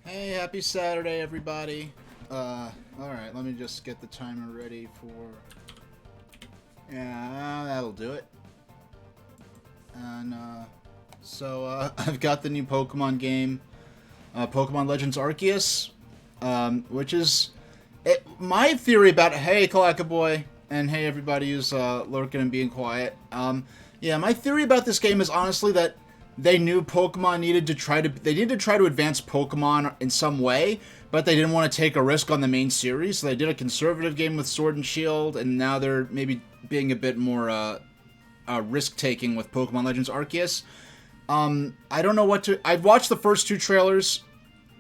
Hey, happy Saturday, everybody. Alright, let me just get the timer ready for... Yeah, that'll do it. And, I've got the new Pokemon game, Pokemon Legends Arceus, which is... my theory about... Hey, Kalaka Boy, and hey, everybody who's, lurking and being quiet. Yeah, my theory about this game is honestly that they knew Pokemon needed to try to... They needed to try to advance Pokemon in some way, but they didn't want to take a risk on the main series, so they did a conservative game with Sword and Shield, and now they're maybe being a bit more, risk-taking with Pokemon Legends Arceus. I don't know what to... I've watched the first two trailers,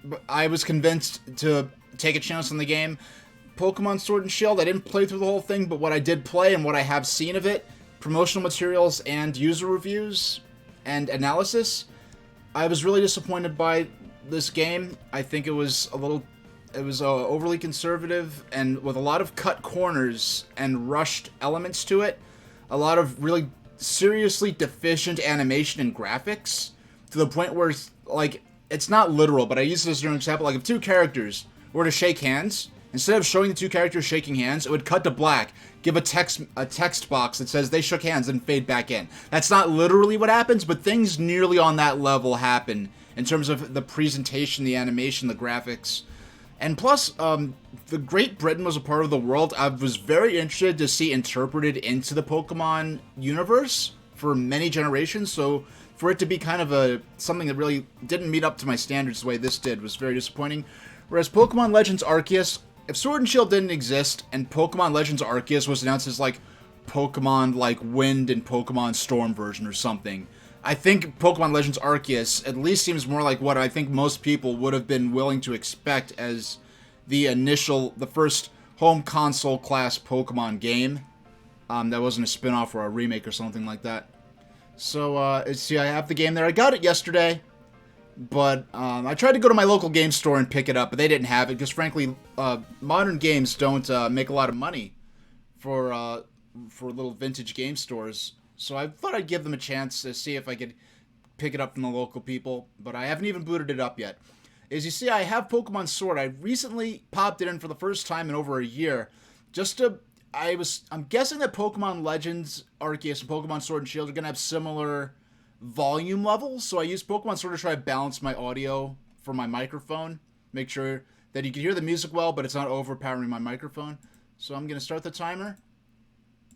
but I was convinced to take a chance on the game. Pokemon Sword and Shield, I didn't play through the whole thing, but what I did play and what I have seen of it, promotional materials and user reviews and analysis, I was really disappointed by this game. I think it was overly conservative and with a lot of cut corners and rushed elements to it. A lot of really seriously deficient animation and graphics to the point where, like, it's not literal, but I use this as an example. Like, if two characters were to shake hands, instead of showing the two characters shaking hands, it would cut to black, give a text box that says they shook hands, and fade back in. That's not literally what happens, but things nearly on that level happen in terms of the presentation, the animation, the graphics. And plus, the Great Britain was a part of the world I was very interested to see interpreted into the Pokemon universe for many generations, so for it to be kind of something that really didn't meet up to my standards the way this did was very disappointing. Whereas Pokemon Legends Arceus, if Sword and Shield didn't exist and Pokemon Legends Arceus was announced as like Pokemon like Wind and Pokemon Storm version or something, I think Pokemon Legends Arceus at least seems more like what I think most people would have been willing to expect as the first home console class Pokemon game. That wasn't a spin-off or a remake or something like that. So, see, I have the game there. I got it yesterday, but I tried to go to my local game store and pick it up, but they didn't have it because, frankly, modern games don't make a lot of money for little vintage game stores. So I thought I'd give them a chance to see if I could pick it up from the local people, but I haven't even booted it up yet. As you see, I have Pokemon Sword. I recently popped it in for the first time in over a year. I'm guessing that Pokemon Legends Arceus and Pokemon Sword and Shield are gonna have similar volume levels, so I used Pokemon Sword to try to balance my audio for my microphone, make sure that you can hear the music well, but it's not overpowering my microphone. So I'm gonna start the timer,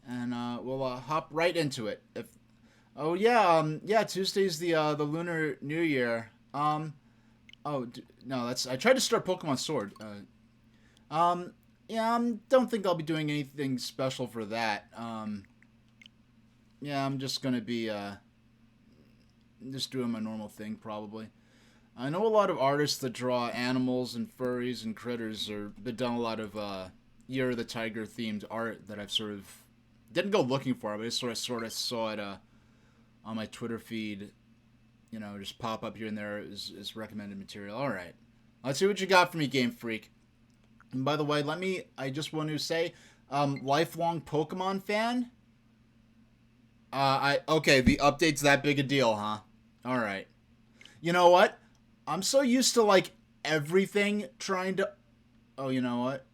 and we'll hop right into it. Tuesday's the Lunar New Year. No, I tried to start Pokemon Sword. Don't think I'll be doing anything special for that. I'm just gonna be just doing my normal thing probably. I know a lot of artists that draw animals and furries and critters they've done a lot of Year of the Tiger themed art that I've sort of didn't go looking for, but I just sort of saw it on my Twitter feed, just pop up here and there as recommended material. All right, let's see what you got for me, Game Freak. And by the way, I just want to say, lifelong Pokemon fan. Okay, the update's that big a deal, huh? All right. You know what? I'm so used to like everything trying to. Oh, you know what?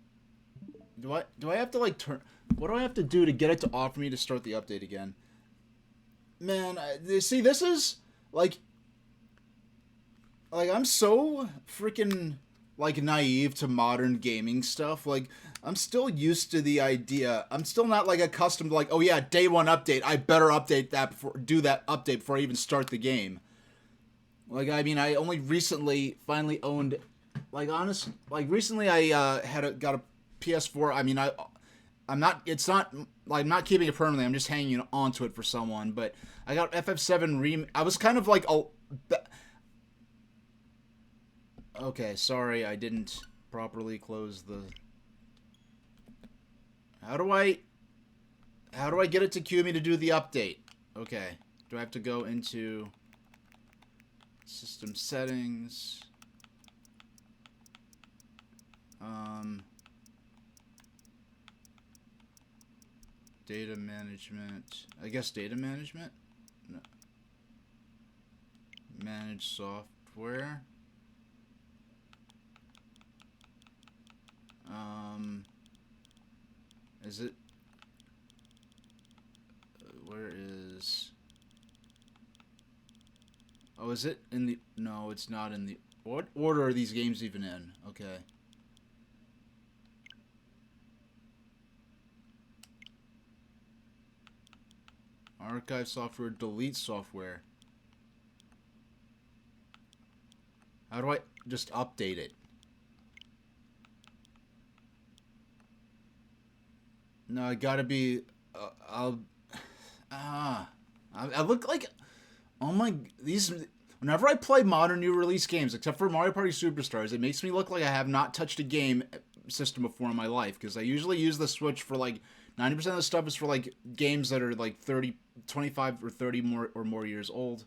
Do I have to like turn? What do I have to do to get it to offer me to start the update again? Man, see, this is like I'm so freaking like naive to modern gaming stuff. Like, I'm still used to the idea. I'm still not like accustomed to like, oh yeah, day one update. I better do that update before I even start the game. Like, I mean, I only recently finally owned, recently I got a PS4. I mean, I'm not keeping it permanently. I'm just hanging on to it for someone. But I got FF7 I was kind of like, okay, sorry, I didn't properly close the... How do I get it to cue me to do the update? Okay, do I have to go into system settings? Data management. I guess data management? No. Manage software. Is it? Where is? Oh, is it in the? No, it's not in the. What order are these games even in? Okay. Archive software, delete software. How do I just update it? No, I gotta be. I look like. Oh my. These. Whenever I play modern new release games, except for Mario Party Superstars, it makes me look like I have not touched a game system before in my life. Because I usually use the Switch for like 90% of the stuff is for like games that are like 30, 25 or 30 more years old.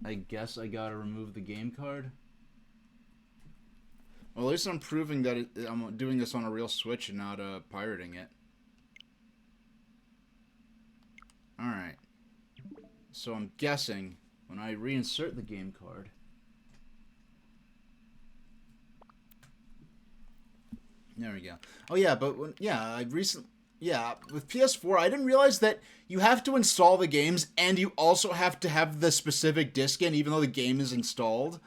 I guess I gotta remove the game card. Well, at least I'm proving that I'm doing this on a real Switch and not pirating it. Alright. So I'm guessing when I reinsert the game card. There we go. Oh yeah, but with PS4, I didn't realize that you have to install the games and you also have to have the specific disc in, even though the game is installed.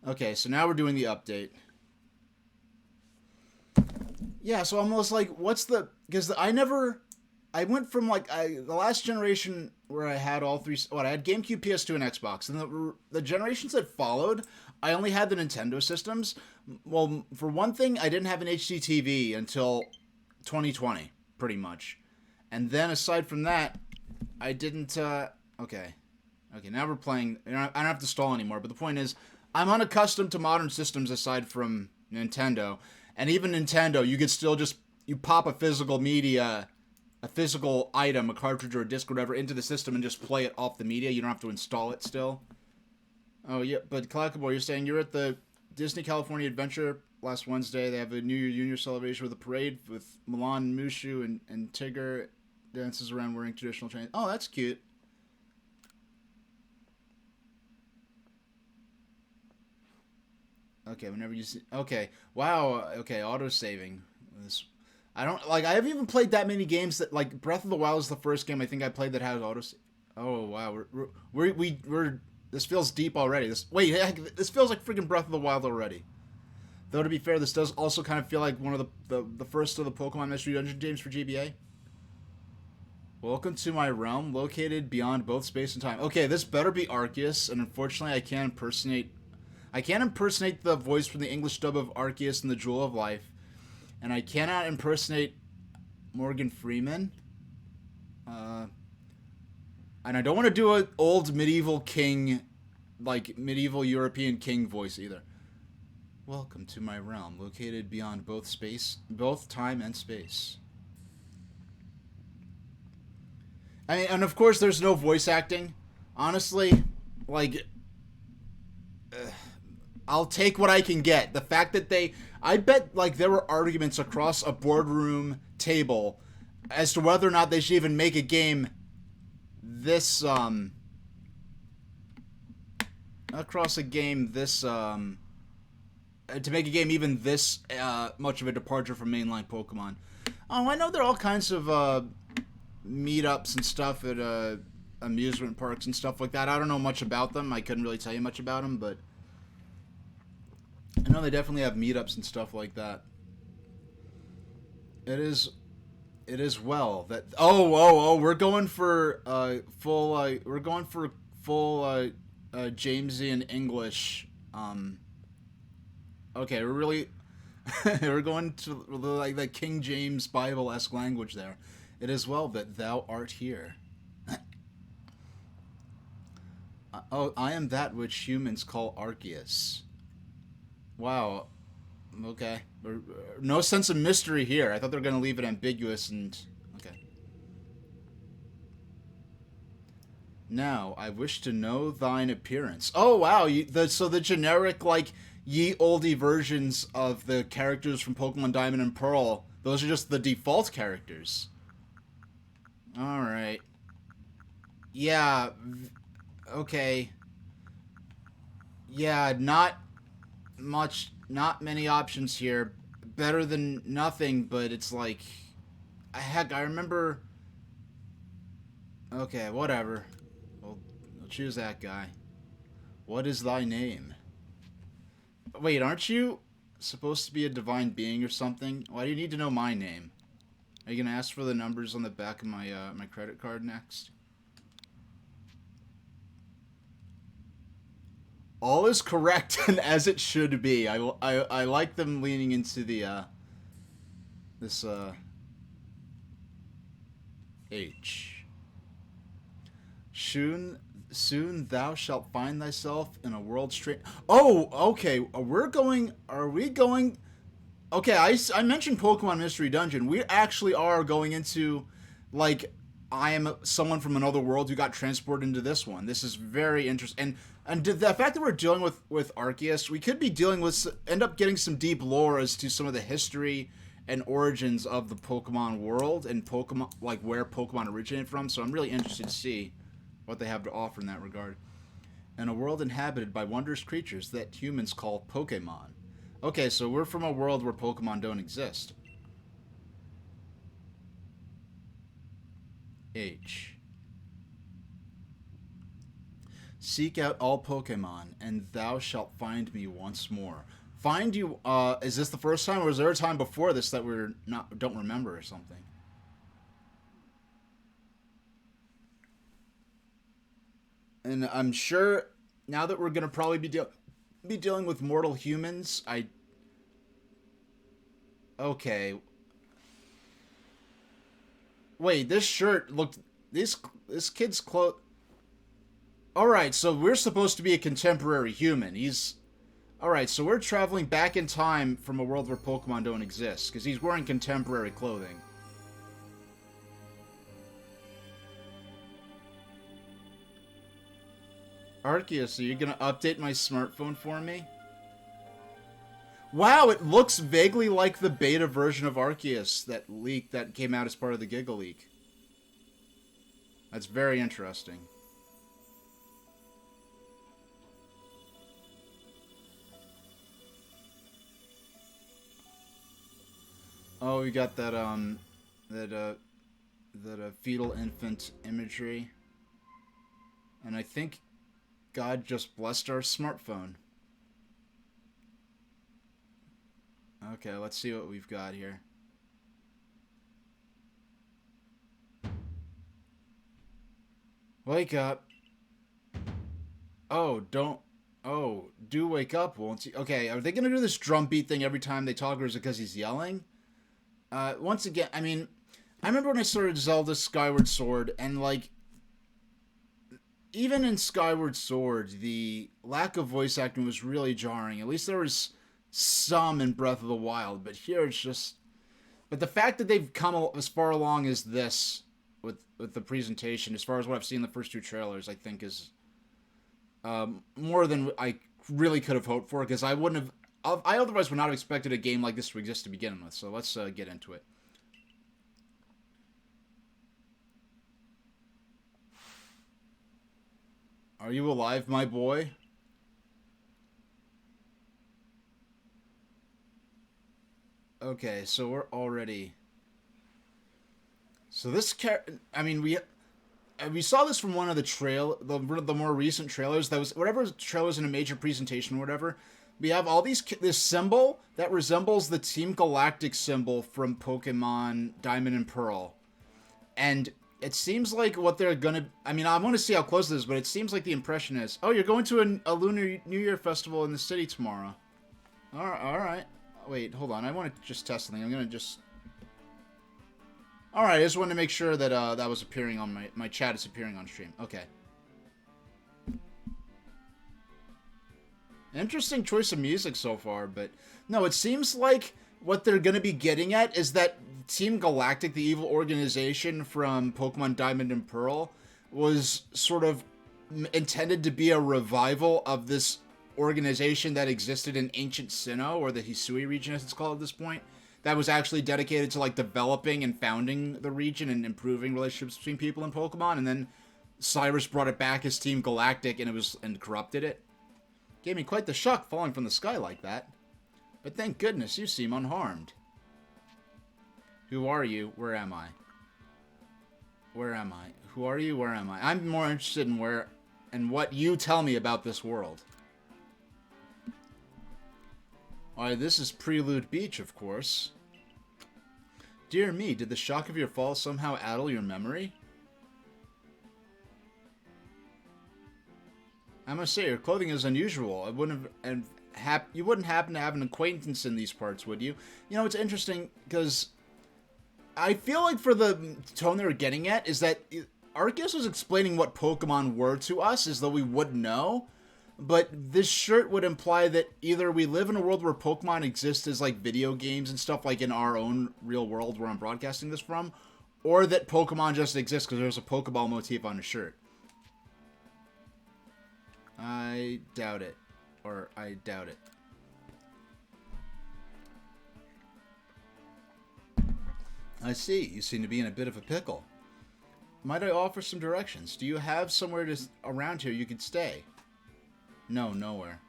Okay, so now we're doing the update. Yeah, so I'm almost like, what's the... Because I went from, like, the last generation where I had all three... I had GameCube, PS2, and Xbox. And the generations that followed, I only had the Nintendo systems. Well, for one thing, I didn't have an HD TV until 2020, pretty much. And then, aside from that, I didn't... Okay, now we're playing... I don't have to stall anymore, but the point is, I'm unaccustomed to modern systems aside from Nintendo. And even Nintendo, you could still just... You pop a physical media... A physical item, a cartridge or a disc or whatever, into the system and just play it off the media. You don't have to install it still. Oh, yeah, but Clackable, you're saying you're at the Disney California Adventure last Wednesday. They have a New Year Junior celebration with a parade with Milan, Mushu, and Tigger dances around wearing traditional trains. Oh, that's cute. Okay, whenever you see... Okay, wow, okay, auto-saving. I don't... Like, I haven't even played that many games that... Like, Breath of the Wild is the first game I think I played that has auto-save. Oh, wow, we're... This feels deep already. This feels like freaking Breath of the Wild already. Though, to be fair, this does also kind of feel like one of the first of the Pokemon Mystery Dungeon games for GBA. Welcome to my realm, located beyond both space and time. Okay, this better be Arceus, and unfortunately I can't impersonate the voice from the English dub of Arceus in the Jewel of Life. And I cannot impersonate Morgan Freeman. And I don't want to do an old medieval king, like medieval European king voice either. Welcome to my realm, located beyond both time and space. I mean, and of course there's no voice acting. Honestly, like... I'll take what I can get. The fact that I bet, like, there were arguments across a boardroom table as to whether or not they should even make a game this, across a game this, to make a game even this, much of a departure from mainline Pokemon. Oh, I know there are all kinds of, meetups and stuff at, amusement parks and stuff like that. I don't know much about them. I couldn't really tell you much about them, but... I know they definitely have meetups and stuff like that. It is well that we're going for full Jamesian English. Okay, we're really we're going to like the King James Bible-esque language there. It is well that thou art here. Oh, I am that which humans call Arceus. Wow. Okay. No sense of mystery here. I thought they were going to leave it ambiguous and... Okay. Now, I wish to know thine appearance. Oh, wow. So the generic, like, ye oldie versions of the characters from Pokemon Diamond and Pearl, those are just the default characters. Alright. Yeah. Okay. Yeah, not... not many options here. Better than nothing, but it's like, heck, I remember. Okay, whatever. We'll choose that guy. What is thy name? Wait, aren't you supposed to be a divine being or something? Why do you need to know my name? Are you gonna ask for the numbers on the back of my my credit card next? All is correct and as it should be. I like them leaning into the this H. Soon thou shalt find thyself in a world strange. Oh, okay. Are we going? Okay, I mentioned Pokemon Mystery Dungeon. We actually are going into, like, I am someone from another world who got transported into this one. This is very interesting, and the fact that we're dealing with Arceus, we could be dealing with end up getting some deep lore as to some of the history and origins of the Pokemon world and Pokemon, like where Pokemon originated from. So I'm really interested to see what they have to offer in that regard. And a world inhabited by wondrous creatures that humans call Pokemon. Okay, so we're from a world where Pokemon don't exist. H. Seek out all Pokemon, and thou shalt find me once more. Find you, is this the first time, or was there a time before this that don't remember or something? And I'm sure, now that we're gonna probably be dealing with mortal humans, okay. Wait, this shirt looked... This kid's clothes... Alright, so we're supposed to be a contemporary human. Alright, so we're traveling back in time from a world where Pokemon don't exist, because he's wearing contemporary clothing. Arceus, are you gonna update my smartphone for me? Wow, it looks vaguely like the beta version of Arceus that came out as part of the Giga Leak. That's very interesting. Oh, we got that fetal infant imagery. And I think God just blessed our smartphone. Okay, let's see what we've got here. Wake up. Oh, don't... Oh, do wake up, won't you? Okay, are they gonna do this drum beat thing every time they talk, or is it because he's yelling? Once again, I mean, I remember when I started Zelda Skyward Sword, and, like, even in Skyward Sword, the lack of voice acting was really jarring. At least there was some in Breath of the Wild, but here it's just... But the fact that they've come as far along as this with the presentation, as far as what I've seen in the first two trailers, I think is more than I really could have hoped for, because I otherwise would not have expected a game like this to exist to begin with. So let's get into it. Are you alive, my boy? Okay, so we're already... So this I mean, we saw this from one of the more recent trailers. That was whatever trailers in a major presentation or whatever. We have all this symbol that resembles the Team Galactic symbol from Pokemon Diamond and Pearl. And it seems like what they're gonna... I mean, I want to see how close it is, but it seems like the impression is... Oh, you're going to a Lunar New Year festival in the city tomorrow. Alright. Wait, hold on. I want to just test something. I'm going to just... Alright, I just wanted to make sure that that was appearing on my chat is appearing on stream. Okay. Interesting choice of music so far, but... No, it seems like what they're going to be getting at is that Team Galactic, the evil organization from Pokemon Diamond and Pearl, was sort of intended to be a revival of this organization that existed in ancient Sinnoh, or the Hisui region as it's called at this point, that was actually dedicated to like developing and founding the region and improving relationships between people and Pokemon, and then Cyrus brought it back as Team Galactic and corrupted it. Gave me quite the shock falling from the sky like that. But thank goodness you seem unharmed. Who are you? Where am I? Where am I? Who are you? Where am I? I'm more interested in where and what you tell me about this world. Alright, this is Prelude Beach, of course. Dear me, did the shock of your fall somehow addle your memory? I must say, your clothing is unusual. You wouldn't happen to have an acquaintance in these parts, would you? You know, it's interesting, because I feel like for the tone they were getting at is that Arceus was explaining what Pokemon were to us as though we would know, but this shirt would imply that either we live in a world where Pokemon exist as like video games and stuff like in our own real world where I'm broadcasting this from, or that Pokemon just exist because there's a Pokeball motif on a shirt. I doubt it. Or I doubt it. I see. You seem to be in a bit of a pickle. Might I offer some directions? Do you have somewhere around here you could stay? No, nowhere.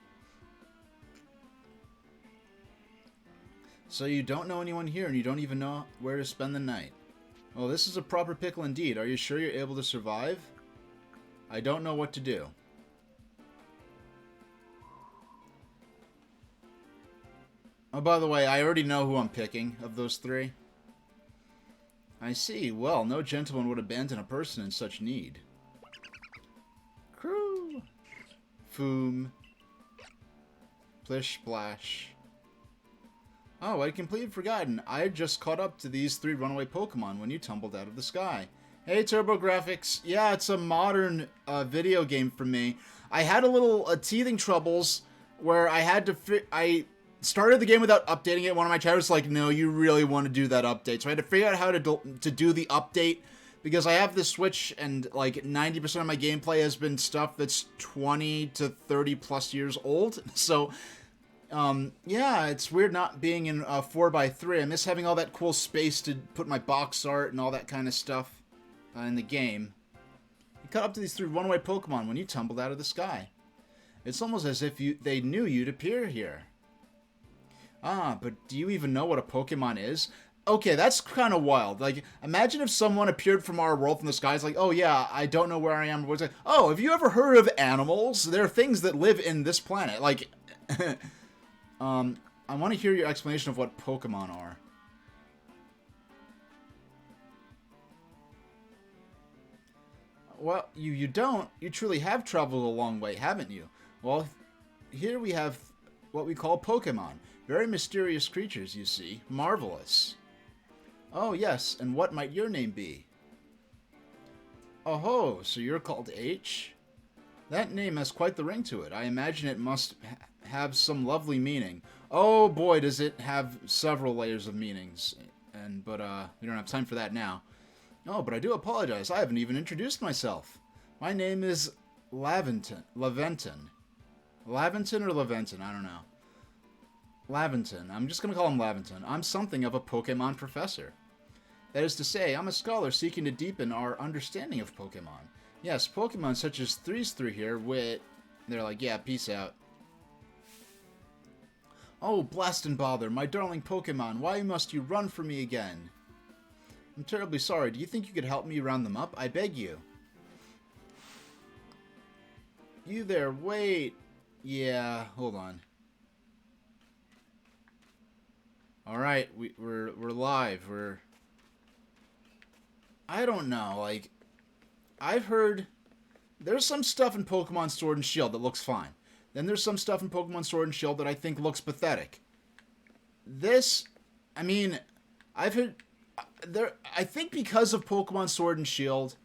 So you don't know anyone here and you don't even know where to spend the night. Well, this is a proper pickle indeed. Are you sure you're able to survive? I don't know what to do. Oh, by the way, I already know who I'm picking of those three. I see. Well, no gentleman would abandon a person in such need. Crew. Foom. Plish Splash. Oh, I'd completely forgotten. I had just caught up to these three runaway Pokemon when you tumbled out of the sky. Hey, TurboGrafx. Yeah, it's a modern video game for me. I had a little teething troubles where I had to... I started the game without updating it. One of my chat was like, no, you really want to do that update. So I had to figure out how to do the update because I have this Switch and like 90% of my gameplay has been stuff that's 20 to 30 plus years old. So, yeah, it's weird not being in 4x3. I miss having all that cool space to put my box art and all that kind of stuff in the game. You caught up to these three runaway Pokemon when you tumbled out of the sky. It's almost as if they knew you'd appear here. Ah, but do you even know what a Pokemon is? Okay, that's kind of wild. Like, imagine if someone appeared from our world from the skies like, oh yeah, I don't know where I am. Like, oh, have you ever heard of animals? There are things that live in this planet. Like, I want to hear your explanation of what Pokemon are. Well, you don't. You truly have traveled a long way, haven't you? Well, here we have what we call Pokemon. Very mysterious creatures, you see. Marvelous. Oh, yes, and what might your name be? Oh ho, so you're called H? That name has quite the ring to it. I imagine it must have some lovely meaning. Oh boy, does it have several layers of meanings. But we don't have time for that now. Oh, but I do apologize. I haven't even introduced myself. My name is Laventon. Laventon or Laventon? I don't know. Laventon. I'm just going to call him Laventon. I'm something of a Pokemon professor. That is to say, I'm a scholar seeking to deepen our understanding of Pokemon. Yes, Pokemon such as Threes through here, they're like, yeah, peace out. Oh, blast and bother, my darling Pokemon, why must you run from me again? I'm terribly sorry. Do you think you could help me round them up? I beg you. You there, wait. Yeah, hold on. Alright, we're live. I don't know, like, I've heard there's some stuff in Pokemon Sword and Shield that looks fine. Then there's some stuff in Pokemon Sword and Shield that I think looks pathetic. This, I mean, I've heard I think because of Pokemon Sword and Shield,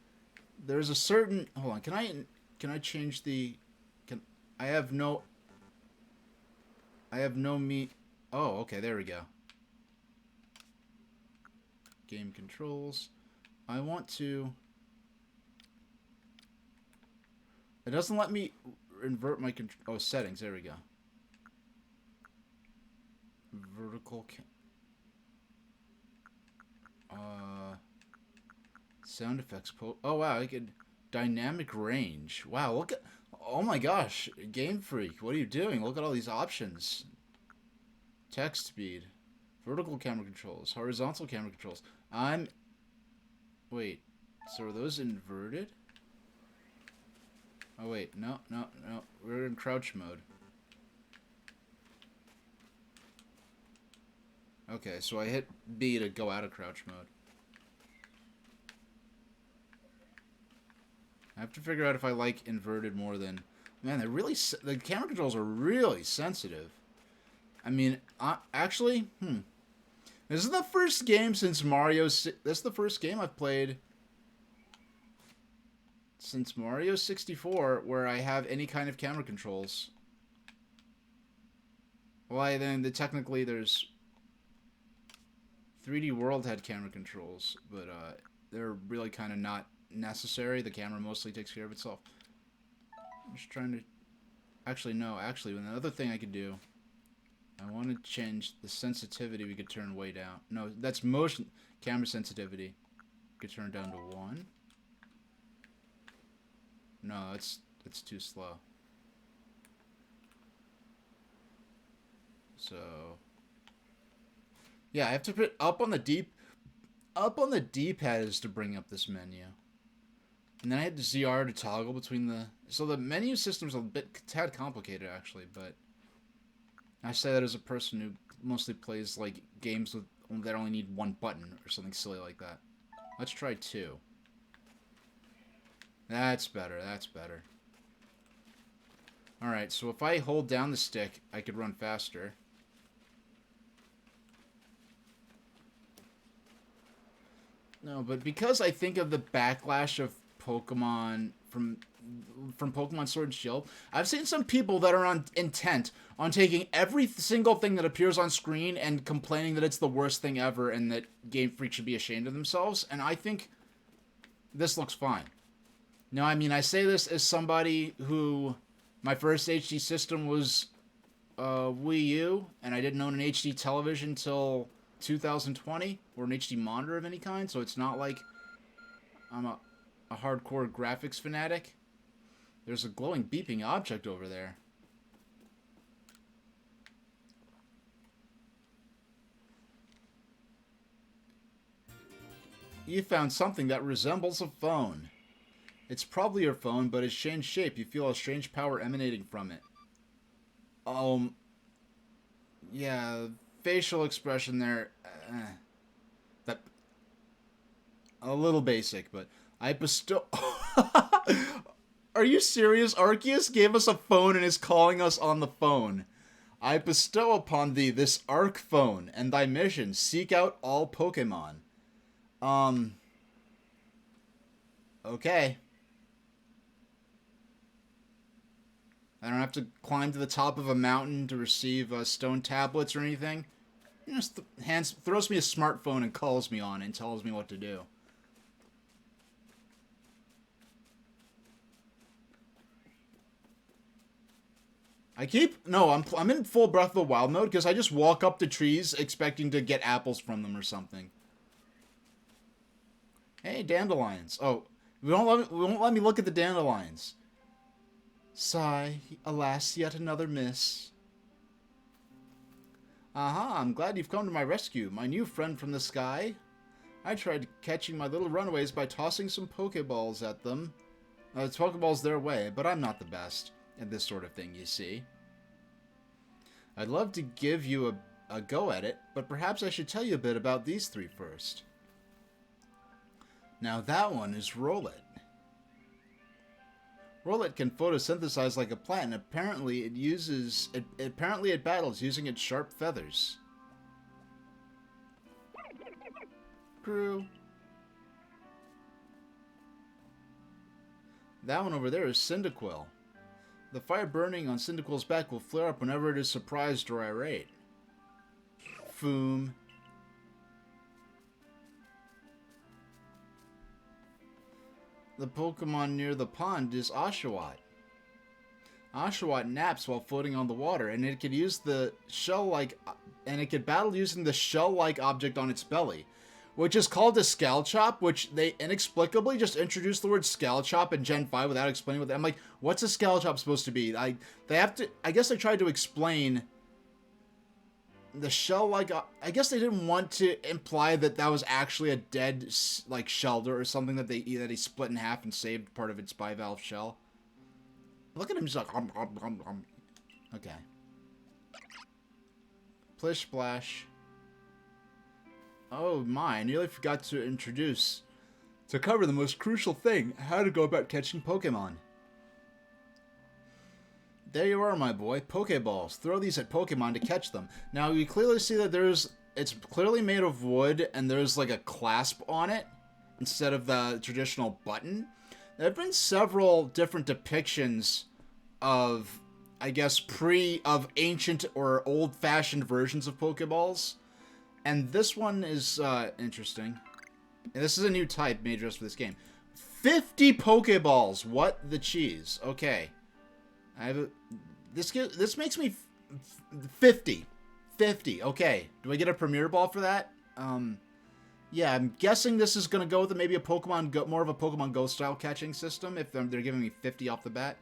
there's a certain, hold on, can I change the, I have no oh, okay, there we go. Game controls. I want to... It doesn't let me invert my... Oh, settings. There we go. Vertical... Sound effects... Oh, wow. I could... Dynamic range. Wow, look at... Oh my gosh, Game Freak, what are you doing? Look at all these options. Text speed, vertical camera controls, horizontal camera controls. Wait, so are those inverted? Oh wait, no, no, no. We're in crouch mode. Okay, so I hit B to go out of crouch mode. I have to figure out if I like inverted more than... Man, the camera controls are really sensitive. I mean, actually, This is the first game since Mario... This is the first game I've played since Mario 64 where I have any kind of camera controls. Well, technically there's... 3D World had camera controls, but they're really kind of not necessary. The camera mostly takes care of itself. I'm just trying to... Actually, no. Actually, another thing I could do... I want to change the sensitivity. We could turn way down. No, that's motion... Camera sensitivity. We could turn it down to 1. No, that's too slow. So... Yeah, I have to put up on the D-pad is to bring up this menu. And then I had the ZR to toggle between the... So the menu system's a tad complicated, actually, but... I say that as a person who mostly plays, like, games that only need one button or something silly like that. Let's try 2. That's better, that's better. Alright, so if I hold down the stick, I could run faster. No, but because I think of the backlash of Pokemon from Pokemon Sword and Shield, I've seen some people that are intent on taking every single thing that appears on screen and complaining that it's the worst thing ever and that Game Freak should be ashamed of themselves, and I think this looks fine. Now, I mean, I say this as somebody who... My first HD system was Wii U, and I didn't own an HD television till 2020, or an HD monitor of any kind, so it's not like I'm a hardcore graphics fanatic. There's a glowing beeping object over there. You found something that resembles a phone. It's probably your phone, but it's changed shape. You feel a strange power emanating from it. Yeah, facial expression there. That a little basic, but I bestow... Are you serious? Arceus gave us a phone and is calling us on the phone. I bestow upon thee this Arc phone, and thy mission, seek out all Pokemon. Okay. I don't have to climb to the top of a mountain to receive stone tablets or anything. He just throws me a smartphone and calls me on it and tells me what to do. I'm in full Breath of the Wild mode because I just walk up to trees expecting to get apples from them or something. Hey, dandelions. Oh, we won't let me look at the dandelions. Sigh, alas, yet another miss. Aha, I'm glad you've come to my rescue, my new friend from the sky. I tried catching my little runaways by tossing some Pokeballs at them. It's Pokeballs their way, but I'm not the best at this sort of thing, you see. I'd love to give you a go at it, but perhaps I should tell you a bit about these 3 first. Now that one is Rollet. Rollet can photosynthesize like a plant, and apparently it battles using its sharp feathers. Crew. That one over there is Cyndaquil. The fire burning on Cyndaquil's back will flare up whenever it is surprised or irate. Foom. The Pokemon near the pond is Oshawott. Oshawott naps while floating on the water, and it could battle using the shell-like object on its belly. which is called a Scalchop, which they inexplicably just introduced the word Scalchop in Gen 5 without explaining what I'm like, what's a Scalchop supposed to be? I guess they tried to explain the shell, like, I guess they didn't want to imply that that was actually a dead, like, shelter or something that he split in half and saved part of its bivalve shell. Look at him, he's like, okay. Plish Splash. Oh my, I nearly forgot to cover the most crucial thing, how to go about catching Pokemon. There you are, my boy. Pokeballs. Throw these at Pokemon to catch them. Now, you clearly see that it's clearly made of wood, and there's like a clasp on it, instead of the traditional button. There have been several different depictions of, I guess, of ancient or old-fashioned versions of Pokeballs. And this one is interesting. And this is a new type made just for this game. 50 Pokeballs! What the cheese? Okay. This makes me 50. 50. Okay. Do I get a Premier Ball for that? Yeah, I'm guessing this is going to go with maybe a Pokemon Go, more of a Pokemon Go style catching system if they're giving me 50 off the bat.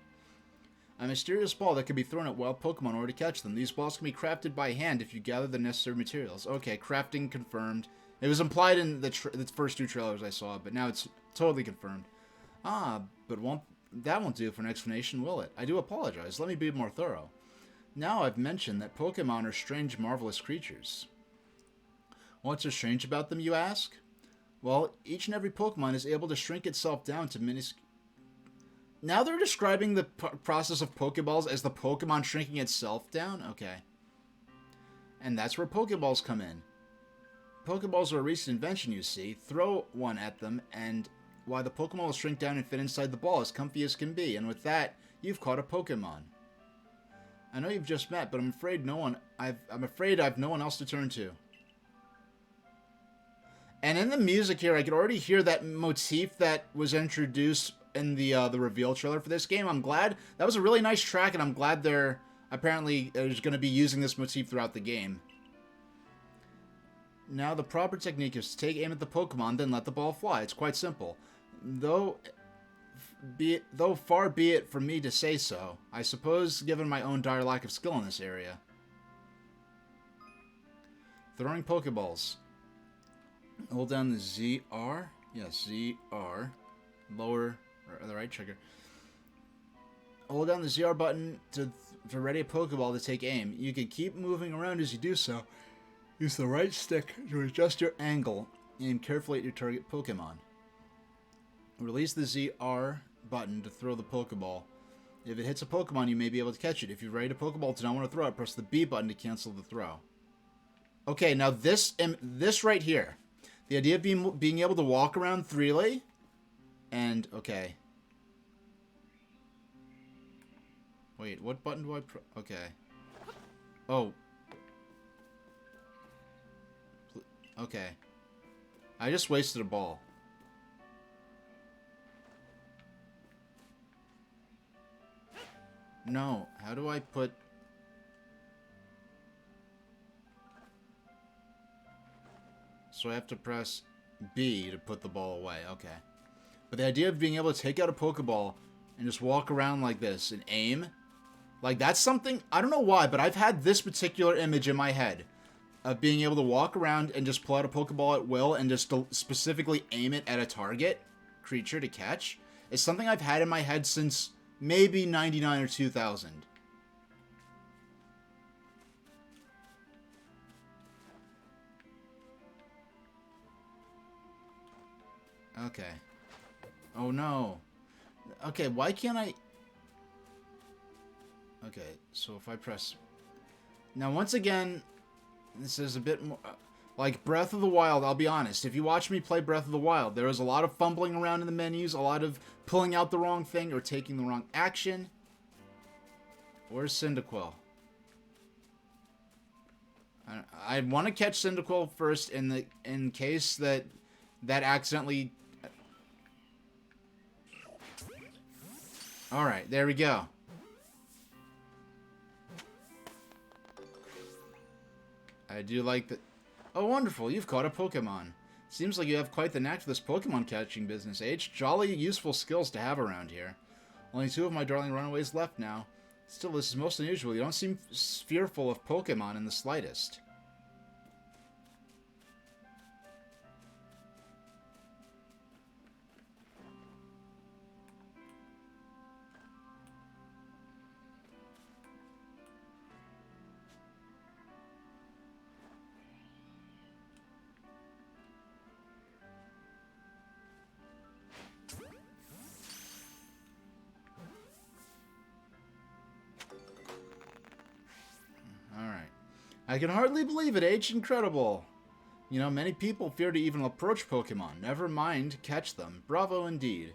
A mysterious ball that can be thrown at wild Pokemon in order to catch them. These balls can be crafted by hand if you gather the necessary materials. Okay, crafting confirmed. It was implied in the first two trailers I saw, but now it's totally confirmed. Ah, but that won't do for an explanation, will it? I do apologize. Let me be more thorough. Now I've mentioned that Pokemon are strange, marvelous creatures. What's so strange about them, you ask? Well, each and every Pokemon is able to shrink itself down to minuscule... Now they're describing the process of Pokeballs as the Pokemon shrinking itself down? Okay. And that's where Pokeballs come in. Pokeballs are a recent invention, you see. Throw one at them, and why, the Pokemon will shrink down and fit inside the ball as comfy as can be. And with that, you've caught a Pokemon. I know you've just met, but I'm afraid I've no one else to turn to. And in the music here, I could already hear that motif that was introduced in the reveal trailer for this game. I'm glad. That was a really nice track, and I'm glad they're apparently going to be using this motif throughout the game. Now, the proper technique is to take aim at the Pokemon, then let the ball fly. It's quite simple. Though far be it from me to say so, I suppose, given my own dire lack of skill in this area. Throwing Pokeballs. Hold down the ZR. Yes, ZR. Lower, or the right trigger. Hold down the ZR button to ready a Pokeball to take aim. You can keep moving around as you do so. Use the right stick to adjust your angle. Aim carefully at your target Pokemon. Release the ZR button to throw the Pokeball. If it hits a Pokemon, you may be able to catch it. If you've readied a Pokeball to not want to throw it, press the B button to cancel the throw. Okay, now this right here. The idea of being able to walk around freely. And, okay. Wait, what button do I press? Okay. Oh. Okay. I just wasted a ball. No. How do I put... So I have to press B to put the ball away. Okay. But the idea of being able to take out a Pokeball and just walk around like this and aim... Like, that's something... I don't know why, but I've had this particular image in my head of being able to walk around and just pull out a Pokeball at will and just specifically aim it at a target creature to catch. It's something I've had in my head since maybe 99 or 2000. Okay. Oh no. Okay, why can't I... Okay, so if I press... Now, once again, this is a bit more... Like Breath of the Wild, I'll be honest. If you watch me play Breath of the Wild, there was a lot of fumbling around in the menus, a lot of pulling out the wrong thing or taking the wrong action. Where's Cyndaquil? I want to catch Cyndaquil first in case that accidentally... Alright, there we go. I do like that. Oh, wonderful. You've caught a Pokemon. Seems like you have quite the knack for this Pokemon catching business, H. Jolly useful skills to have around here. Only 2 of my darling runaways left now. Still, this is most unusual. You don't seem fearful of Pokemon in the slightest. Alright. I can hardly believe it, H. Incredible. You know, many people fear to even approach Pokemon. Never mind catch them. Bravo indeed.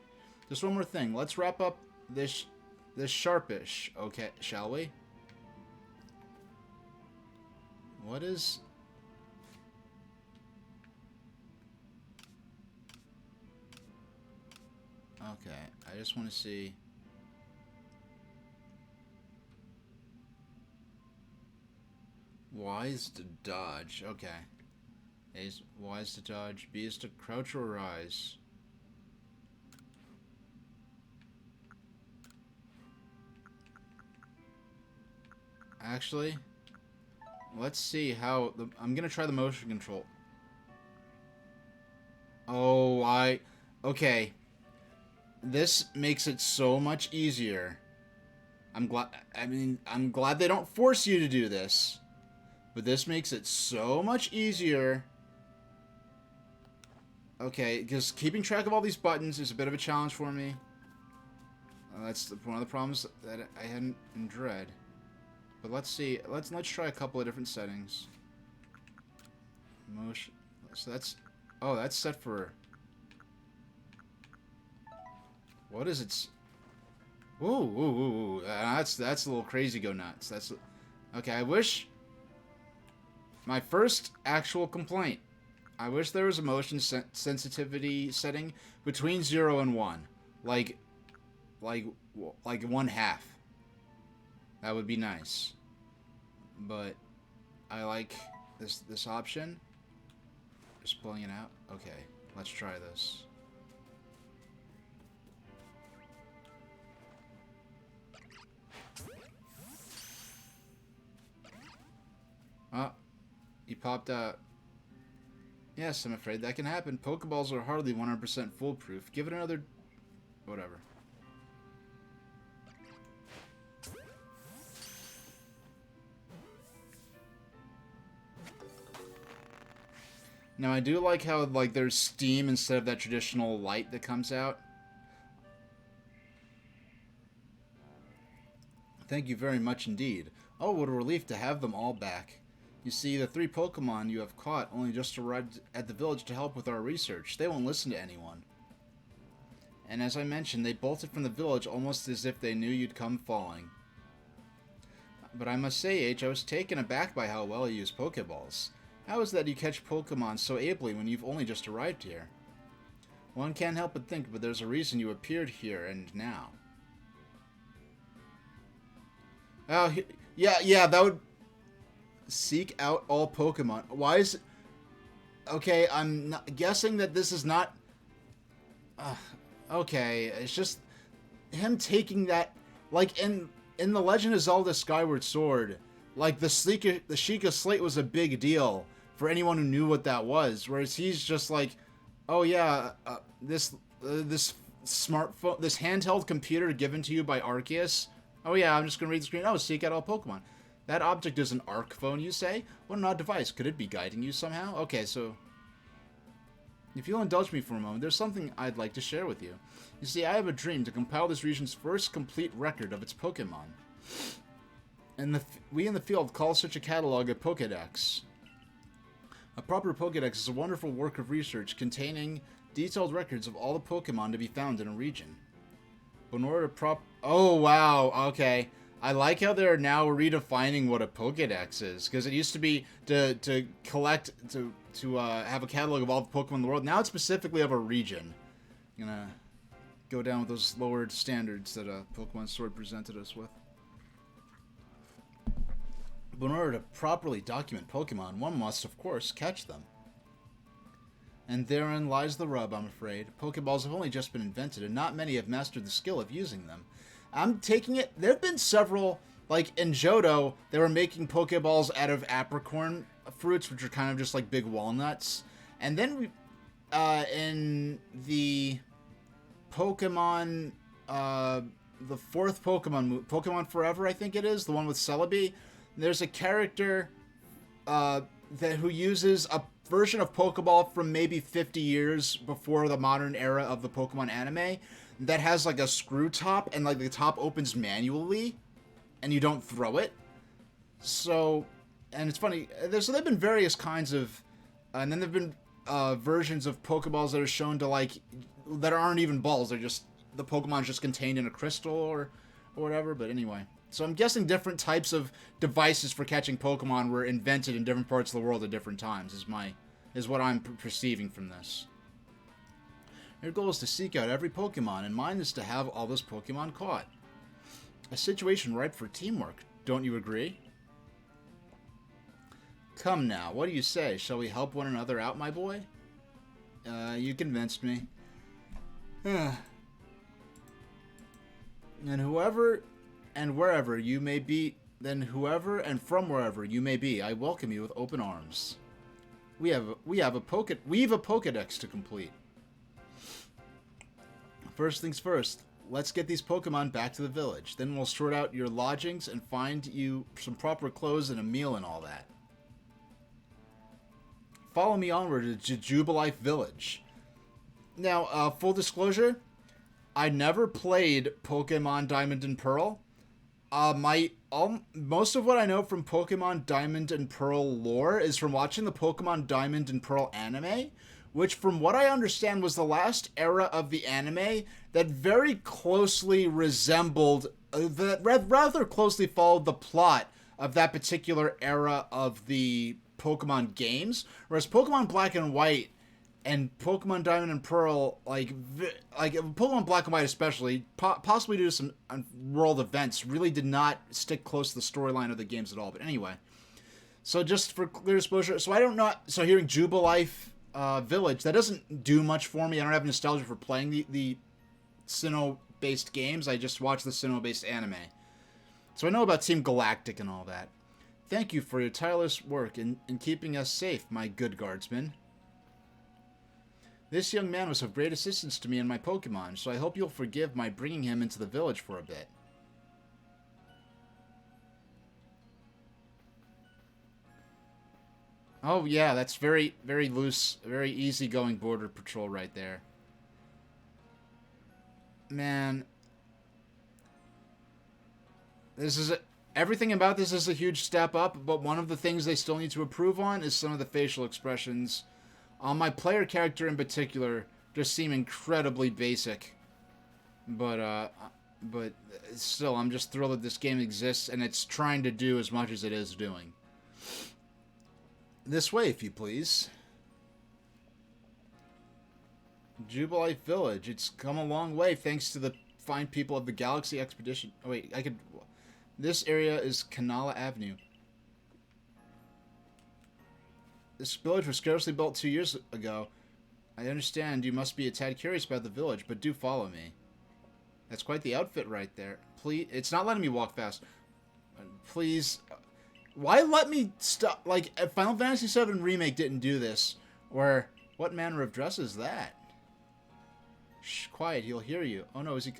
Just one more thing. Let's wrap up this Sharpish, okay, shall we? What is... Okay, I just want to see... Y is to dodge. Okay. Y is to dodge. B is to crouch or rise. Actually, let's see how... I'm going to try the motion control. Oh, okay. This makes it so much easier. I'm glad they don't force you to do this. But this makes it so much easier. Okay, because keeping track of all these buttons is a bit of a challenge for me. That's one of the problems that I had in Dread. But let's see. Let's try a couple of different settings. Motion. So that's... Oh, that's set for... What is it? Ooh. That's a little crazy go nuts. That's... Okay, I wish... My first actual complaint. I wish there was a motion sensitivity setting between 0 and 1. Like 1/2. That would be nice. But I like this option. Just pulling it out. Okay, let's try this. Oh. He popped out. Yes, I'm afraid that can happen. Pokeballs are hardly 100% foolproof. Give it another... Whatever. Now, I do like how, like, there's steam instead of that traditional light that comes out. Thank you very much indeed. Oh, what a relief to have them all back. You see, the 3 Pokemon you have caught only just arrived at the village to help with our research. They won't listen to anyone. And as I mentioned, they bolted from the village almost as if they knew you'd come falling. But I must say, H, I was taken aback by how well you use Pokeballs. How is that you catch Pokemon so ably when you've only just arrived here? One can't help but think, but there's a reason you appeared here and now. Oh, yeah, that would... Seek out all Pokemon. Why is it... Okay, I'm not guessing that this is not... okay, it's just... Him taking that... Like, in the Legend of Zelda Skyward Sword, like, the Sheikah Slate was a big deal for anyone who knew what that was. Whereas he's just like, oh yeah, this smartphone... This handheld computer given to you by Arceus. Oh yeah, I'm just gonna read the screen. Oh, seek out all Pokemon. That object is an ARC phone, you say? What an odd device. Could it be guiding you somehow? Okay, so... If you'll indulge me for a moment, there's something I'd like to share with you. You see, I have a dream to compile this region's first complete record of its Pokemon. And we in the field call such a catalog a Pokédex. A proper Pokédex is a wonderful work of research containing detailed records of all the Pokemon to be found in a region. But in order to Oh, wow, okay. I like how they're now redefining what a Pokédex is, because it used to be to collect, to have a catalog of all the Pokemon in the world. Now it's specifically of a region. I'm gonna go down with those lowered standards that Pokemon Sword presented us with. But in order to properly document Pokemon, one must, of course, catch them. And therein lies the rub, I'm afraid. Pokeballs have only just been invented, and not many have mastered the skill of using them. I'm taking it... There have been several... Like, in Johto, they were making Pokeballs out of apricorn fruits, which are kind of just like big walnuts. And then in the Pokemon... the fourth Pokemon Forever, I think it is, the one with Celebi, there's a character who uses a version of Pokeball from maybe 50 years before the modern era of the Pokemon anime that has like a screw top, and like the top opens manually and you don't throw it. So, and it's funny, so there've been various kinds of, and then there've been versions of Pokeballs that are shown to like, that aren't even balls, they're just, the Pokemon's just contained in a crystal or whatever, but anyway. So I'm guessing different types of devices for catching Pokemon were invented in different parts of the world at different times, is what I'm perceiving from this. Your goal is to seek out every Pokemon, and mine is to have all those Pokemon caught. A situation ripe for teamwork, don't you agree? Come now, what do you say? Shall we help one another out, my boy? You convinced me. And whoever and wherever you may be, then whoever and from wherever you may be, I welcome you with open arms. We've a Pokedex to complete. First things first, let's get these Pokemon back to the village. Then we'll sort out your lodgings and find you some proper clothes and a meal and all that. Follow me onward to Jubilife Village. Now, full disclosure, I never played Pokemon Diamond and Pearl. Most of what I know from Pokemon Diamond and Pearl lore is from watching the Pokemon Diamond and Pearl anime, which from what I understand was the last era of the anime that very closely resembled, rather closely followed the plot of that particular era of the Pokemon games, whereas Pokemon Black and White and Pokemon Diamond and Pearl, like Pokemon Black and White especially, possibly due to some world events, really did not stick close to the storyline of the games at all. But anyway, so just for clear exposure, so I don't know, so hearing Jubilife Village, that doesn't do much for me. I don't have nostalgia for playing the Sinnoh-based games. I just watch the Sinnoh-based anime. So I know about Team Galactic and all that. Thank you for your tireless work in keeping us safe, my good guardsman. This young man was of great assistance to me and my Pokemon, so I hope you'll forgive my bringing him into the village for a bit. Oh yeah, that's very, very loose, very easygoing border patrol right there. Man. Everything about this is a huge step up, but one of the things they still need to improve on is some of the facial expressions. My player character in particular just seem incredibly basic. But still, I'm just thrilled that this game exists, and it's trying to do as much as it is doing. This way, if you please. Jubilife Village. It's come a long way thanks to the fine people of the Galaxy Expedition. Oh, wait, I could... This area is Kanala Avenue. This village was scarcely built 2 years ago. I understand you must be a tad curious about the village, but do follow me. That's quite the outfit right there. Please, it's not letting me walk fast. Please, why let me stop? Like, Final Fantasy VII Remake didn't do this. Or, what manner of dress is that? Shh, quiet, he'll hear you. Oh no, is he...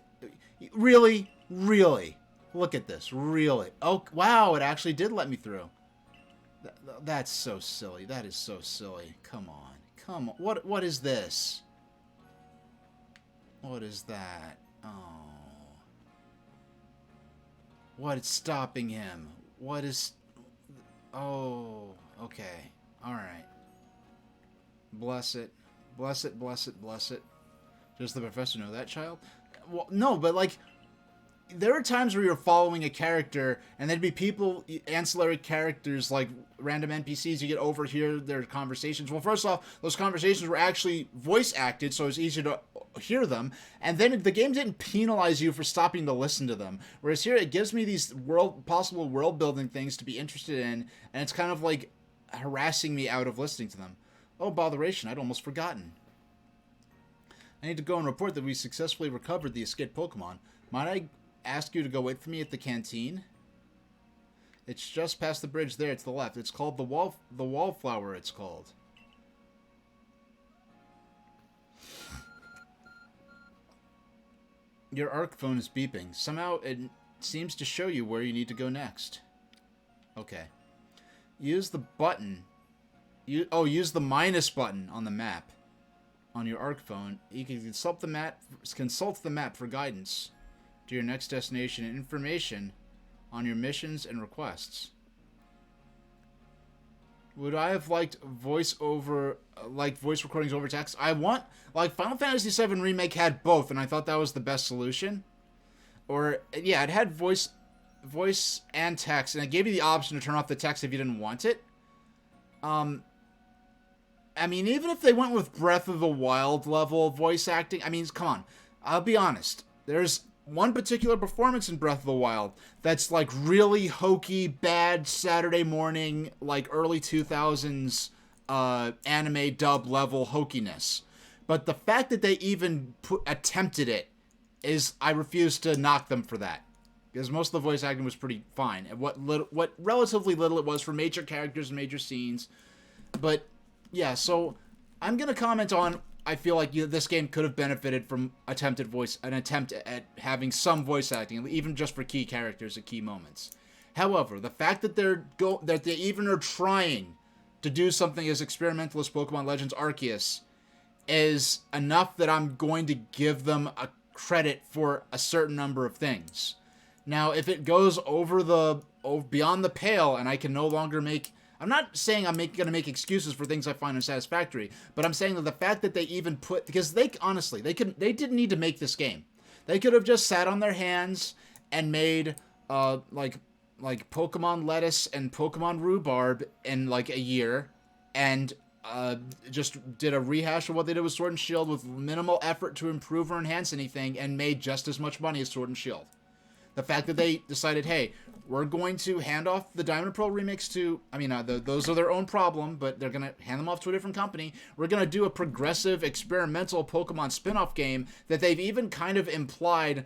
Really? Really? Look at this, really? Oh, wow, it actually did let me through. That's so silly. That is so silly. Come on. Come on. What is this? What is that? Oh. What is stopping him? What is... Oh, okay. Alright. Bless it. Bless it, bless it, bless it. Does the professor know that, child? Well, no, but like... There are times where you're following a character, and there'd be people, ancillary characters, like random NPCs, you get overhear their conversations. Well, first off, those conversations were actually voice acted, so it was easier to hear them. And then the game didn't penalize you for stopping to listen to them. Whereas here, it gives me these possible world-building things to be interested in, and it's kind of like harassing me out of listening to them. Oh, botheration, I'd almost forgotten. I need to go and report that we successfully recovered the escaped Pokemon. Might I ask you to go wait for me at the canteen? It's just past the bridge there to the left. It's called the Wallflower, it's called. Your ARC phone is beeping. Somehow it seems to show you where you need to go next. Okay. Use the button. Use the minus button on the map. On your ARC phone, you can consult the map for guidance to your next destination and information on your missions and requests. Would I have liked voice recordings over text? Final Fantasy VII Remake had both, and I thought that was the best solution. Or, yeah, it had voice and text, and it gave you the option to turn off the text if you didn't want it. I mean, even if they went with Breath of the Wild level voice acting, I mean, come on. I'll be honest. There's one particular performance in Breath of the Wild that's, like, really hokey, bad Saturday morning, like, early 2000s anime dub level hokiness. But the fact that they even attempted it is, I refuse to knock them for that. Because most of the voice acting was pretty fine. And what relatively little it was for major characters and major scenes. But yeah, so I'm going to comment on, I feel like this game could have benefited from an attempt at having some voice acting, even just for key characters at key moments. However, the fact that they even are trying to do something as experimental as Pokemon Legends Arceus is enough that I'm going to give them a credit for a certain number of things. Now, if it goes beyond the pale and I can no longer make... I'm not saying I'm going to make excuses for things I find unsatisfactory, but I'm saying that the fact that they even because they didn't need to make this game. They could have just sat on their hands and made like Pokemon Lettuce and Pokemon Rhubarb in like a year, and just did a rehash of what they did with Sword and Shield with minimal effort to improve or enhance anything, and made just as much money as Sword and Shield. The fact that they decided, hey, we're going to hand off the Diamond and Pearl remakes to... I mean, those are their own problem, but they're going to hand them off to a different company. We're going to do a progressive, experimental Pokemon spin-off game that they've even kind of implied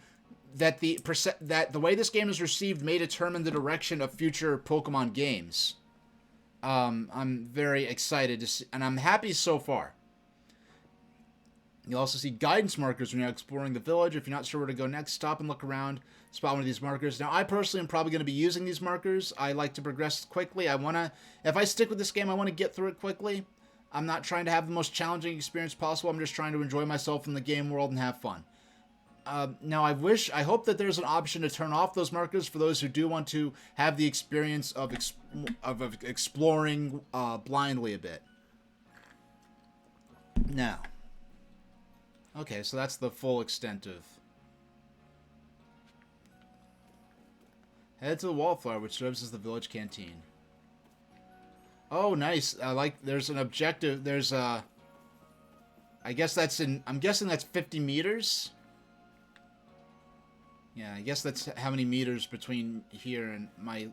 that the way this game is received may determine the direction of future Pokemon games. I'm very excited to see, and I'm happy so far. You'll also see guidance markers when you're exploring the village. If you're not sure where to go next, stop and look around, spot one of these markers. Now, I personally am probably going to be using these markers. I like to progress quickly. If I stick with this game, I want to get through it quickly. I'm not trying to have the most challenging experience possible. I'm just trying to enjoy myself in the game world and have fun. Now, I hope that there's an option to turn off those markers for those who do want to have the experience of exploring blindly a bit. Now... okay, so that's the full extent of... head to the Wallflower, which serves as the village canteen. Oh, nice. There's an objective. There's a... I'm guessing that's 50 meters? Yeah, I guess that's how many meters between here and my...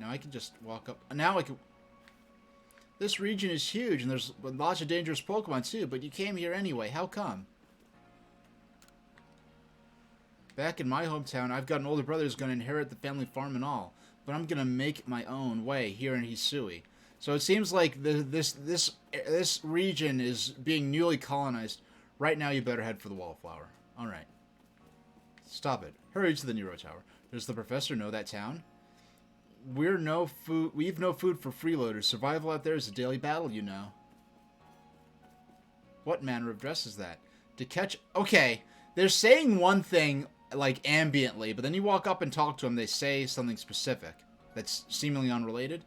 now I can just walk up... now I can... this region is huge, and there's lots of dangerous Pokemon, too, but you came here anyway. How come? Back in my hometown, I've got an older brother who's going to inherit the family farm and all, but I'm going to make my own way here in Hisui. So it seems like this region is being newly colonized. Right now, you better head for the Wallflower. All right. Stop it. Hurry to the Nero Tower. Does the professor know that town? We've no food for freeloaders. Survival out there is a daily battle, you know. What manner of dress is that? To catch... okay, they're saying one thing, like, ambiently, but then you walk up and talk to them, they say something specific that's seemingly unrelated.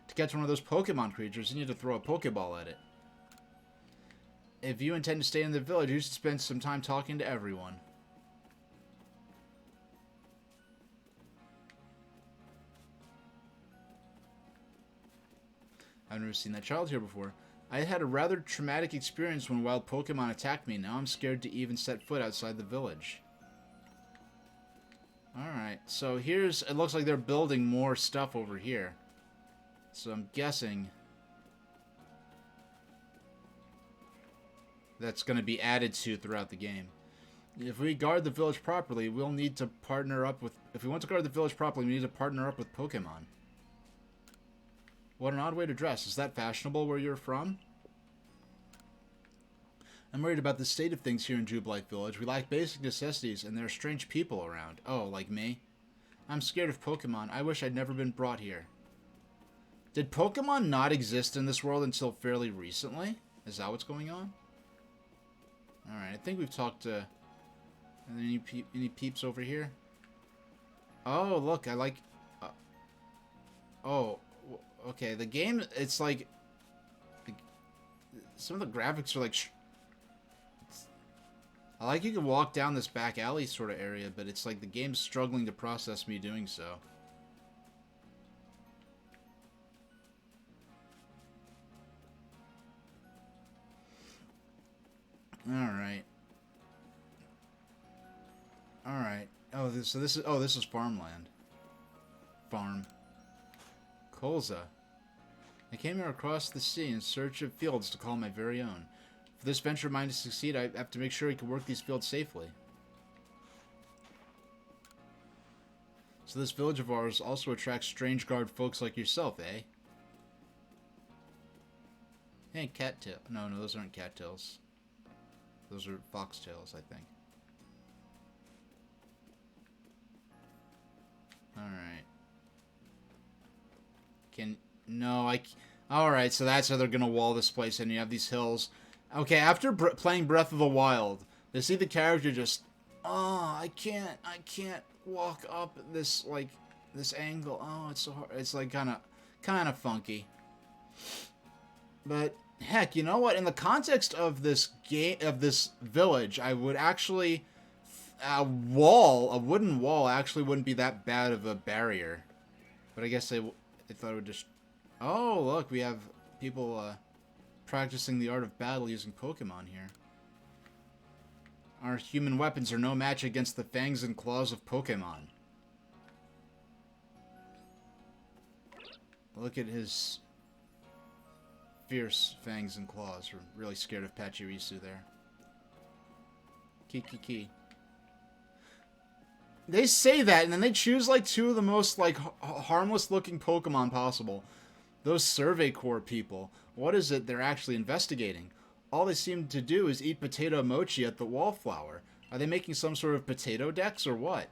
To catch one of those Pokemon creatures, you need to throw a Pokeball at it. If you intend to stay in the village, you should spend some time talking to everyone. I've never seen that child here before. I had a rather traumatic experience when wild Pokemon attacked me. Now I'm scared to even set foot outside the village. Alright, so it looks like they're building more stuff over here. So I'm guessing... that's going to be added to throughout the game. If we guard the village properly, we'll need to partner up with... If we want to guard the village properly, we need to partner up with Pokemon. What an odd way to dress. Is that fashionable where you're from? I'm worried about the state of things here in Jubilife Village. We lack basic necessities, and there are strange people around. Oh, like me? I'm scared of Pokemon. I wish I'd never been brought here. Did Pokemon not exist in this world until fairly recently? Is that what's going on? Alright, I think we've talked to... Any peeps over here? Oh, look, I like... oh, okay, the game, it's like... some of the graphics are like... I like you can walk down this back alley sort of area, but it's like the game's struggling to process me doing so. Alright. Alright. Oh, this is farmland. Farm. Colza. I came here across the sea in search of fields to call my very own. For this venture of mine to succeed, I have to make sure we can work these fields safely. So this village of ours also attracts strange guard folks like yourself, eh? Hey, cattail. No, those aren't cattails. Those are foxtails, I think. Alright. Alright, so that's how they're gonna wall this place in. You have these hills. Okay, after playing Breath of the Wild, they see the character just... Oh, I can't walk up this, like, this angle. Oh, it's so hard. It's, like, kind of funky. But, heck, you know what? In the context of this game, of this village, I would actually... a wooden wall, actually wouldn't be that bad of a barrier. But I guess they thought it would just... Oh, look, we have people practicing the art of battle using Pokemon here. Our human weapons are no match against the fangs and claws of Pokemon. Look at his fierce fangs and claws. We're really scared of Pachirisu there. Kiki. They say that, and then they choose, like, two of the most, like, harmless-looking Pokemon possible. Those Survey Corps people. What is it they're actually investigating? All they seem to do is eat potato mochi at the Wallflower. Are they making some sort of potato decks, or what?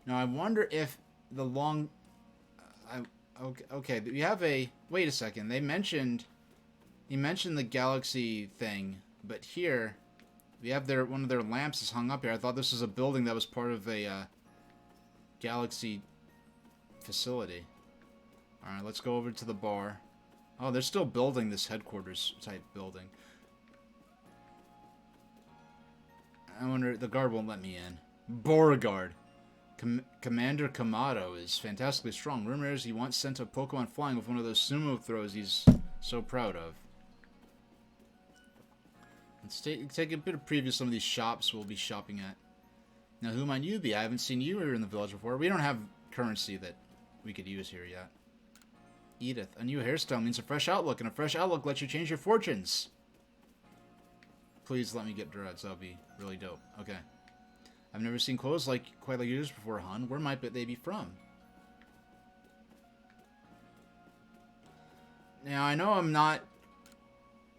Now, I wonder if the long... okay, we have a... Wait a second. He mentioned the Galaxy thing, but here... We have one of their lamps is hung up here. I thought this was a building that was part of a Galaxy facility. Alright, let's go over to the bar. Oh, they're still building this headquarters type building. I wonder, the guard won't let me in. Beauregard. Commander Kamado is fantastically strong. Rumor is he once sent a Pokemon flying with one of those sumo throws he's so proud of. Let's take a bit of preview of some of these shops we'll be shopping at. Now, who might you be? I haven't seen you here in the village before. We don't have currency that we could use here yet. Edith. A new hairstyle means a fresh outlook, and a fresh outlook lets you change your fortunes. Please let me get dreads. That would be really dope. Okay. I've never seen clothes quite like yours before, hon. Where might they be from? Now, I know I'm not...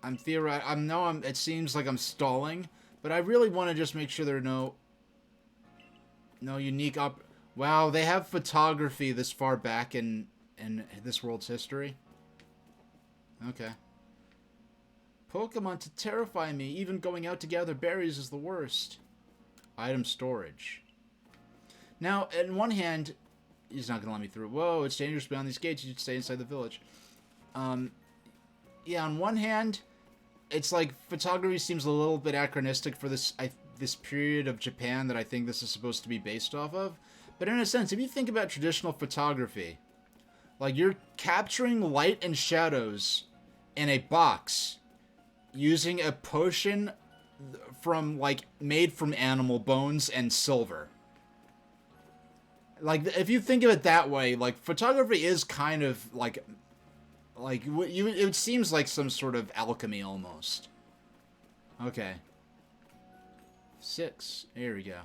it seems like I'm stalling, but I really want to just make sure there are no unique Wow, they have photography this far back in this world's history. Okay. Pokemon to terrify me. Even going out to gather berries is the worst. Item storage. Now, on one hand, he's not going to let me through. Whoa, it's dangerous beyond these gates. You should stay inside the village. Yeah, on one hand, it's like photography seems a little bit anachronistic for this period of Japan that I think this is supposed to be based off of. But in a sense, if you think about traditional photography, like you're capturing light and shadows in a box using a potion made from animal bones and silver. Like, if you think of it that way, like, photography is kind of it seems like some sort of alchemy almost. Okay. 6. Here we go.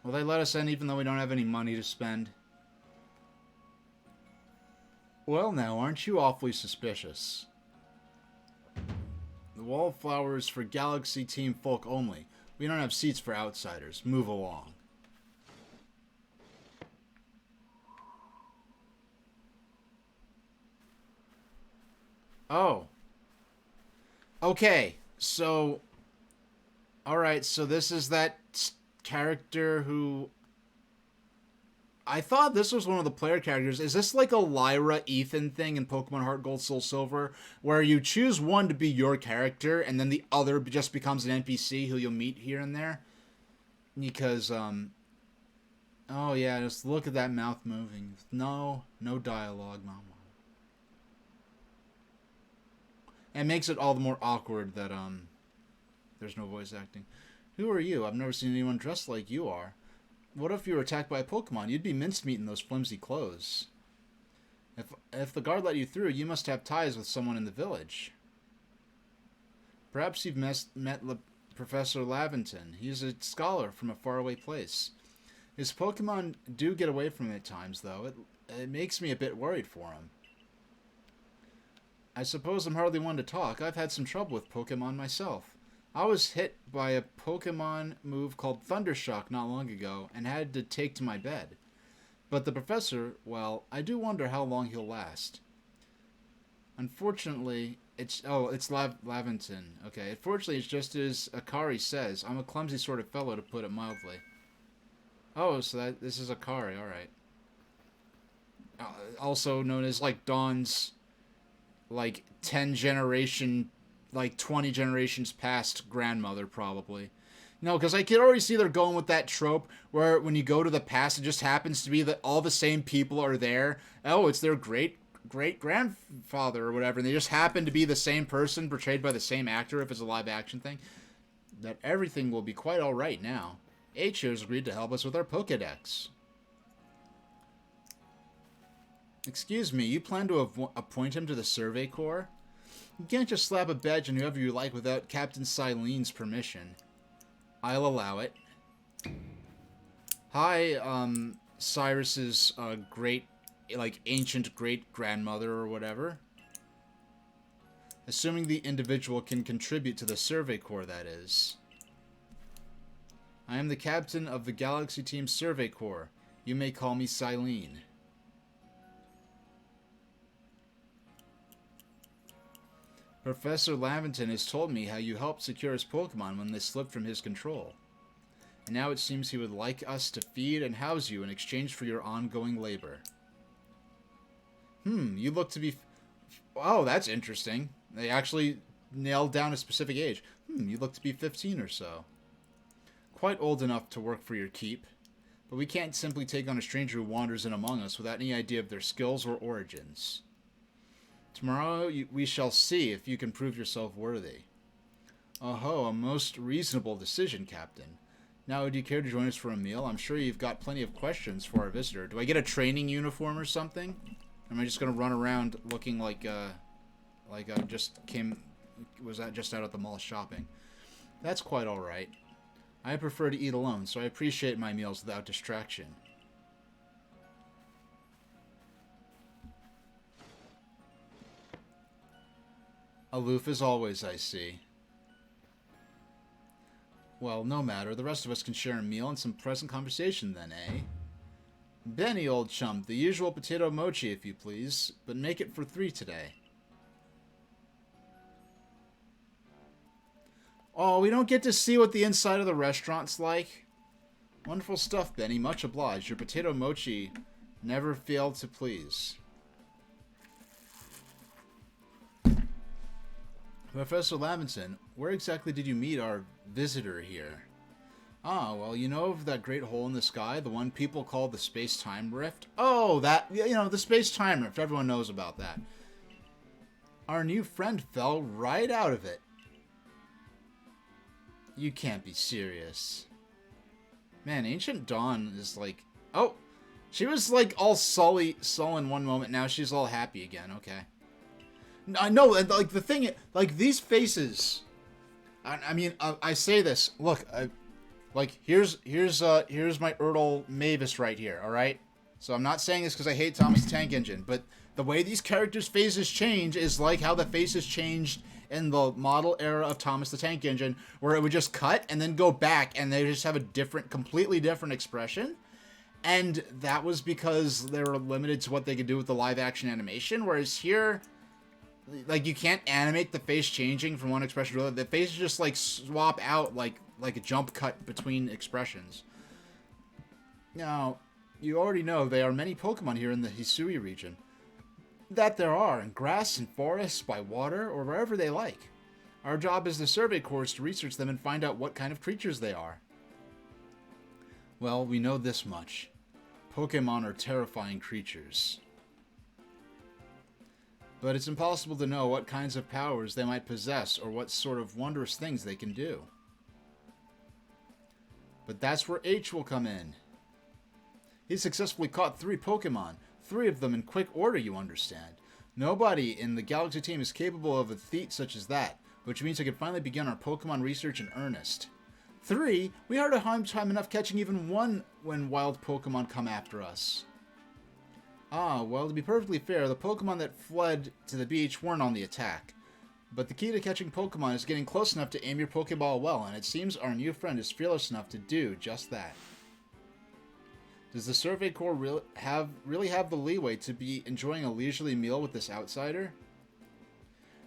Will they let us in even though we don't have any money to spend? Well now, aren't you awfully suspicious? The wallflower is for Galaxy Team folk only. We don't have seats for outsiders. Move along. Oh. Okay, so... Alright, so this is that character who... I thought this was one of the player characters. Is this like a Lyra Ethan thing in Pokemon Heart Gold Soul Silver, where you choose one to be your character and then the other just becomes an NPC who you'll meet here and there? Because, oh yeah, just look at that mouth moving. No dialogue, mama. And it makes it all the more awkward that, there's no voice acting. Who are you? I've never seen anyone dressed like you are. What if you were attacked by a Pokemon? You'd be mincemeat in those flimsy clothes. If the guard let you through, you must have ties with someone in the village. Perhaps you've met Professor Laventon. He's a scholar from a faraway place. His Pokemon do get away from him at times, though. It makes me a bit worried for him. I suppose I'm hardly one to talk. I've had some trouble with Pokemon myself. I was hit by a Pokemon move called Thundershock not long ago and had to take to my bed. But the professor, well, I do wonder how long he'll last. Unfortunately, it's Laventon. Okay, unfortunately, it's just as Akari says. I'm a clumsy sort of fellow, to put it mildly. Oh, so this is Akari, alright. Also known as, like, Dawn's, like, 20 generations past grandmother, probably. No, because I could already see they're going with that trope where when you go to the past, it just happens to be that all the same people are there. Oh, it's their great-grandfather or whatever, and they just happen to be the same person portrayed by the same actor if it's a live-action thing. That everything will be quite alright now. Arceus agreed to help us with our Pokedex. Excuse me, you plan to appoint him to the Survey Corps? You can't just slap a badge on whoever you like without Captain Silene's permission. I'll allow it. Hi, Cyrus's, ancient great-grandmother or whatever. Assuming the individual can contribute to the Survey Corps, that is. I am the captain of the Galaxy Team Survey Corps. You may call me Silene. Professor Laventon has told me how you helped secure his Pokemon when they slipped from his control. And now it seems he would like us to feed and house you in exchange for your ongoing labor. You look to be... Oh, that's interesting. They actually nailed down a specific age. You look to be 15 or so. Quite old enough to work for your keep. But we can't simply take on a stranger who wanders in among us without any idea of their skills or origins. Tomorrow we shall see if you can prove yourself worthy. Oh-ho, a most reasonable decision, Captain. Now, would you care to join us for a meal? I'm sure you've got plenty of questions for our visitor. Do I get a training uniform or something? Or am I just going to run around looking like I was just out at the mall shopping? That's quite alright. I prefer to eat alone, so I appreciate my meals without distraction. Aloof as always, I see. Well, no matter. The rest of us can share a meal and some pleasant conversation then, eh? Benny, old chump, the usual potato mochi, if you please, but make it for 3 today. Oh, we don't get to see what the inside of the restaurant's like? Wonderful stuff, Benny. Much obliged. Your potato mochi never failed to please. Professor Laventon, where exactly did you meet our visitor here? Ah, well, you know of that great hole in the sky, the one people call the space-time rift? Oh, that, the space-time rift. Everyone knows about that. Our new friend fell right out of it. You can't be serious. Man, Ancient Dawn is like... Oh, she was like all sullen one moment. Now she's all happy again. Okay. I know, and like the thing, like these faces. I mean, I say this. Look, like here's my Ertl Mavis right here. All right. So I'm not saying this because I hate Thomas the Tank Engine, but the way these characters' faces change is like how the faces changed in the model era of Thomas the Tank Engine, where it would just cut and then go back, and they just have a different, completely different expression. And that was because they were limited to what they could do with the live-action animation, whereas here, like, you can't animate the face changing from one expression to the other. The faces just, like, swap out like a jump cut between expressions. Now, you already know there are many Pokemon here in the Hisui region. That there are, in grass and forests, by water, or wherever they like. Our job as the Survey Corps is to research them and find out what kind of creatures they are. Well, we know this much. Pokemon are terrifying creatures. But it's impossible to know what kinds of powers they might possess or what sort of wondrous things they can do. But that's where H will come in. He successfully caught 3 Pokemon. 3 of them in quick order, you understand. Nobody in the Galaxy team is capable of a feat such as that, which means I could finally begin our Pokemon research in earnest. 3? We hardly have time enough catching even 1 when wild Pokemon come after us. Ah, well, to be perfectly fair, the Pokemon that fled to the beach weren't on the attack. But the key to catching Pokemon is getting close enough to aim your Pokeball well, and it seems our new friend is fearless enough to do just that. Does the Survey Corps really have the leeway to be enjoying a leisurely meal with this outsider?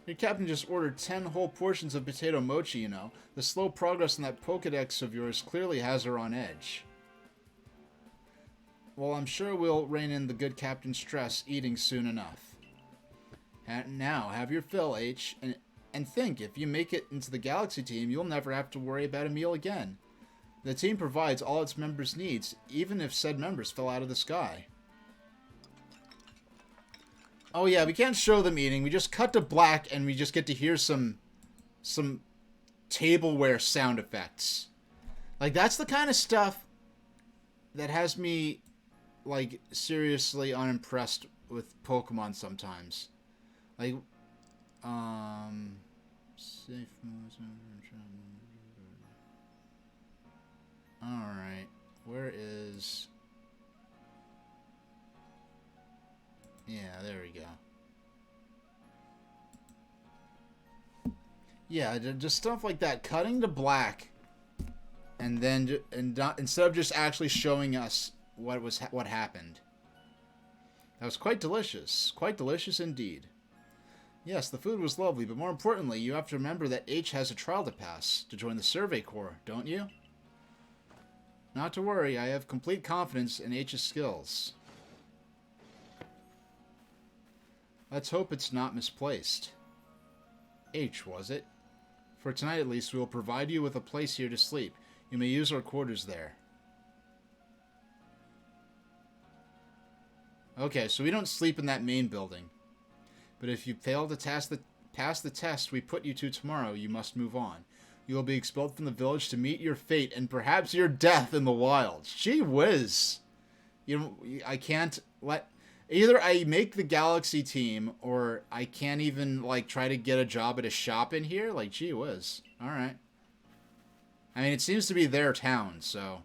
Your captain just ordered 10 whole portions of potato mochi, you know. The slow progress in that Pokedex of yours clearly has her on edge. Well, I'm sure we'll rein in the good captain's stress eating soon enough. And now, have your fill, H, and think, if you make it into the Galaxy team, you'll never have to worry about a meal again. The team provides all its members' needs, even if said members fell out of the sky. Oh yeah, we can't show them eating. We just cut to black and we just get to hear some tableware sound effects. Like, that's the kind of stuff that has me, like, seriously unimpressed with Pokemon sometimes. Like, safe moves. Alright, where is... Yeah, there we go. Yeah, just stuff like that. Cutting to black, and then instead of just actually showing us what happened. That was quite delicious indeed. Yes, the food was lovely, but more importantly, you have to remember that H has a trial to pass to join the Survey Corps, don't you? Not to worry, I have complete confidence in H's skills. Let's hope it's not misplaced. H, was it? For tonight at least, we will provide you with a place here to sleep. You may use our quarters there. Okay, so we don't sleep in that main building. But if you fail to pass the test we put you to tomorrow, you must move on. You will be expelled from the village to meet your fate and perhaps your death in the wild. Gee whiz. I can't let... Either I make the Galaxy team, or I can't even, like, try to get a job at a shop in here. Like, gee whiz. Alright. I mean, it seems to be their town, so...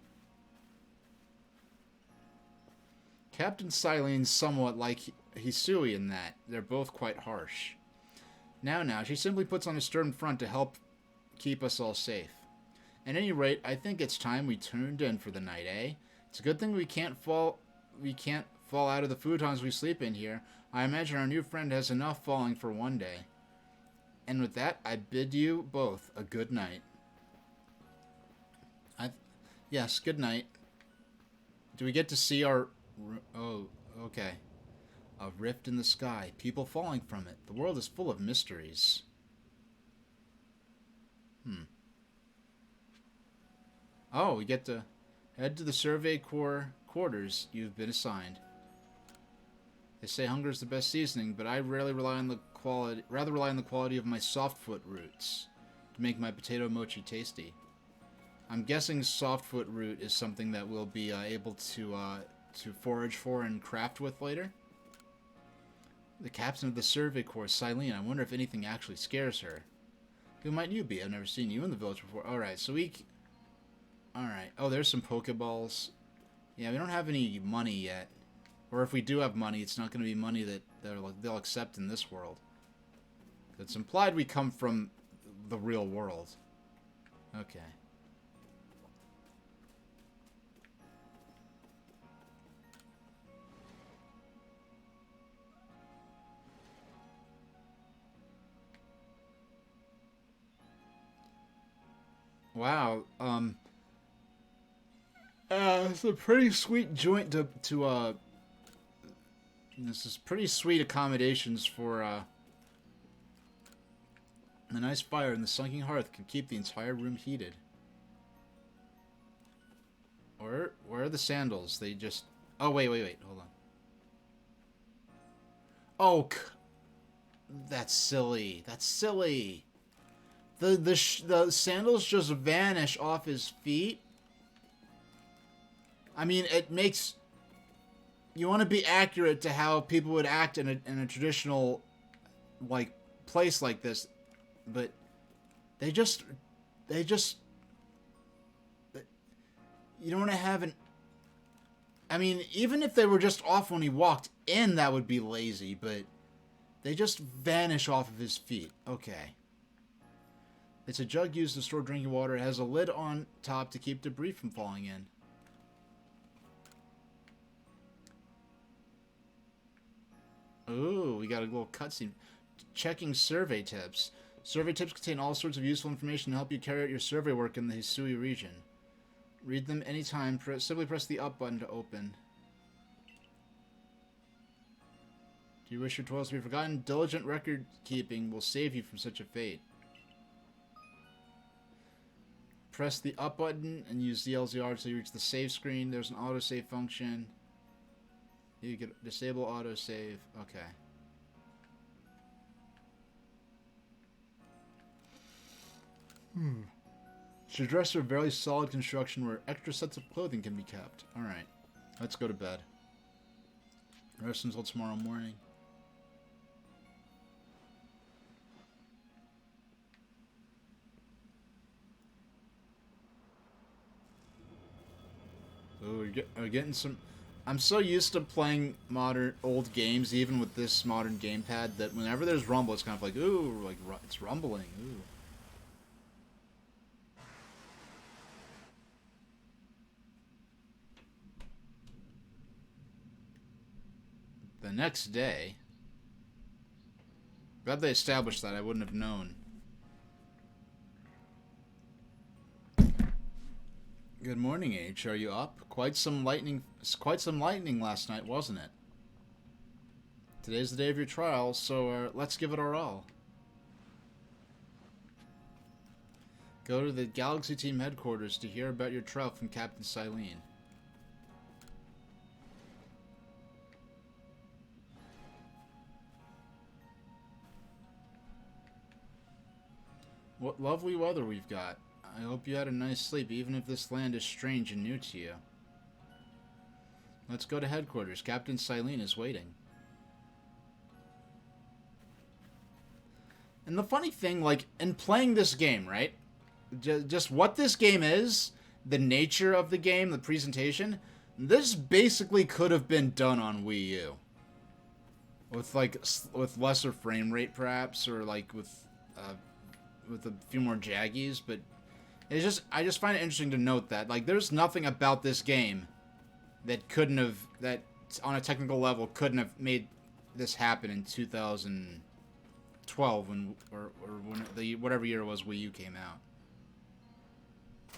Captain Silene's somewhat like Hisui in that. They're both quite harsh. Now, she simply puts on a stern front to help keep us all safe. At any rate, I think it's time we turned in for the night, eh? It's a good thing we can't fall out of the futons we sleep in here. I imagine our new friend has enough falling for one day. And with that, I bid you both a good night. Yes, good night. Do we get to see our... Oh, okay. A rift in the sky. People falling from it. The world is full of mysteries. Oh, we get to head to the Survey Corps quarters you've been assigned. They say hunger is the best seasoning, but I rather rely on the quality of my softfoot roots to make my potato mochi tasty. I'm guessing softfoot root is something that we'll be able to forage for and craft with later. The captain of the survey corps, Silene. I wonder if anything actually scares her. Who might you be? I've never seen you in the village before. Alright, so we... Alright. Oh, there's some Pokeballs. Yeah, we don't have any money yet. Or if we do have money, it's not going to be money that they'll accept in this world. It's implied we come from the real world. Okay. Wow, it's a pretty sweet joint this is pretty sweet accommodations for, a nice fire in the sunken hearth can keep the entire room heated. Where are the sandals? They just... Oh, wait, hold on. Oh, that's silly. That's silly. The sandals just vanish off his feet. I mean, it makes... You want to be accurate to how people would act in a traditional, like, place like this. But they just... You don't want to have an... I mean, even if they were just off when he walked in, that would be lazy, but... They just vanish off of his feet. Okay. It's a jug used to store drinking water. It has a lid on top to keep debris from falling in. Ooh, we got a little cutscene. Checking survey tips. Survey tips contain all sorts of useful information to help you carry out your survey work in the Hisui region. Read them anytime. Simply press the up button to open. Do you wish your toils to be forgotten? Diligent record keeping will save you from such a fate. Press the up button and use the LZR until you reach the save screen. There's an autosave function. You can disable autosave. Okay. Should dress for a very solid construction where extra sets of clothing can be kept. Alright. Let's go to bed. Rest until tomorrow morning. Oh, we're getting some... I'm so used to playing old games, even with this modern gamepad, that whenever there's rumble, it's kind of like, ooh, like, it's rumbling, ooh. The next day... Glad they established that, I wouldn't have known. Good morning, H. Are you up? Quite some lightning last night, wasn't it? Today's the day of your trial, so let's give it our all. Go to the Galaxy Team headquarters to hear about your trial from Captain Silene. What lovely weather we've got. I hope you had a nice sleep, even if this land is strange and new to you. Let's go to headquarters. Captain Silene is waiting. And the funny thing, like, in playing this game, right? Just what this game is, the nature of the game, the presentation, this basically could have been done on Wii U. With, like, with lesser frame rate, perhaps, or, like, with a few more jaggies, but... I just find it interesting to note that, like, there's nothing about this game that on a technical level, couldn't have made this happen in 2012, whatever year it was Wii U came out.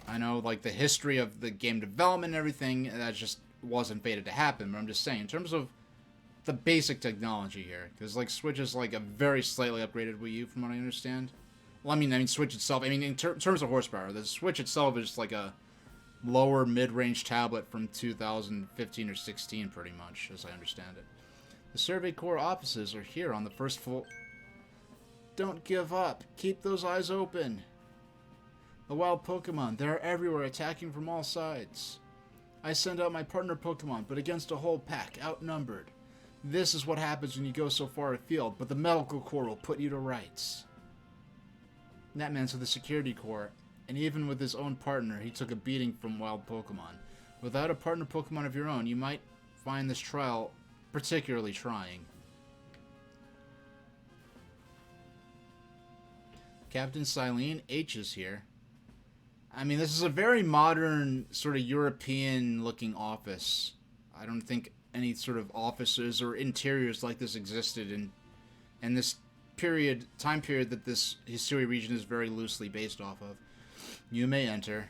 I know, like, the history of the game development and everything, that just wasn't fated to happen, but I'm just saying, in terms of the basic technology here, because, like, Switch is, like, a very slightly upgraded Wii U, from what I understand. Well, I mean, Switch itself, I mean, in terms of horsepower, the Switch itself is like a lower mid-range tablet from 2015 or 16, pretty much, as I understand it. The Survey Corps offices are here on the first floor. Don't give up. Keep those eyes open. The wild Pokemon, they're everywhere, attacking from all sides. I send out my partner Pokemon, but against a whole pack, outnumbered. This is what happens when you go so far afield, but the medical corps will put you to rights. That man's with the security corps, and even with his own partner, he took a beating from wild Pokemon. Without a partner Pokemon of your own, you might find this trial particularly trying. Captain Silene H is here. I mean, this is a very modern, sort of European-looking office. I don't think any sort of offices or interiors like this existed in this time period that this Hisui region is very loosely based off of. You may enter.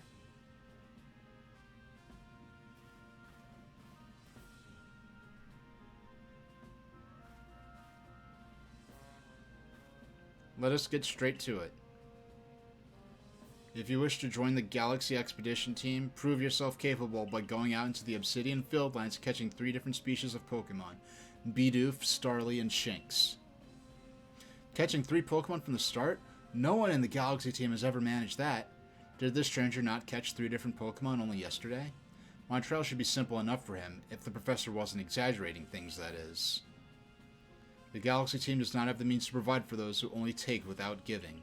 Let us get straight to it. If you wish to join the Galaxy Expedition team, prove yourself capable by going out into the Obsidian Fieldlands catching 3 different species of Pokemon: Bidoof, Starly, and Shinx. Catching 3 Pokemon from the start? No one in the Galaxy team has ever managed that. Did this stranger not catch 3 different Pokemon only yesterday? My trial should be simple enough for him, if the professor wasn't exaggerating things, that is. The Galaxy team does not have the means to provide for those who only take without giving.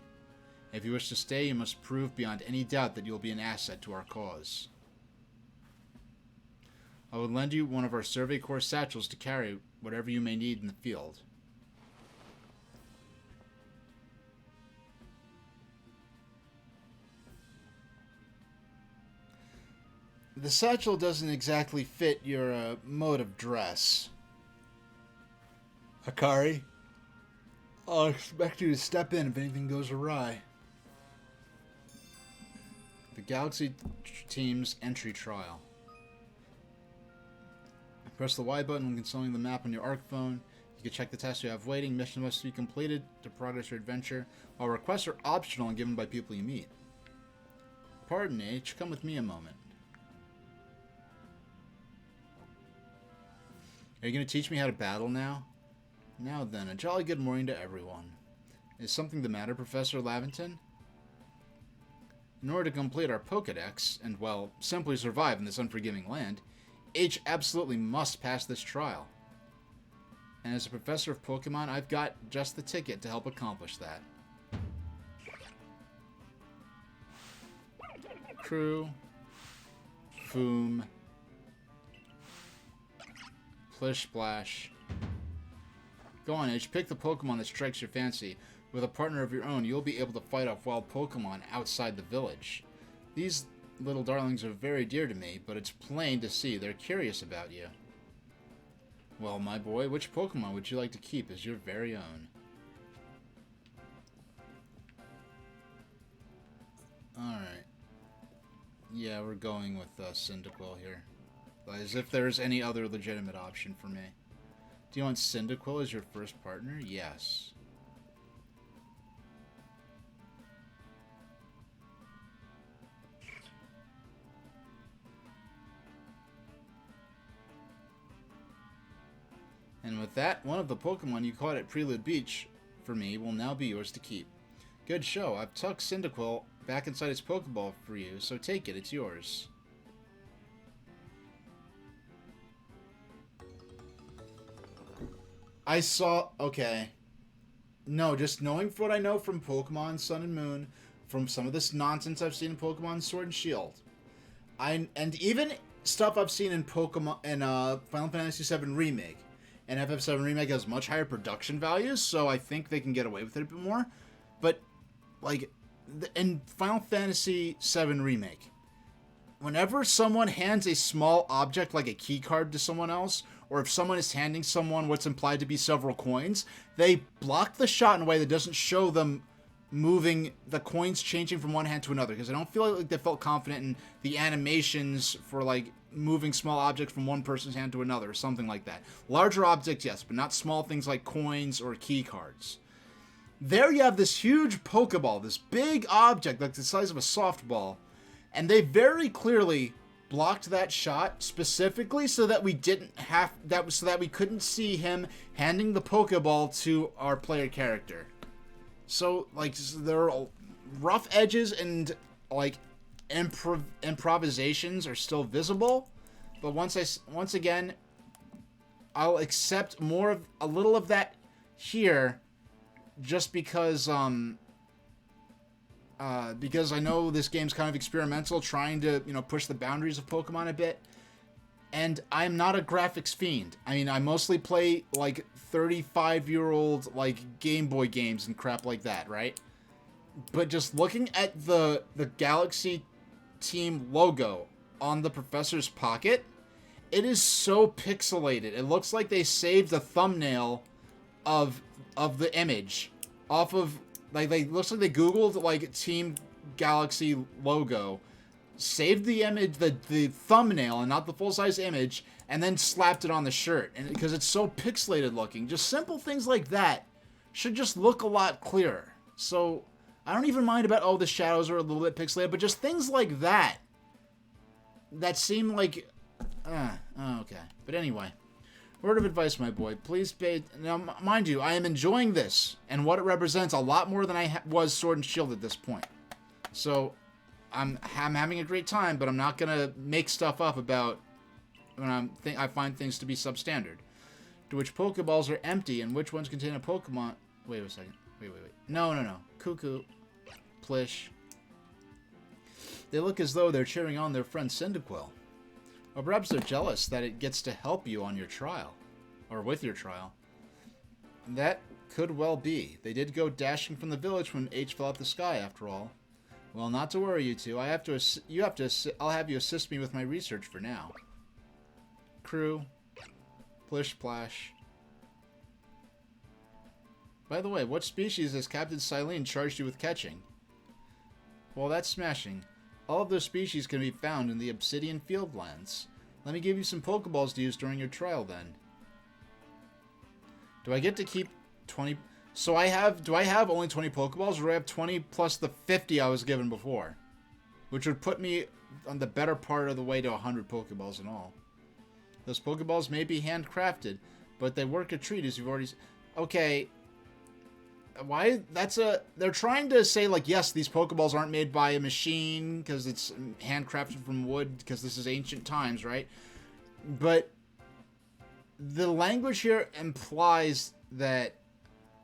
If you wish to stay, you must prove beyond any doubt that you will be an asset to our cause. I will lend you one of our Survey Corps satchels to carry whatever you may need in the field. The satchel doesn't exactly fit your mode of dress. Hikari, I'll expect you to step in if anything goes awry. The Galaxy team's entry trial. Press the Y button when consulting the map on your ARC phone. You can check the tasks you have waiting. Mission must be completed to progress your adventure. All requests are optional and given by people you meet. Pardon, H. Come with me a moment. Are you going to teach me how to battle now? Now then, a jolly good morning to everyone. Is something the matter, Professor Laventon? In order to complete our Pokedex, and, well, simply survive in this unforgiving land, H absolutely must pass this trial. And as a professor of Pokemon, I've got just the ticket to help accomplish that. Crew. Foom. Plish Splash. Go on, H. Pick the Pokemon that strikes your fancy. With a partner of your own, you'll be able to fight off wild Pokemon outside the village. These little darlings are very dear to me, but it's plain to see they're curious about you. Well, my boy, which Pokemon would you like to keep as your very own? Alright. Yeah, we're going with Cyndaquil here. As if there's any other legitimate option for me. Do you want Cyndaquil as your first partner? Yes. And with that, one of the Pokemon you caught at Prelude Beach for me will now be yours to keep. Good show. I've tucked Cyndaquil back inside its Pokeball for you, so take it. It's yours. I saw... Okay. No, just knowing what I know from Pokemon Sun and Moon, from some of this nonsense I've seen in Pokemon Sword and Shield, and even stuff I've seen in Pokemon in Final Fantasy VII Remake, and FF7 Remake has much higher production values, so I think they can get away with it a bit more. But, like, in Final Fantasy VII Remake, whenever someone hands a small object like a key card to someone else, or if someone is handing someone what's implied to be several coins, they block the shot in a way that doesn't show them moving, the coins changing from one hand to another, because I don't feel like they felt confident in the animations for, like, moving small objects from one person's hand to another, or something like that. Larger objects, yes, but not small things like coins or key cards. There you have this huge Pokeball, this big object, like the size of a softball, and they very clearly blocked that shot specifically so that we didn't have that, so that we couldn't see him handing the Pokeball to our player character. So, like, there are rough edges and, like, improvisations are still visible, but once again, I'll accept more of a little of that here, just because I know this game's kind of experimental, trying to, push the boundaries of Pokemon a bit. And I'm not a graphics fiend. I mean, I mostly play, like, 35-year-old, like, Game Boy games and crap like that, right? But just looking at the Galaxy Team logo on the professor's pocket, it is so pixelated. It looks like they saved the thumbnail of the image off of, like, looks like they Googled, like, Team Galaxy logo, saved the image, the thumbnail, and not the full-size image, and then slapped it on the shirt. And because it's so pixelated looking, just simple things like that should just look a lot clearer. So I don't even mind about, the shadows are a little bit pixelated, but just things like that seem like, okay. But anyway, word of advice, my boy. Please pay. Now, mind you, I am enjoying this and what it represents a lot more than I was Sword and Shield at this point. So I'm having a great time, but I'm not gonna make stuff up about when I find things to be substandard. To which Pokeballs are empty and which ones contain a Pokemon. Wait a second. Wait. No. Cuckoo. Plish. They look as though they're cheering on their friend Cyndaquil. Or perhaps they're jealous that it gets to help you on your trial. Or with your trial. That could well be. They did go dashing from the village when H fell out the sky, after all. Well, not to worry, you two. I'll have you assist me with my research for now. Crew. Plish Splash. By the way, what species has Captain Silene charged you with catching? Well, that's smashing. All of those species can be found in the Obsidian Fieldlands. Let me give you some Pokeballs to use during your trial, then. Do I get to keep 20... So do I have only 20 Pokeballs, or do I have 20 plus the 50 I was given before? Which would put me on the better part of the way to 100 Pokeballs in all. Those Pokeballs may be handcrafted, but they work a treat, as you've already... Okay... Why? They're trying to say, like, yes, these Pokeballs aren't made by a machine because it's handcrafted from wood because this is ancient times, right? But the language here implies that,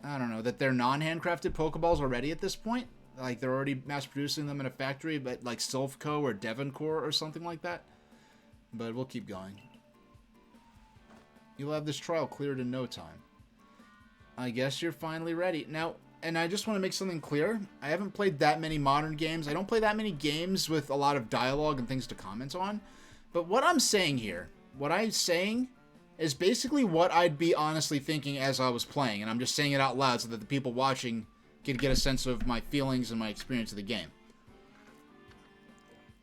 I don't know, that they're non-handcrafted Pokeballs already at this point. Like, they're already mass-producing them in a factory, but like Silphco or Devoncore or something like that. But we'll keep going. You'll have this trial cleared in no time. I guess you're finally ready. Now, and I just want to make something clear. I haven't played that many modern games. I don't play that many games with a lot of dialogue and things to comment on. But what I'm saying here, what I'm saying is basically what I'd be honestly thinking as I was playing. And I'm just saying it out loud so that the people watching can get a sense of my feelings and my experience of the game.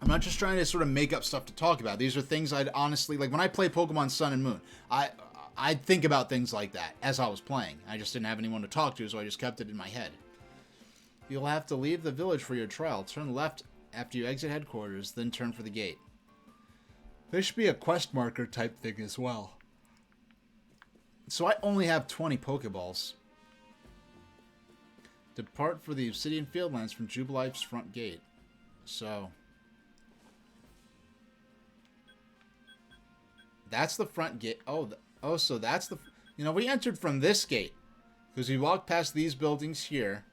I'm not just trying to sort of make up stuff to talk about. These are things I'd honestly... Like, when I play Pokemon Sun and Moon, I'd think about things like that as I was playing. I just didn't have anyone to talk to, so I just kept it in my head. You'll have to leave the village for your trial. Turn left after you exit headquarters, then turn for the gate. There should be a quest marker type thing as well. So I only have 20 Pokeballs. Depart for the Obsidian Fieldlands from Jubilife's front gate. So... That's the front gate. Oh, so that's the... You know, we entered from this gate. Because we walked past these buildings here.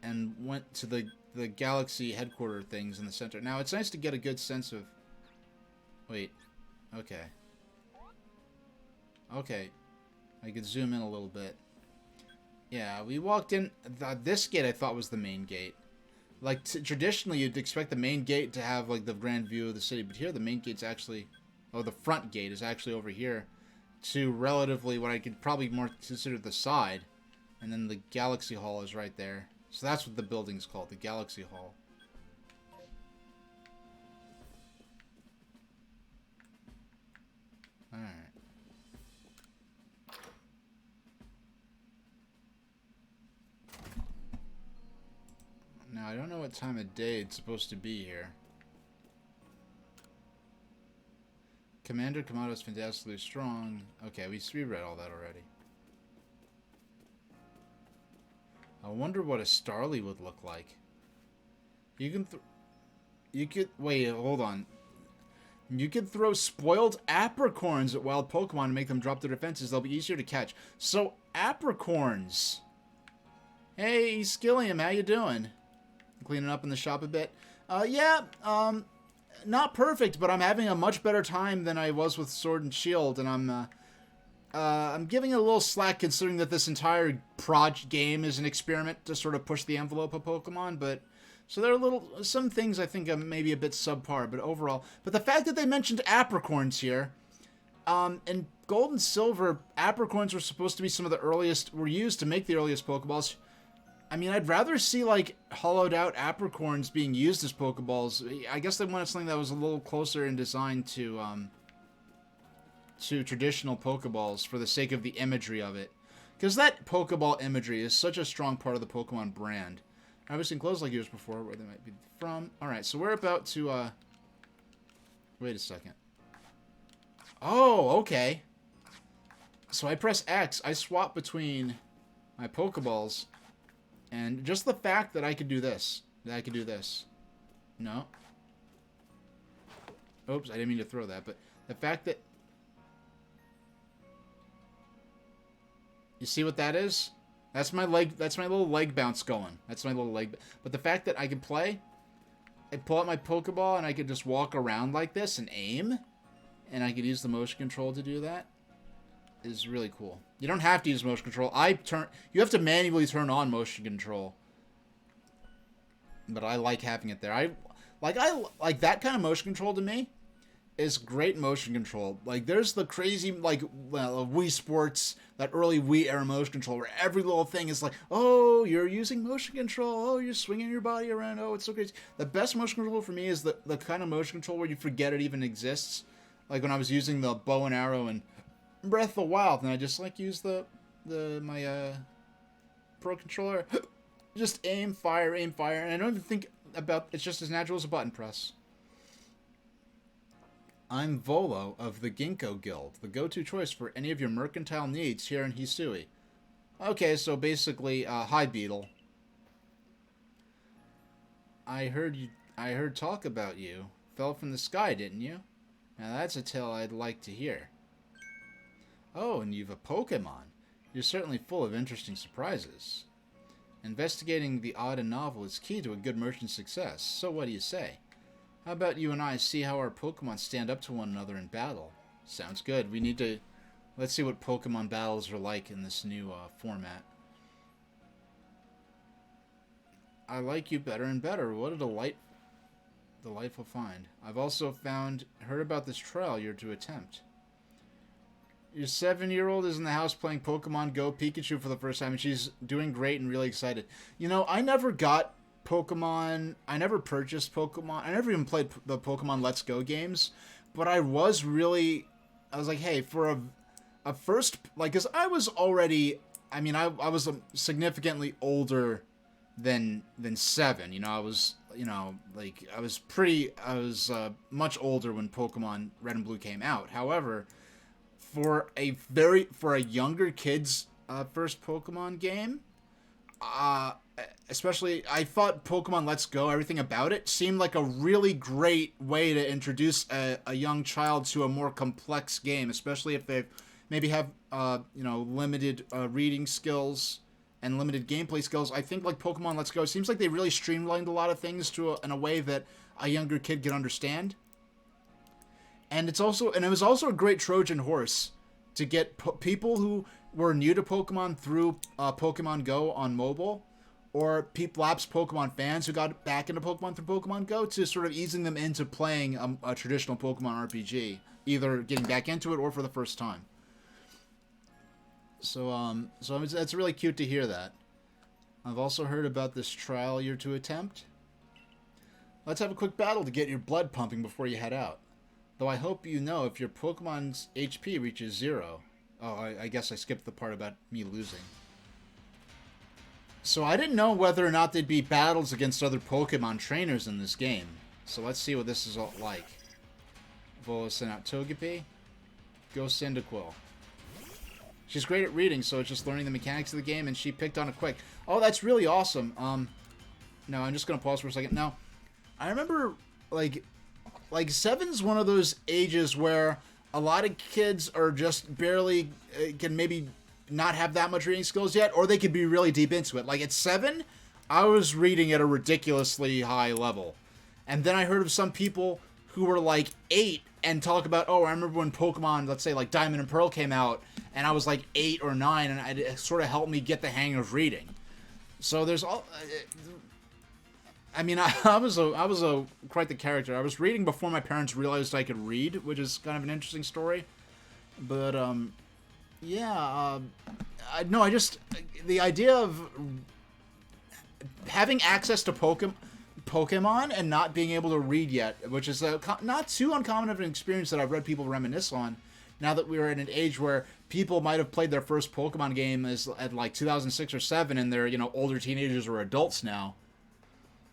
And went to the Galaxy headquarter things in the center. Now, it's nice to get a good sense of... Wait. Okay. Okay. I could zoom in a little bit. Yeah, we walked in... This gate I thought was the main gate. Like, traditionally, you'd expect the main gate to have, like, the grand view of the city. But here, the main gate's actually... Oh, the front gate is actually over here to relatively what I could probably more consider the side. And then the Galaxy Hall is right there. So that's what the building's called, the Galaxy Hall. Alright. Now, I don't know what time of day it's supposed to be here. Commander Kamado's fantastically strong. Okay, we read all that already. I wonder what a Starly would look like. You could... Wait, hold on. You could throw spoiled apricorns at wild Pokemon to make them drop their defenses. They'll be easier to catch. So, apricorns. Hey, Skillium, how you doing? Cleaning up in the shop a bit. Not perfect, but I'm having a much better time than I was with Sword and Shield, and I'm giving it a little slack considering that this entire game is an experiment to sort of push the envelope of Pokemon, but so there are some things I think are maybe a bit subpar, but overall, but the fact that they mentioned apricorns here, in Gold and Silver, apricorns were supposed to be some of the earliest, were used to make the earliest Pokeballs. I mean, I'd rather see, like, hollowed out apricorns being used as Pokeballs. I guess they wanted something that was a little closer in design to traditional Pokeballs for the sake of the imagery of it. Because that Pokeball imagery is such a strong part of the Pokemon brand. I've seen clothes like yours before, where they might be from. Alright, so we're about to, wait a second. Oh, okay. So I press X, I swap between my Pokeballs, and just the fact that I could do this, No. Oops, I didn't mean to throw that, but the fact that... You see what that is? That's my little leg bounce going. That's my little leg... But the fact that I can play, I pull out my Pokeball and I could just walk around like this and aim, and I could use the motion control to do that, is really cool. You don't have to use motion control. You have to manually turn on motion control. But I like having it there. I like that kind of motion control to me is great motion control. Like, there's the crazy, like, Wii Sports, that early Wii era motion control, where every little thing is like, oh, you're using motion control, oh, you're swinging your body around, oh, it's so crazy. The best motion control for me is the kind of motion control where you forget it even exists. Like when I was using the bow and arrow in Breath of the Wild, and I just, like, use my Pro Controller, just aim, fire, and I don't even think about, it's just as natural as a button press. I'm Volo of the Ginkgo Guild, the go-to choice for any of your mercantile needs here in Hisui. Okay, so basically, hi Beetle. I heard talk about you. Fell from the sky, didn't you? Now that's a tale I'd like to hear. Oh, and you've a Pokemon. You're certainly full of interesting surprises. Investigating the odd and novel is key to a good merchant's success, so what do you say? How about you and I see how our Pokemon stand up to one another in battle? Sounds good. We need to... Let's see what Pokemon battles are like in this new format. I like you better and better. What a delightful find. I've also heard about this trial you're to attempt. Your 7-year-old is in the house playing Pokemon Go Pikachu for the first time, and she's doing great and really excited. You know, I never got Pokemon. I never purchased Pokemon. I never even played the Pokemon Let's Go games, but I was like, hey, for a first, like, because I was already, I mean, I was significantly older than 7. You know, I was, you know, like, I was much older when Pokemon Red and Blue came out. However, for a younger kid's first Pokemon game, especially, I thought Pokemon Let's Go, everything about it, seemed like a really great way to introduce a young child to a more complex game, especially if they maybe have, you know, limited reading skills and limited gameplay skills. I think, like, Pokemon Let's Go, it seems like they really streamlined a lot of things in a way that a younger kid could understand. And it was also a great Trojan horse to get people who were new to Pokemon through Pokemon Go on mobile, or lapsed Pokemon fans who got back into Pokemon through Pokemon Go, to sort of easing them into playing a traditional Pokemon RPG, either getting back into it or for the first time. So that's really cute to hear that. I've also heard about this trial you're to attempt. Let's have a quick battle to get your blood pumping before you head out. Though I hope you know if your Pokemon's HP reaches 0. Oh, I guess I skipped the part about me losing. So I didn't know whether or not there'd be battles against other Pokemon trainers in this game. So let's see what this is all like. Volo sent out Togepi. Go Cyndaquil. She's great at reading, so it's just learning the mechanics of the game, and she picked on it quick. Oh, that's really awesome. No, I'm just going to pause for a second. Now, I remember, like, like 7's one of those ages where a lot of kids are just barely can maybe not have that much reading skills yet, or they could be really deep into it. Like at 7, I was reading at a ridiculously high level. And then I heard of some people who were like 8 and talk about, oh, I remember when Pokemon, let's say like Diamond and Pearl came out, and I was like 8 or 9, and it sort of helped me get the hang of reading. So there's all. I mean, I was quite the character. I was reading before my parents realized I could read, which is kind of an interesting story. But yeah, no, I just the idea of having access to Pokemon and not being able to read yet, which is not too uncommon of an experience that I've read people reminisce on. Now that we're at an age where people might have played their first Pokemon game at like 2006 or 7, and they're older teenagers or adults now.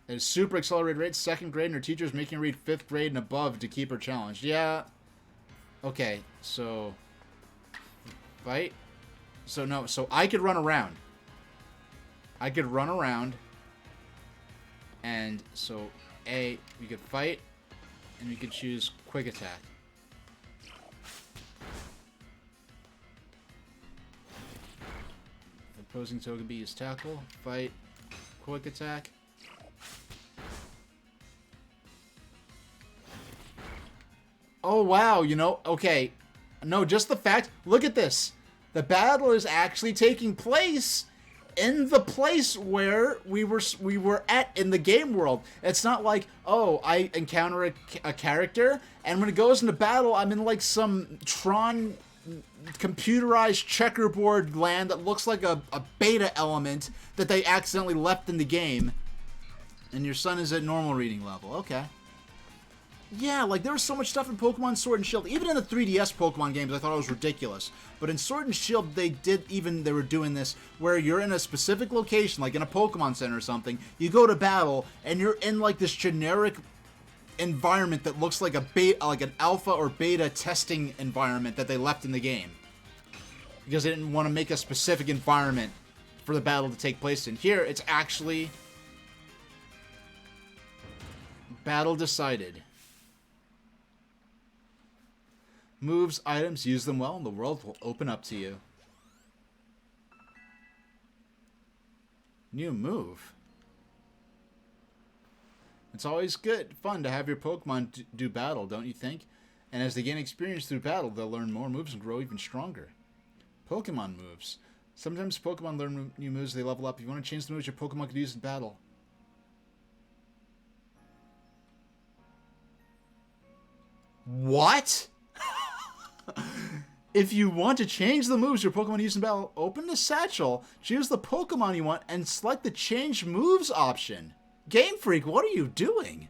At super accelerated rate, 2nd grade, and her teacher's making her read 5th grade and above to keep her challenged. Yeah. Okay, so fight. So no, so I could run around. I could run around. And so we could fight, and we could choose quick attack. Opposing Togepi use tackle, fight, quick attack. Oh wow, okay. No, just the fact, look at this. The battle is actually taking place in the place where we were at in the game world. It's not like, oh, I encounter a character, and when it goes into battle, I'm in like some Tron computerized checkerboard land that looks like a beta element that they accidentally left in the game. And your son is at normal reading level. Okay. Yeah, like there was so much stuff in Pokemon Sword and Shield. Even in the 3DS Pokemon games, I thought it was ridiculous. But in Sword and Shield, they were doing this where you're in a specific location, like in a Pokemon Center or something. You go to battle, and you're in like this generic environment that looks like like an alpha or beta testing environment that they left in the game. Because they didn't want to make a specific environment for the battle to take place in. Here, it's actually battle decided. Moves, items, use them well, and the world will open up to you. New move. It's always fun to have your Pokemon do battle, don't you think? And as they gain experience through battle, they'll learn more moves and grow even stronger. Pokemon moves. Sometimes Pokemon learn new moves as they level up. If you want to change the moves your Pokemon could use in battle. What? If you want to change the moves your Pokemon use in battle, open the satchel, choose the Pokemon you want, and select the Change Moves option. Game Freak, what are you doing?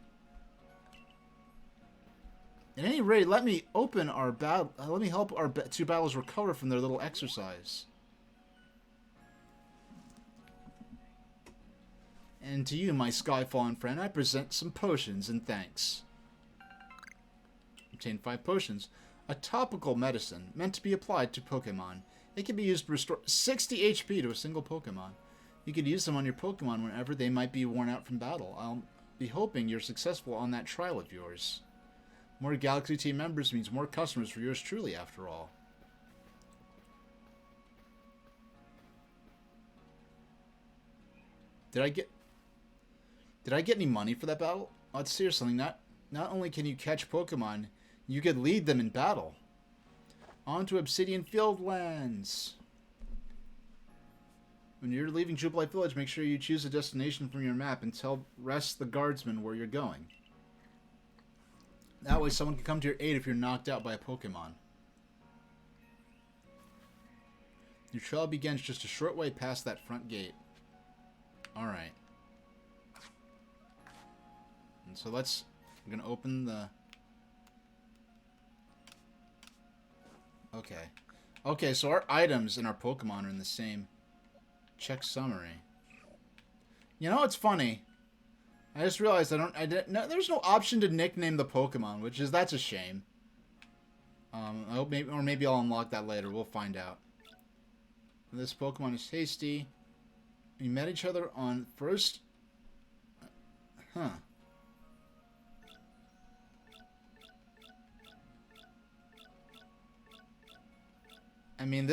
At any rate, let me open our battle. Let me help our two battles recover from their little exercise. And to you, my Skyfallen friend, I present some potions in thanks. Obtain 5 potions. A topical medicine meant to be applied to Pokemon. It can be used to restore 60 HP to a single Pokemon. You could use them on your Pokemon whenever they might be worn out from battle. I'll be hoping you're successful on that trial of yours. More Galaxy Team members means more customers for yours truly, after all. Did I get any money for that battle? Oh, it's seriously not only can you catch Pokemon, you could lead them in battle. On to Obsidian Fieldlands. When you're leaving Jubilife Village, make sure you choose a destination from your map and tell the guardsmen where you're going. That way someone can come to your aid if you're knocked out by a Pokemon. Your trail begins just a short way past that front gate. Alright. And so I'm going to open the... Okay. Okay, so our items and our Pokemon are in the same. Check summary. You know, it's funny. I just realized there's no option to nickname the Pokemon, that's a shame. I hope maybe I'll unlock that later. We'll find out. This Pokemon is Hasty. We met each other on first... Huh. I mean,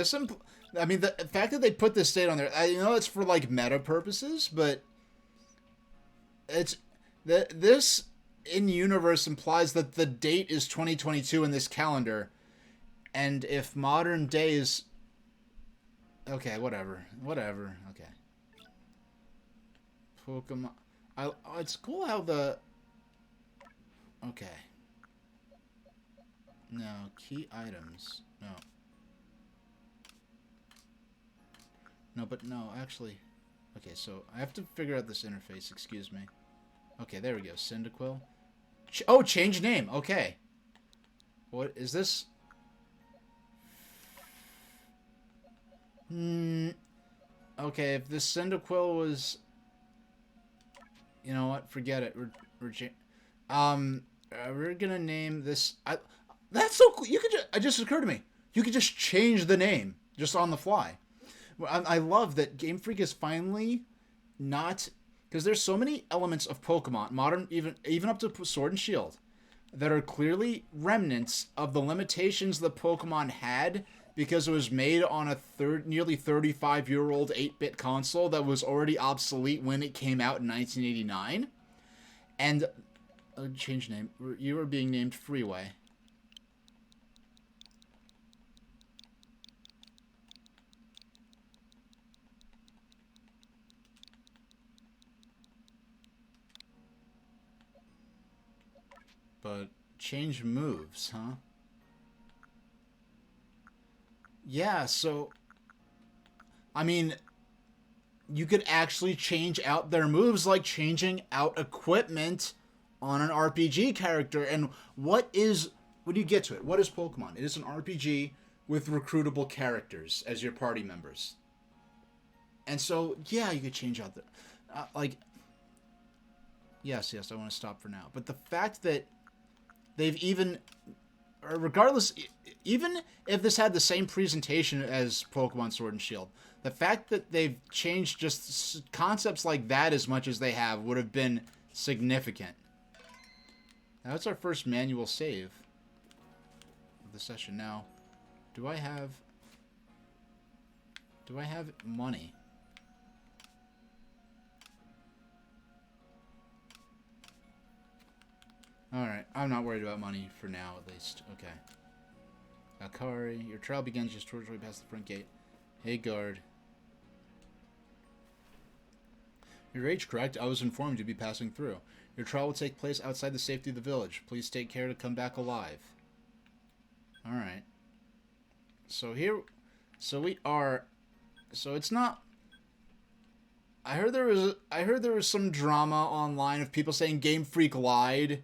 I mean, the fact that they put this date on there, I know it's for like meta purposes, but it's this in universe implies that the date is 2022 in this calendar, and if modern days, okay, whatever, okay. Pokemon, it's cool how the, okay, no key items, no. No, but no, actually. Okay, so I have to figure out this interface, excuse me. Okay, there we go. Cyndaquil. Oh, change name. Okay. What is this? Okay, if this Cyndaquil was... You know what? Forget it. We're gonna name this... That's so cool. You could just... It just occurred to me. You could just change the name just on the fly. I love that Game Freak is finally not, because there's so many elements of Pokemon, modern, even up to Sword and Shield, that are clearly remnants of the limitations that Pokemon had because it was made on a nearly 35-year-old 8-bit console that was already obsolete when it came out in 1989. And change name. You are being named Freeway. But change moves, huh? Yeah, so I mean, you could actually change out their moves like changing out equipment on an RPG character. And when you get to it, what is Pokemon? It is an RPG with recruitable characters as your party members. And so, yeah, you could change out the like yes, I want to stop for now. But the fact that they've even, or regardless, even if this had the same presentation as Pokemon Sword and Shield, the fact that they've changed just concepts like that as much as they have would have been significant. Now, that's our first manual save of the session. Now, do I have money? Alright, I'm not worried about money for now, at least. Okay. Akari, your trial begins just towards way past the front gate. Hey, guard. Your age correct. I was informed you'd be passing through. Your trial will take place outside the safety of the village. Please take care to come back alive. Alright. So it's not... I heard there was some drama online of people saying Game Freak lied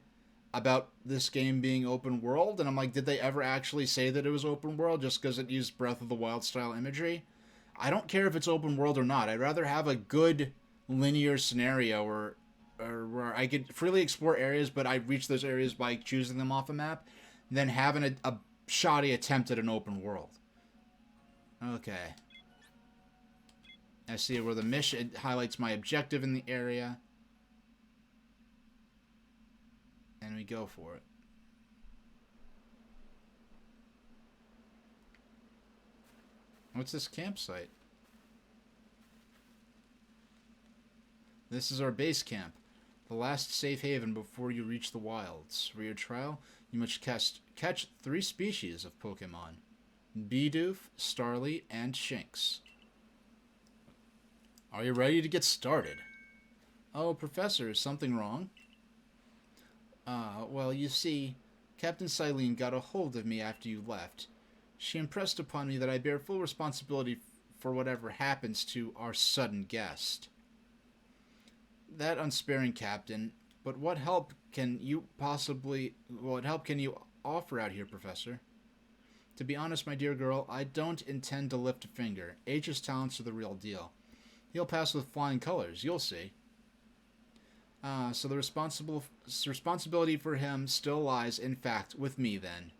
about this game being open world, and I'm like, did they ever actually say that it was open world just because it used Breath of the Wild style imagery? I don't care if it's open world or not. I'd rather have a good linear scenario where I could freely explore areas, but I reach those areas by choosing them off a map, than having a shoddy attempt at an open world. Okay. I see where the mission highlights my objective in the area. And we go for it. What's this campsite? This is our base camp. The last safe haven before you reach the wilds. For your trial, you must catch 3 species of Pokemon. Bidoof, Starly, and Shinx. Are you ready to get started? Oh, Professor, is something wrong? Well, you see, Captain Silene got a hold of me after you left. She impressed upon me that I bear full responsibility for whatever happens to our sudden guest. That unsparing Captain, but what help can you offer out here, Professor? To be honest, my dear girl, I don't intend to lift a finger. H's talents are the real deal. He'll pass with flying colors, you'll see. So the responsibility for him still lies, in fact, with me, then.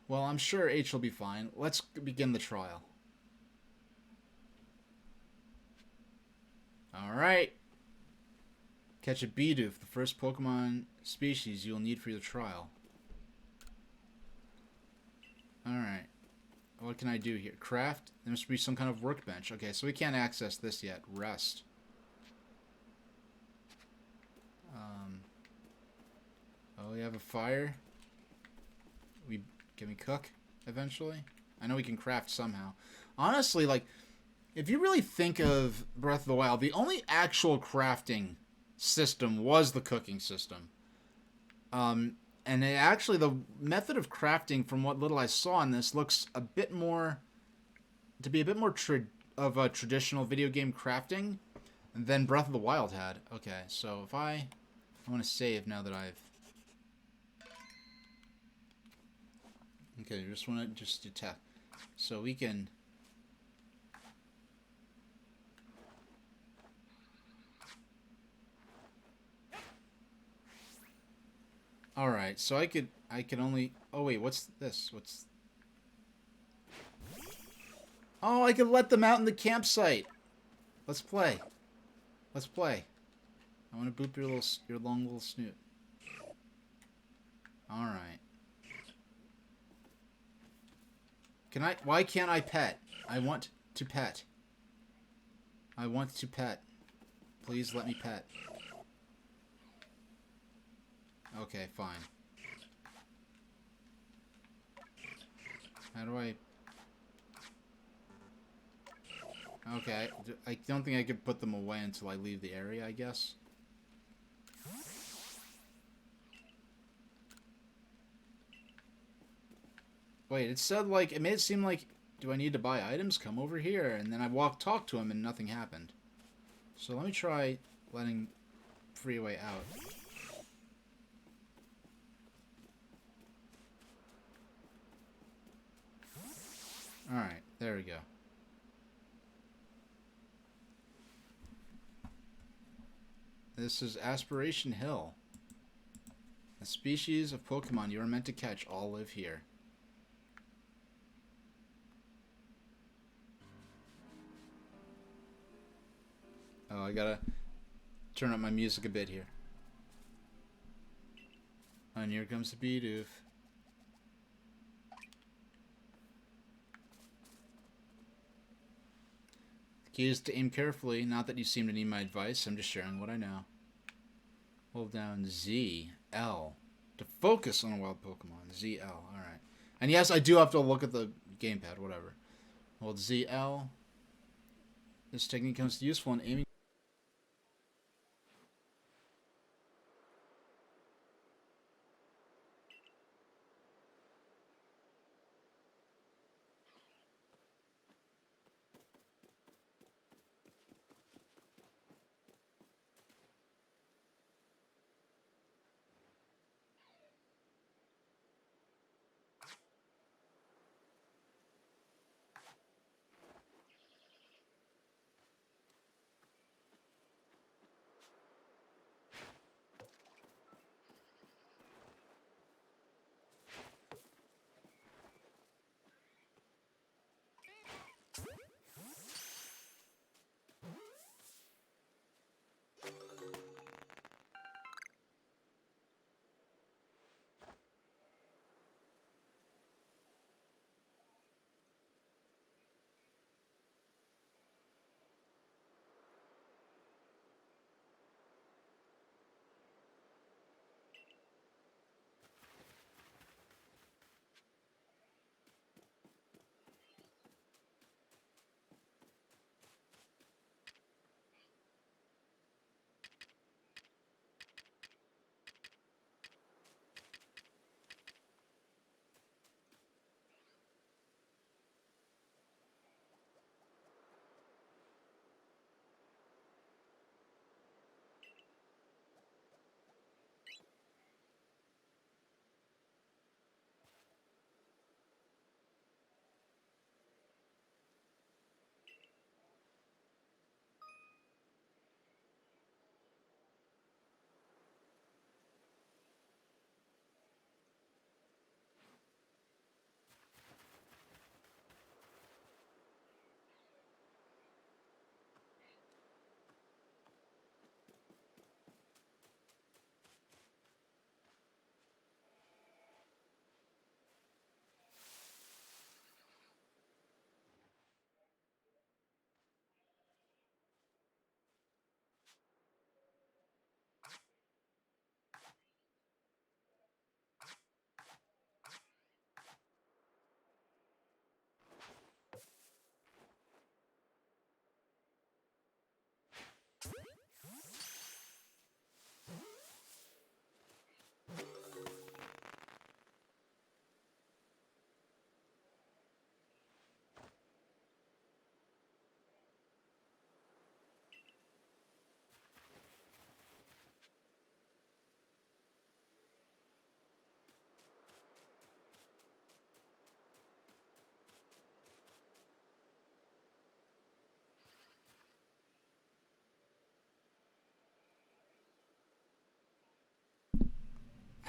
Well, I'm sure H will be fine. Let's begin the trial. Alright. Catch a Bidoof, the first Pokemon species you'll need for your trial. Alright. What can I do here? Craft? There must be some kind of workbench. Okay, so we can't access this yet. Rest. Oh, we have a fire. Can we cook eventually? I know we can craft somehow. Honestly, like, if you really think of Breath of the Wild, the only actual crafting system was the cooking system. And the method of crafting, from what little I saw in this, looks a bit more to be a bit more of a traditional video game crafting than Breath of the Wild had. Okay, so if I want to save now that I've... Okay, I just want to detect. So we can... Alright, so I could only... Oh wait, what's this? Oh, I could let them out in the campsite. Let's play. Let's play. I want to boop your long little snoot. Alright. Why can't I pet? I want to pet. I want to pet. Please let me pet. Okay, fine. How do I... Okay, I don't think I could put them away until I leave the area, I guess. Wait, it said, like, it made it seem like, do I need to buy items? Come over here. And then I talked to him and nothing happened. So let me try letting Freeway out. Alright, there we go. This is Aspiration Hill. The species of Pokemon you are meant to catch all live here. Oh, I gotta turn up my music a bit here. And here comes the Bidoof. The key is to aim carefully. Not that you seem to need my advice. I'm just sharing what I know. Hold down Z, L to focus on a wild Pokemon. Z, L. Alright. And yes, I do have to look at the gamepad. Whatever. Hold Z, L. This technique comes useful in aiming.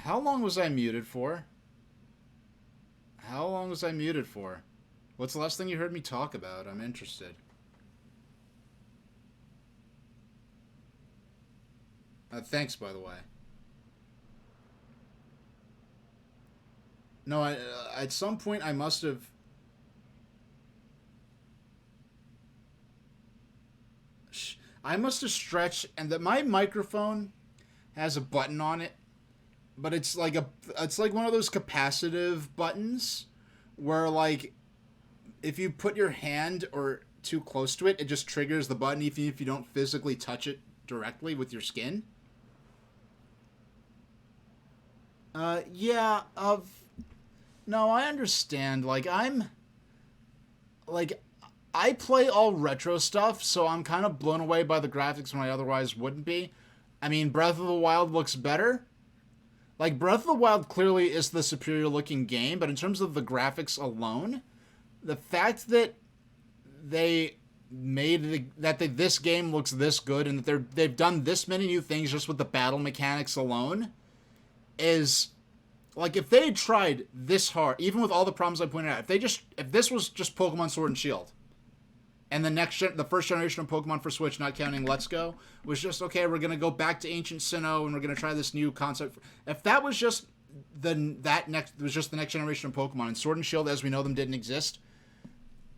How long was I muted for? How long was I muted for? What's the last thing you heard me talk about? I'm interested. Thanks, by the way. No, at some point I must have... I must have stretched, and that my microphone has a button on it, but it's like one of those capacitive buttons where, like, if you put your hand or too close to it, it just triggers the button even if you don't physically touch it directly with your skin. Yeah, no, I understand. Like, I play all retro stuff, so I'm kind of blown away by the graphics when I otherwise wouldn't be. I mean, Breath of the Wild looks better. Like, Breath of the Wild clearly is the superior looking game, but in terms of the graphics alone, the fact that this game looks this good and that they've done this many new things just with the battle mechanics alone is, like, if they had tried this hard, even with all the problems I pointed out, if this was just Pokemon Sword and Shield, and the first generation of Pokemon for Switch, not counting Let's Go, was just, okay, we're gonna go back to Ancient Sinnoh and we're gonna try this new concept. If that was just the next generation of Pokemon and Sword and Shield as we know them didn't exist,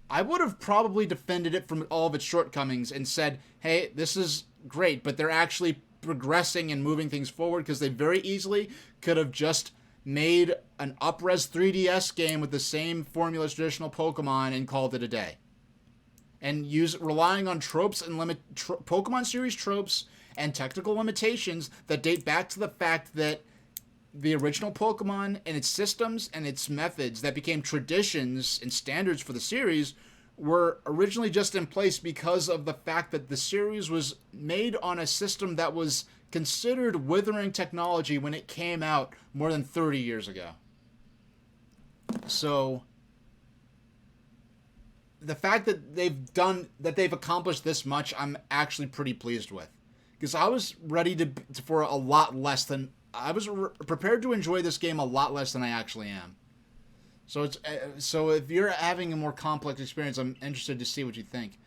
I would have probably defended it from all of its shortcomings and said, hey, this is great, but they're actually progressing and moving things forward, because they very easily could have just made an up-res 3DS game with the same formula as traditional Pokemon and called it a day. And relying on tropes and Pokemon series tropes and technical limitations that date back to the fact that the original Pokemon and its systems and its methods that became traditions and standards for the series were originally just in place because of the fact that the series was made on a system that was considered withering technology when it came out more than 30 years ago. So the fact that they've accomplished this much, I'm actually pretty pleased with, because I was ready for a lot less than I was prepared to enjoy this game a lot less than I actually am. So if you're having a more complex experience, I'm interested to see what you think.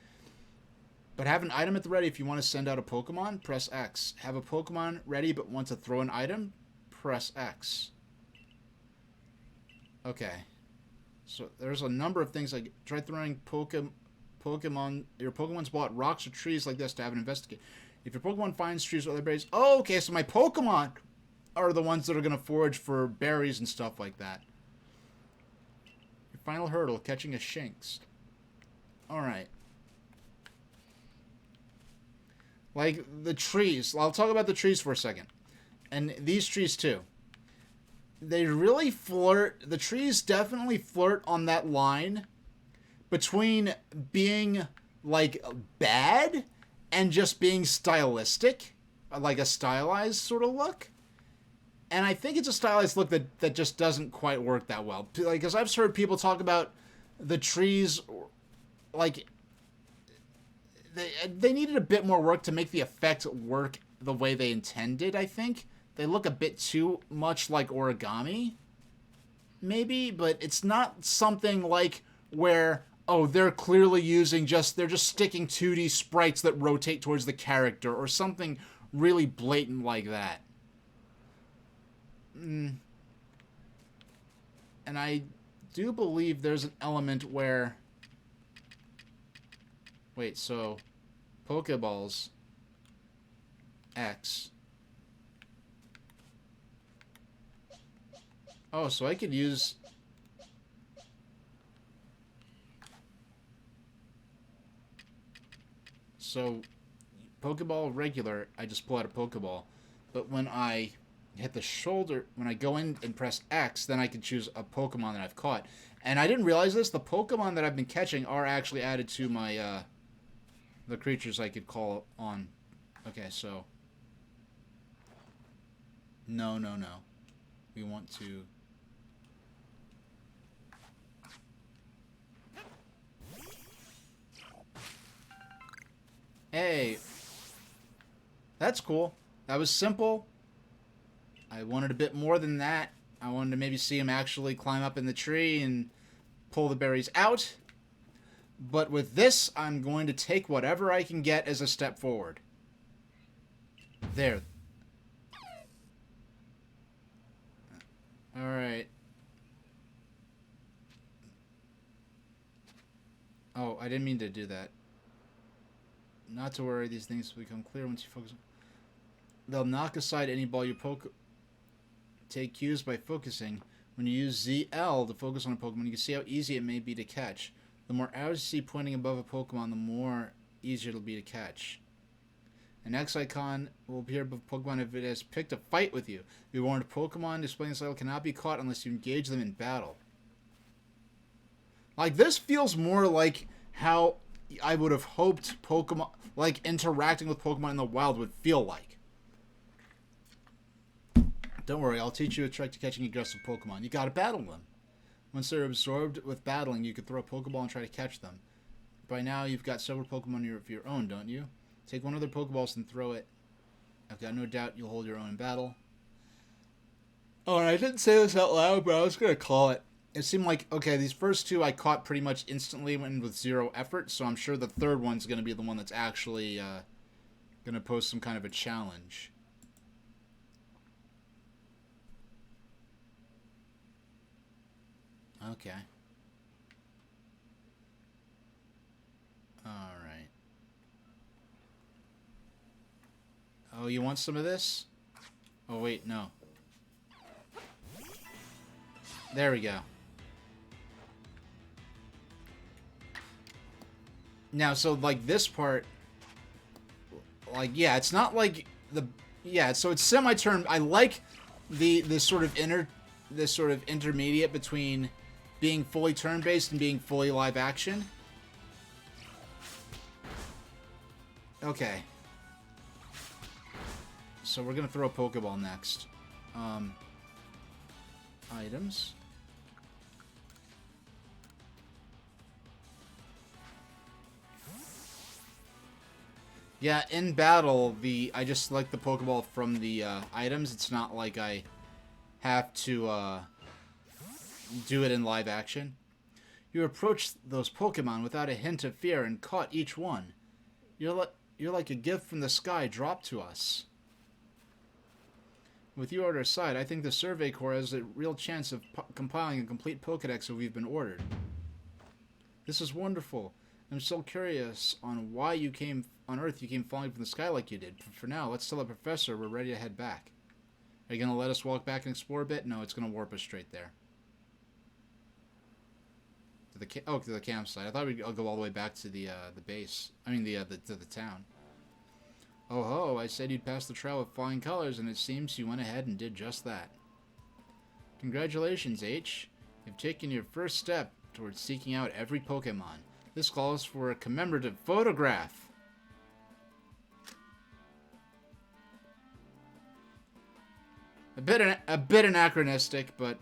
But have an item at the ready if you want to send out a Pokemon, press X. Have a Pokemon ready but want to throw an item, press X. Okay. So there's a number of things, like try throwing Pokemon. Your Pokemon's bought rocks or trees like this to have an investigate. If your Pokemon finds trees or other berries, oh, okay, so my Pokemon are the ones that are going to forage for berries and stuff like that. Your final hurdle, catching a Shinx. Alright. Like, the trees. I'll talk about the trees for a second. And these trees, too. They really flirt. The trees definitely flirt on that line between being, like, bad and just being stylistic. Like a stylized sort of look. And I think it's a stylized look that just doesn't quite work that well. Like, because I've heard people talk about the trees, like, they needed a bit more work to make the effect work the way they intended, I think. They look a bit too much like origami, maybe, but it's not something like where, oh, they're clearly they're just sticking 2D sprites that rotate towards the character, or something really blatant like that. And I do believe there's an element where... Wait, so... Pokeballs... X... Oh, so I could use... So, Pokeball regular, I just pull out a Pokeball. But when I hit the shoulder, when I go in and press X, then I can choose a Pokemon that I've caught. And I didn't realize this, the Pokemon that I've been catching are actually added to my, the creatures I could call on. Okay, so... No. We want to... Hey. That's cool. That was simple. I wanted a bit more than that. I wanted to maybe see him actually climb up in the tree and pull the berries out. But with this, I'm going to take whatever I can get as a step forward. There. Alright. Oh, I didn't mean to do that. Not to worry, these things will become clear once you focus. They'll knock aside any ball you poke. Take cues by focusing. When you use ZL to focus on a Pokemon, you can see how easy it may be to catch. The more arrows you see pointing above a Pokemon, the more easier it'll be to catch. An X icon will appear above Pokemon if it has picked a fight with you. Be warned, Pokemon displaying this level cannot be caught unless you engage them in battle. Like, this feels more like how I would have hoped Pokemon, like, interacting with Pokemon in the wild would feel like. Don't worry, I'll teach you a trick to catching aggressive Pokemon. You gotta battle them. Once they're absorbed with battling, you can throw a Pokeball and try to catch them. By now, you've got several Pokemon of your own, don't you? Take one of their Pokeballs and throw it. I've got no doubt you'll hold your own in battle. Oh, and I didn't say this out loud, but I was gonna call it. It seemed like, okay, these first two I caught pretty much instantly and with zero effort, so I'm sure the third one's gonna be the one that's actually gonna pose some kind of a challenge. Okay. Alright. Oh, you want some of this? Oh, wait, no. There we go. Now, so, like, this part... Like, yeah, it's not like the... Yeah, so it's semi-turn... I like this sort of intermediate between being fully turn-based and being fully live-action. Okay. So we're gonna throw a Pokeball next. Items. Yeah, in battle, I just select the Pokeball from the items. It's not like I have to do it in live action. You approached those Pokemon without a hint of fear and caught each one. You're like a gift from the sky dropped to us. With your order aside, I think the Survey Corps has a real chance of compiling a complete Pokedex if we've been ordered. This is wonderful. I'm so curious on why you came on Earth. You came falling from the sky like you did. But for now, let's tell the professor we're ready to head back. Are you gonna let us walk back and explore a bit? No, it's gonna warp us straight there. To the campsite. I thought we'd go all the way back to the base. I mean to the town. Oh ho! I said you'd pass the trail with flying colors, and it seems you went ahead and did just that. Congratulations, H. You've taken your first step towards seeking out every Pokemon. This calls for a commemorative photograph. A bit anachronistic, but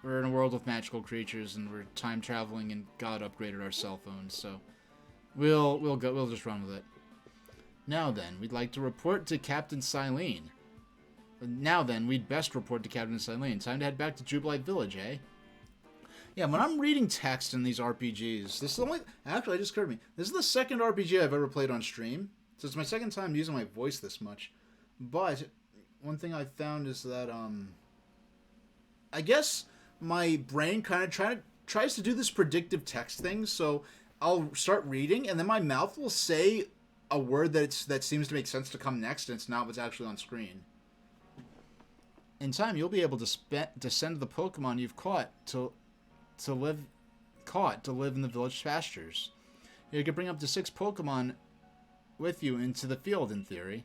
we're in a world with magical creatures, and we're time traveling, and God upgraded our cell phones, so we'll just run with it. Now then, we'd like to report to Captain Silene. Now then, we'd best report to Captain Silene. Time to head back to Jubilite Village, eh? Yeah, when I'm reading text in these RPGs, this is the only... Actually, it just occurred to me. This is the second RPG I've ever played on stream. So it's my second time using my voice this much. But one thing I found is that, I guess my brain kind of tries to do this predictive text thing. So I'll start reading, and then my mouth will say a word that seems to make sense to come next, and it's not what's actually on screen. In time, you'll be able to send the Pokemon you've caught to live in the village pastures. You could bring up to 6 Pokemon with you into the field, in theory,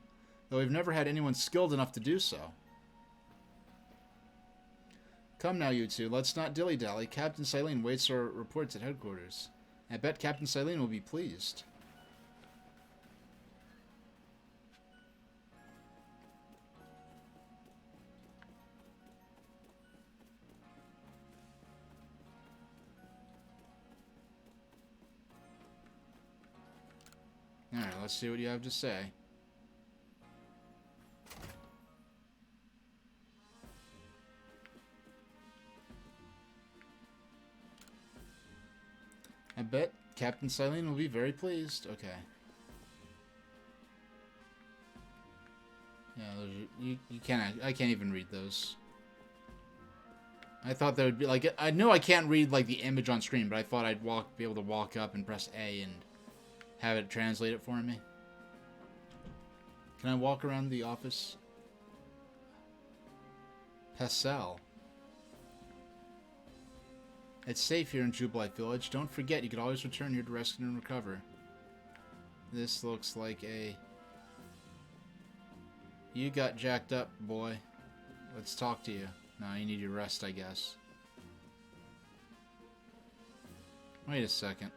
though we've never had anyone skilled enough to do so. Come now, you two, let's not dilly-dally. Captain Silene waits our reports at headquarters. I bet Captain Silene will be pleased. Alright, let's see what you have to say. I bet Captain Silene will be very pleased. Okay. Yeah, you can't. I can't even read those. I thought there would be like I know I can't read like the image on screen, but I thought I'd be able to walk up and press A and have it translate it for me. Can I walk around the office? Pessel. It's safe here in Jubilite Village. Don't forget, you can always return here to rescue and recover. This looks like a... You got jacked up, boy. Let's talk to you. No, you need your rest, I guess. Wait a second.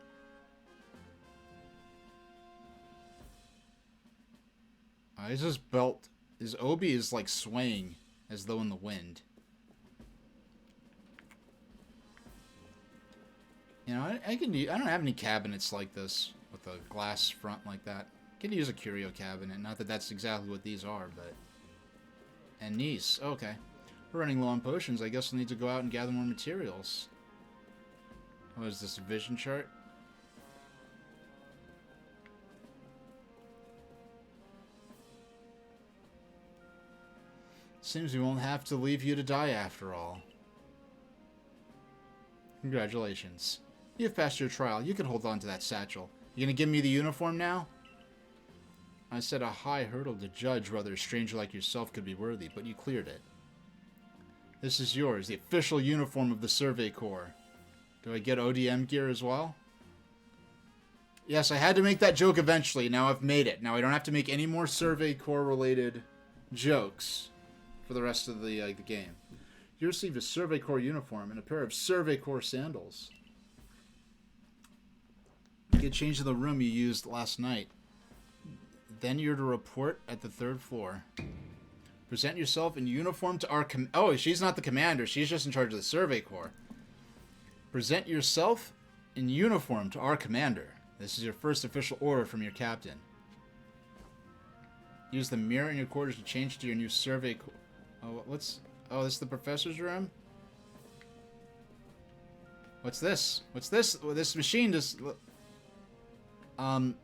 His belt... His obi is like swaying as though in the wind. You know, I don't have any cabinets like this with a glass front like that. I can use a curio cabinet. Not that that's exactly what these are, but... And Nice. Okay. We're running low on potions. I guess we'll need to go out and gather more materials. What is this, a vision chart? Seems we won't have to leave you to die after all. Congratulations. You've passed your trial. You can hold on to that satchel. You gonna give me the uniform now? I set a high hurdle to judge whether a stranger like yourself could be worthy, but you cleared it. This is yours, the official uniform of the Survey Corps. Do I get ODM gear as well? Yes, I had to make that joke eventually. Now I've made it. Now I don't have to make any more Survey Corps related jokes for the rest of the game. You received a Survey Corps uniform and a pair of Survey Corps sandals. Get changed to the room you used last night. Then you're to report at the 3rd floor. Present yourself in uniform to our Oh, she's not the commander. She's just in charge of the Survey Corps. Present yourself in uniform to our commander. This is your first official order from your captain. Use the mirror in your quarters to change to your new Survey Corps. Oh, what's... Oh, this is the professor's room? What's this? What's this? Well, this machine just...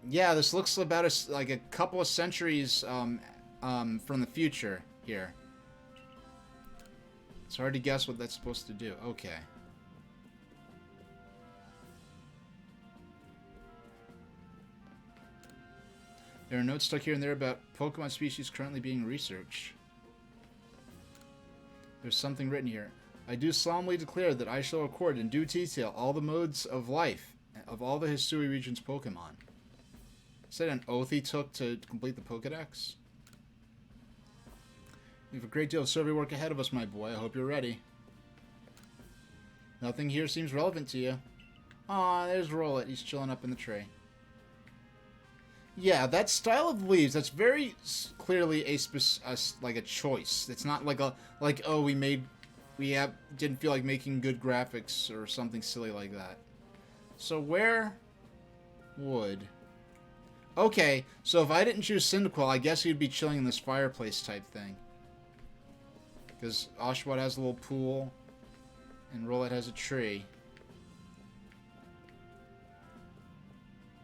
yeah, this looks about like a couple of centuries, from the future here. It's hard to guess what that's supposed to do. Okay. There are notes stuck here and there about Pokemon species currently being researched. There's something written here. I do solemnly declare that I shall record in due detail all the modes of life of all the Hisui region's Pokemon. Is that an oath he took to complete the Pokedex? We have a great deal of survey work ahead of us, my boy. I hope you're ready. Nothing here seems relevant to you. Aw, there's Rollet. He's chilling up in the tree. Yeah, that style of leaves, that's very clearly like a choice. It's not like oh, didn't feel like making good graphics or something silly like that. So where would... Okay, so if I didn't choose Cyndaquil, I guess he'd be chilling in this fireplace type thing. Because Oshawott has a little pool, and Rollet has a tree.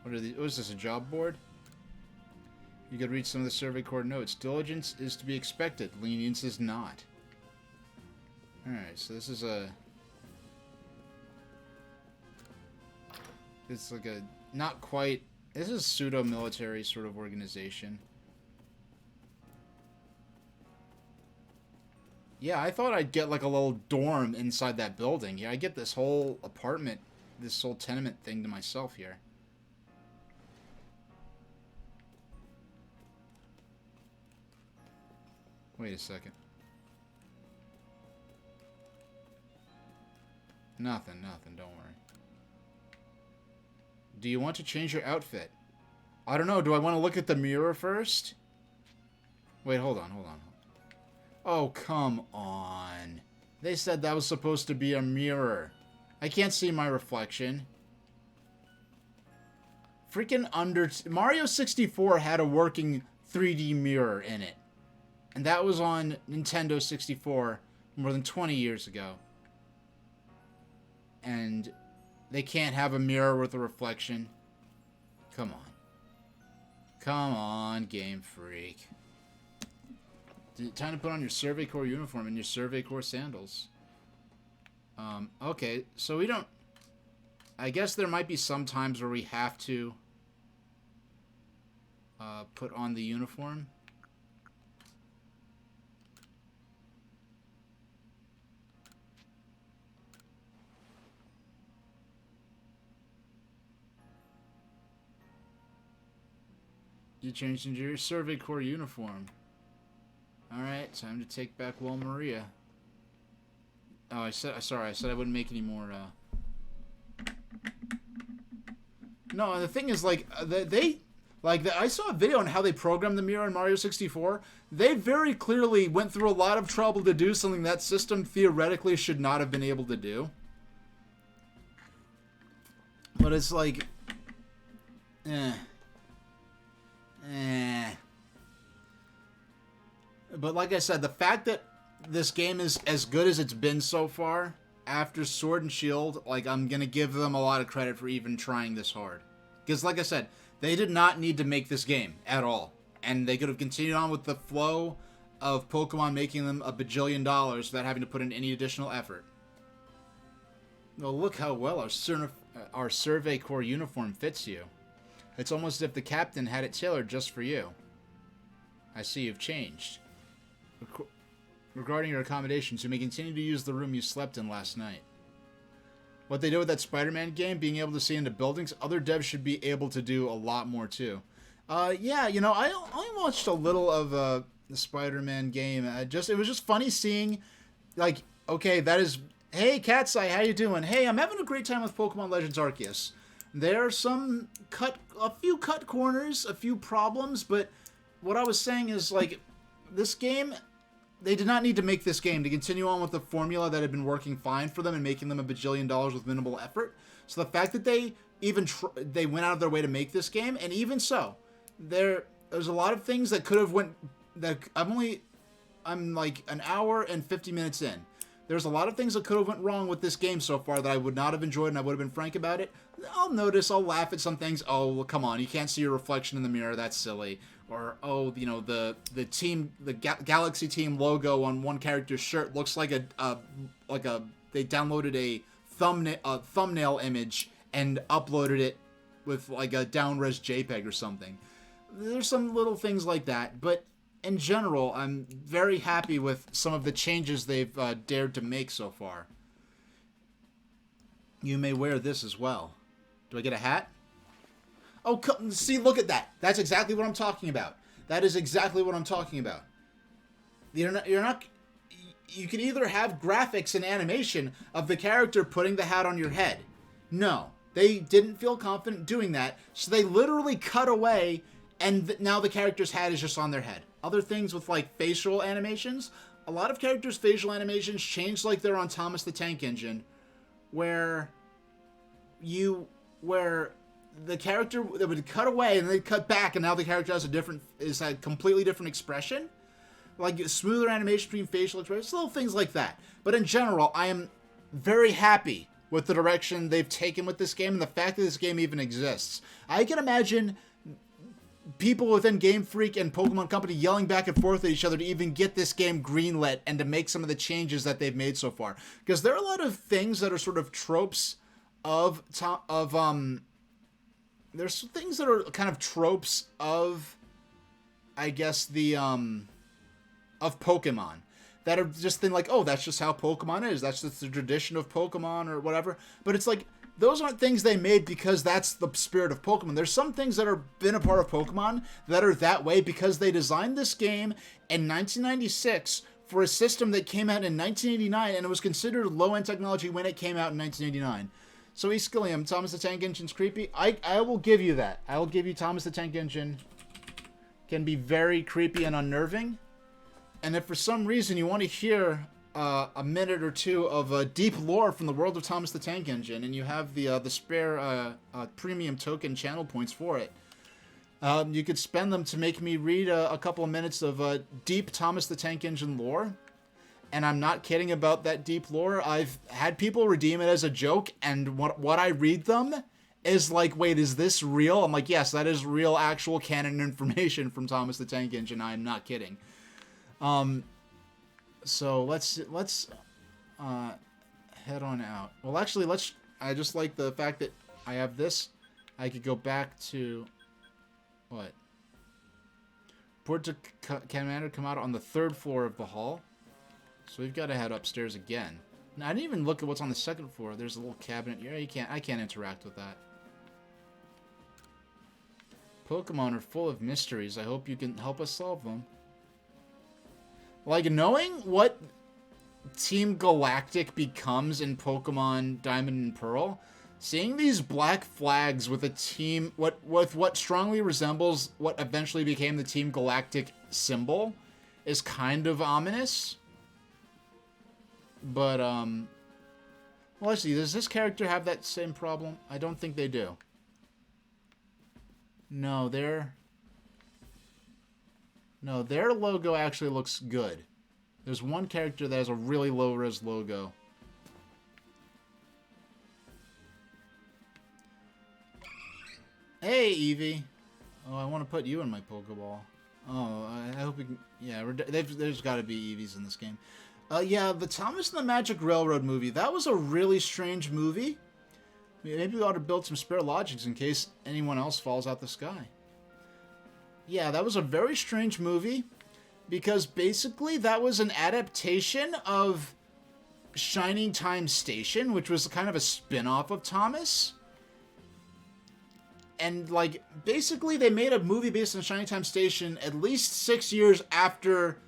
What are these? Oh, is this a job board? You could read some of the Survey Corps notes. Diligence is to be expected. Lenience is not. Alright, so this is a... It's like a... Not quite... This is a pseudo-military sort of organization. Yeah, I thought I'd get like a little dorm inside that building. Yeah, I get this whole apartment, this whole tenement thing to myself here. Wait a second. Nothing, don't worry. Do you want to change your outfit? I don't know, do I want to look at the mirror first? Wait, hold on. Oh, come on. They said that was supposed to be a mirror. I can't see my reflection. Freaking Mario 64 had a working 3D mirror in it. And that was on Nintendo 64 more than 20 years ago. And They can't have a mirror with a reflection. Come on. Come on, Game Freak. Time to put on your Survey Corps uniform and your Survey Corps sandals. Okay, so we don't... I guess there might be some times where we have to put on the uniform. You changed into your Survey Corps uniform. Alright, time to take back Wall Maria. Oh, I said I wouldn't make any more, No, the thing is, like, I saw a video on how they programmed the mirror in Mario 64. They very clearly went through a lot of trouble to do something that system theoretically should not have been able to do. But it's like... But like I said, the fact that this game is as good as it's been so far, after Sword and Shield, like, I'm gonna give them a lot of credit for even trying this hard. Because, like I said, they did not need to make this game at all. And they could have continued on with the flow of Pokemon making them $1 bajillion without having to put in any additional effort. Well, look how well our Survey Corps uniform fits you. It's almost as if the captain had it tailored just for you. I see you've changed. Regarding your accommodations, you may continue to use the room you slept in last night. What they did with that Spider-Man game, being able to see into buildings, other devs should be able to do a lot more too. Yeah, you know, I only watched a little of the Spider-Man game. It was just funny seeing, like, okay, that is, hey, Catseye, how you doing? Hey, I'm having a great time with Pokemon Legends Arceus. There are a few cut corners, a few problems, but what I was saying is, like, this game, they did not need to make this game to continue on with the formula that had been working fine for them and making them $1 bajillion with minimal effort. So the fact that they even they went out of their way to make this game, and even so, there's a lot of things that could have I'm like an hour and 50 minutes in. There's a lot of things that could have went wrong with this game so far that I would not have enjoyed, and I would have been frank about it. I'll laugh at some things. Oh, well, come on, you can't see your reflection in the mirror. That's silly. Or, oh, you know, the Galaxy Team logo on one character's shirt looks like they downloaded a thumbnail image and uploaded it with like a down-res JPEG or something. There's some little things like that, but in general, I'm very happy with some of the changes they've dared to make so far. You may wear this as well. Do I get a hat? Oh, see, look at that. That's exactly what I'm talking about. That is exactly what I'm talking about. You can either have graphics and animation of the character putting the hat on your head. No, they didn't feel confident doing that, so they literally cut away, and now the character's hat is just on their head. Other things with, like, facial animations, a lot of characters' facial animations change like they're on Thomas the Tank Engine, where the character that would cut away and then cut back, and now the character has a completely different expression. Like smoother animation between facial expressions, little things like that. But in general, I am very happy with the direction they've taken with this game and the fact that this game even exists. I can imagine people within Game Freak and Pokemon Company yelling back and forth at each other to even get this game greenlit and to make some of the changes that they've made so far. Because there are a lot of things that are sort of tropes there's things that are kind of tropes of, I guess, of Pokemon. That are just things like, oh, that's just how Pokemon is. That's just the tradition of Pokemon or whatever. But it's like, those aren't things they made because that's the spirit of Pokemon. There's some things that are been a part of Pokemon that are that way because they designed this game in 1996 for a system that came out in 1989, and it was considered low-end technology when it came out in 1989. So, Skilliam, Thomas the Tank Engine's creepy. I will give you that. I will give you Thomas the Tank Engine can be very creepy and unnerving. And if for some reason you want to hear a minute or two of deep lore from the world of Thomas the Tank Engine, and you have the spare premium token channel points for it, you could spend them to make me read a couple of minutes of deep Thomas the Tank Engine lore. and I'm not kidding about that deep lore. I've had people redeem it as a joke, and what I read them is like, wait, is this real? I'm like, yes, that is real, actual canon information from Thomas the Tank Engine. I'm not kidding. So let's head on out. Well, actually, I just like the fact that I have this. I could go back to what? Report to Commander Kamado on the 3rd floor of the hall. So we've got to head upstairs again. Now, I didn't even look at what's on the 2nd floor. There's a little cabinet. Yeah, I can't interact with that. Pokemon are full of mysteries. I hope you can help us solve them. Like, knowing what Team Galactic becomes in Pokemon Diamond and Pearl, seeing these black flags with a team, with what strongly resembles what eventually became the Team Galactic symbol, is kind of ominous. But, well, let's see. Does this character have that same problem? I don't think they do. No, their logo actually looks good. There's one character that has a really low-res logo. Hey, Eevee. Oh, I want to put you in my Pokeball. Oh, I hope we can... Yeah, there's got to be Eevees in this game. Yeah, the Thomas and the Magic Railroad movie. That was a really strange movie. Maybe we ought to build some spare logics in case anyone else falls out the sky. Yeah, that was a very strange movie. Because basically that was an adaptation of Shining Time Station, which was kind of a spin-off of Thomas. And, like, basically they made a movie based on Shining Time Station at least 6 years after,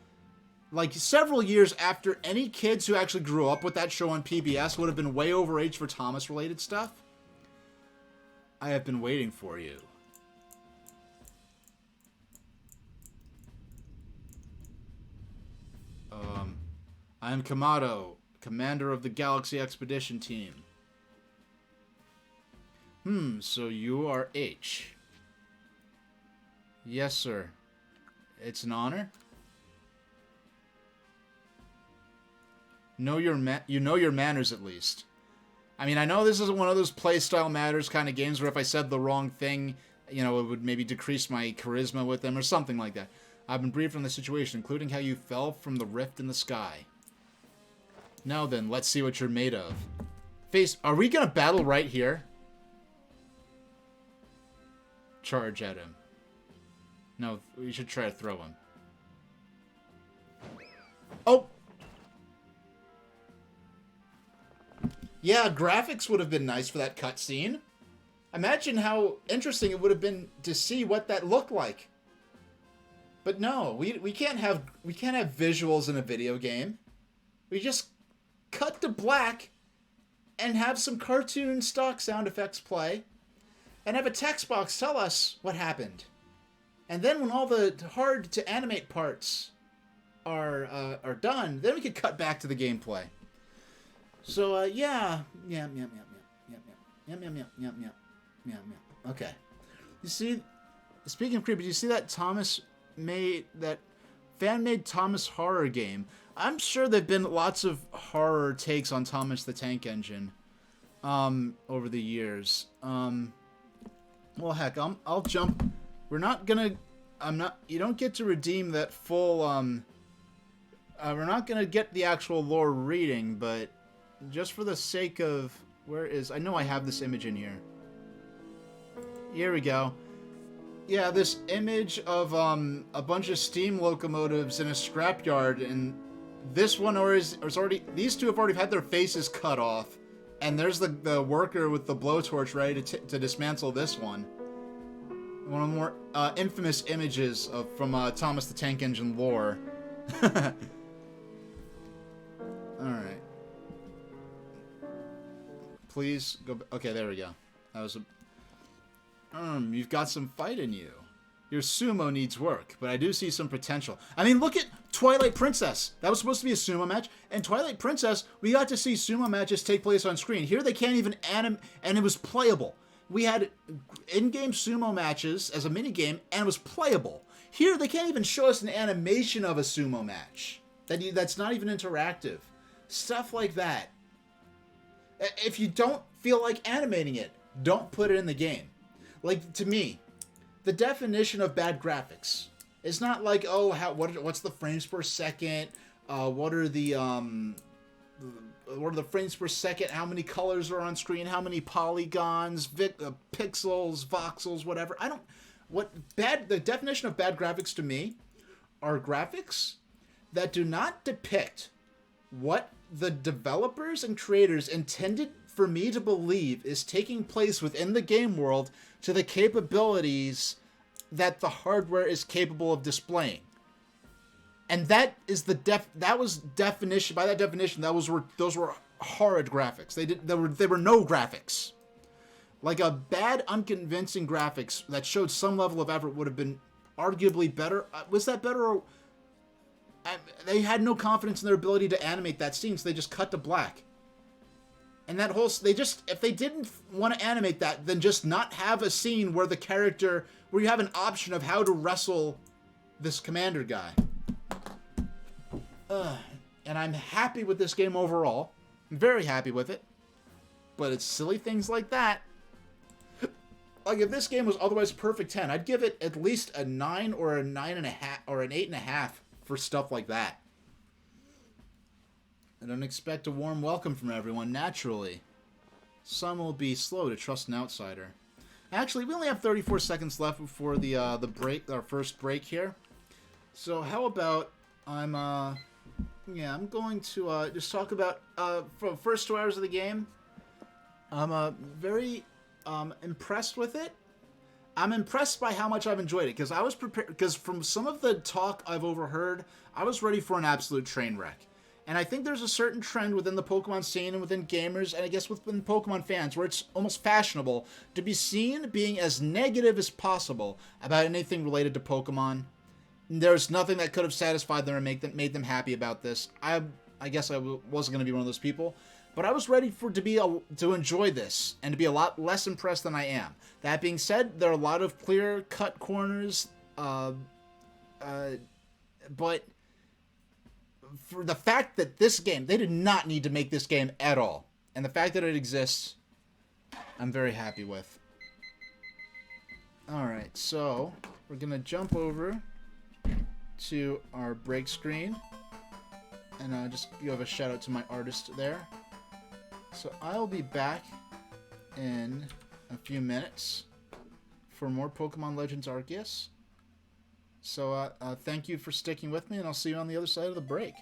like, several years after any kids who actually grew up with that show on PBS would have been way overage for Thomas-related stuff. I have been waiting for you. I am Kamado, commander of the Galaxy Expedition Team. So you are H. Yes, sir. It's an honor. You know your manners, at least. I mean, I know this isn't one of those playstyle matters kind of games where if I said the wrong thing, you know, it would maybe decrease my charisma with them or something like that. I've been briefed on the situation, including how you fell from the rift in the sky. Now then, let's see what you're made of. Are we gonna battle right here? Charge at him. No, we should try to throw him. Oh! Yeah, graphics would have been nice for that cutscene. Imagine how interesting it would have been to see what that looked like. But no, we can't have visuals in a video game. We just cut to black and have some cartoon stock sound effects play and have a text box tell us what happened. And then when all the hard to animate parts are done, then we could cut back to the gameplay. So yeah. Okay. You see, speaking of creepy, do you see that fan-made Thomas horror game? I'm sure there've been lots of horror takes on Thomas the Tank Engine over the years. Well, heck, I'll jump. We're not gonna. You don't get to redeem that full. We're not gonna get the actual lore reading, but just for the sake of I know I have this image in here. Here we go. Yeah, this image of a bunch of steam locomotives in a scrapyard, and this one is already. These two have already had their faces cut off, and there's the worker with the blowtorch ready to dismantle this one. One of the more infamous images from Thomas the Tank Engine lore. All right. Please go. Okay, there we go. That was a. You've got some fight in you. Your sumo needs work, but I do see some potential. I mean, look at Twilight Princess. That was supposed to be a sumo match. And Twilight Princess, we got to see sumo matches take place on screen. Here they can't even and it was playable. We had in-game sumo matches as a minigame, and it was playable. Here they can't even show us an animation of a sumo match. that's not even interactive. Stuff like that. If you don't feel like animating it, don't put it in the game. Like, to me, the definition of bad graphics is not like, oh, what's the frames per second? What are the frames per second? How many colors are on screen? How many polygons, pixels, voxels, whatever? The definition of bad graphics to me are graphics that do not depict what the developers and creators intended for me to believe is taking place within the game world to the capabilities that the hardware is capable of displaying. And that is by that definition, those were horrid graphics. They were no graphics. Like, a bad, unconvincing graphics that showed some level of effort would have been arguably better. Was that better? Or they had no confidence in their ability to animate that scene, so they just cut to black. And if they didn't want to animate that, then just not have a scene where you have an option of how to wrestle this commander guy. And I'm happy with this game overall. I'm very happy with it. But it's silly things like that. Like, if this game was otherwise a perfect 10, I'd give it at least a 9 or a 9.5 or an 8.5 for stuff like that. I don't expect a warm welcome from everyone, naturally. Some will be slow to trust an outsider. Actually, we only have 34 seconds left before the break, our first break here. So how about I'm going to just talk about for the first 2 hours of the game. I'm very impressed with it. I'm impressed by how much I've enjoyed it, because I was prepared. Because from some of the talk I've overheard, I was ready for an absolute train wreck. And I think there's a certain trend within the Pokemon scene and within gamers, and I guess within Pokemon fans, where it's almost fashionable to be seen being as negative as possible about anything related to Pokemon. There's nothing that could have satisfied them or made them happy about this. I guess I wasn't going to be one of those people, but I was ready to enjoy this and to be a lot less impressed than I am. That being said, there are a lot of clear-cut corners, but for the fact that this game, they did not need to make this game at all, and the fact that it exists, I'm very happy with. Alright, so we're going to jump over to our break screen, and just give a shout out to my artist there. So I'll be back in a few minutes for more Pokemon Legends Arceus. So thank you for sticking with me, and I'll see you on the other side of the break.